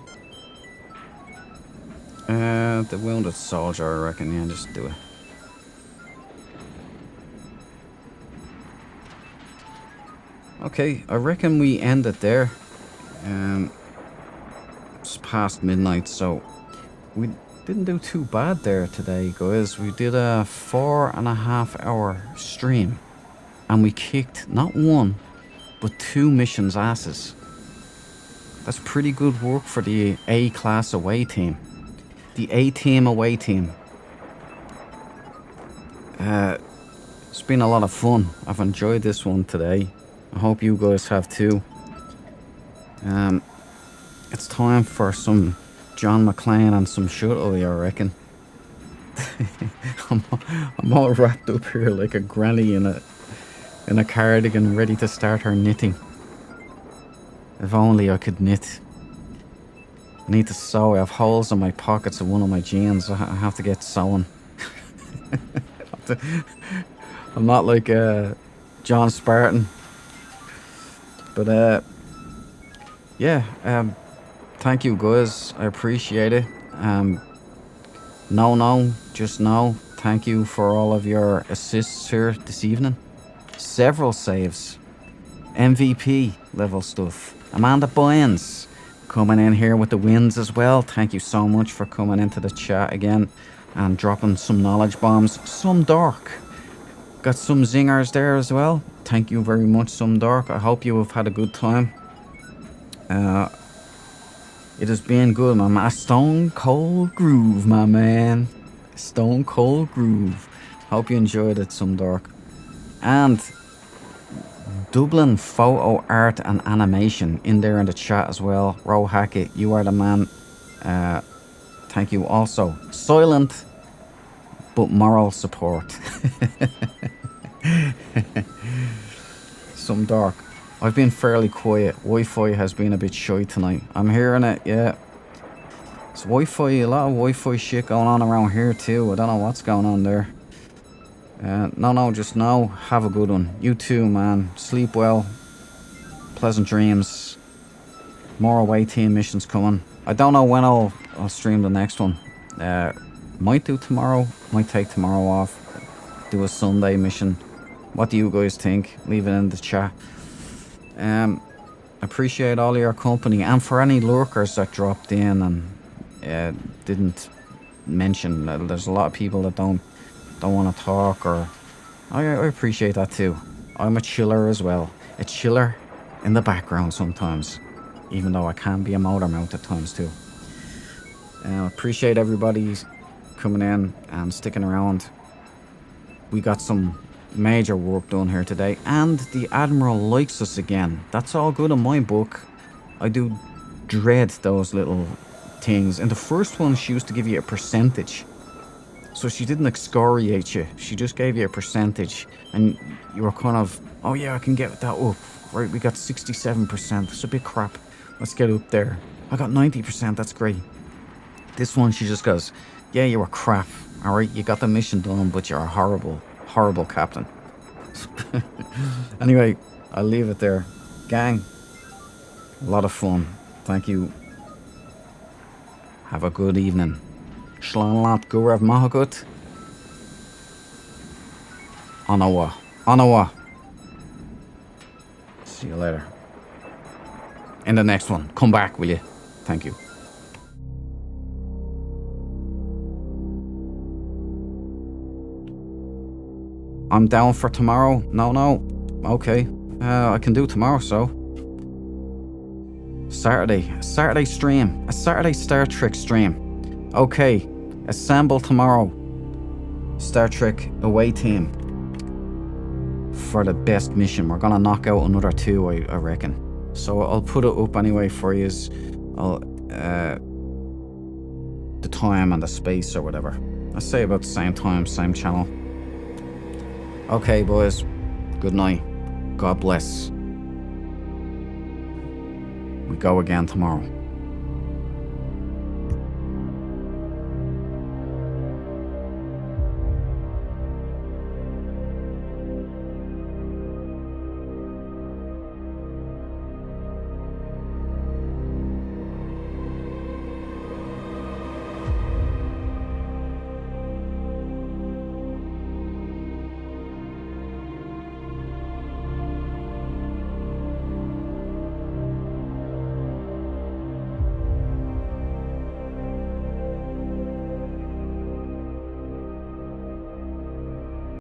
The wounded soldier, I reckon. Yeah, just do it. Okay, I reckon we end it there. It's past midnight, so we didn't do too bad there today, guys. We did a 4.5 hour stream, and we kicked not one, but 2 missions' asses. That's pretty good work for the A-class away team. The A-team away team. It's been a lot of fun. I've enjoyed this one today. I hope you guys have too. It's time for some John McClane and some shuttle, I reckon. I'm all wrapped up here like a granny in a cardigan, ready to start her knitting. If only I could knit. I need to sew. I have holes in my pockets of one of my jeans. I have to get sewing. I'm not like John Spartan. But yeah, thank you guys. I appreciate it. Just no. Thank you for all of your assists here this evening. Several saves. MVP level stuff. Amanda Bynes coming in here with the wins as well. Thank you so much for coming into the chat again and dropping some knowledge bombs. Some Dark. Got some zingers there as well. Thank you very much, Some Dark. I hope you have had a good time. It has been good, my man. Stone Cold Groove, my man. Stone Cold Groove. Hope you enjoyed it, Some Dark. And Dublin Photo Art and Animation in there in the chat as well. Ro Hackett, you are the man. Thank you also. Silent but moral support. Some Dark. I've been fairly quiet. Wi-Fi has been a bit shy tonight. I'm hearing it, yeah. It's Wi-Fi, a lot of Wi-Fi shit going on around here too. I don't know what's going on there. Just no. Have a good one. You too, man. Sleep well. Pleasant dreams. More away team missions coming. I don't know when I'll stream the next one. Might do tomorrow. Might take tomorrow off. Do a Sunday mission. What do you guys think? Leave it in the chat. Appreciate all your company, and for any lurkers that dropped in and didn't mention. There's a lot of people that don't want to talk, or I appreciate that too. I'm a chiller as well. A chiller in the background sometimes, even though I can be a motor mouth at times too. Appreciate everybody coming in and sticking around. We got some major work done here today, and the Admiral likes us again. That's all good in my book. I do dread those little things. In the first one, she used to give you a percentage, so she didn't excoriate you. She just gave you a percentage, and you were kind of, oh yeah, I can get that up. Right, we got 67%. It's a bit crap. Let's get up there. I got 90%. That's great. This one, she just goes, yeah, you were crap. All right, you got the mission done, but you're a horrible captain. Anyway, I'll leave it there. Gang, a lot of fun. Thank you. Have a good evening. Shlanlat Gurav Mahagut. Anawa. Anawa. See you later. In the next one. Come back, will you? Thank you. I'm down for tomorrow. No. Okay. I can do tomorrow, so. Saturday stream. A Saturday Star Trek stream. Okay. Assemble tomorrow. Star Trek away team. For the best mission. We're gonna knock out another 2, I reckon. So I'll put it up anyway for you. The time and the space or whatever. I say about the same time, same channel. Okay, boys. Good night. God bless. We go again tomorrow.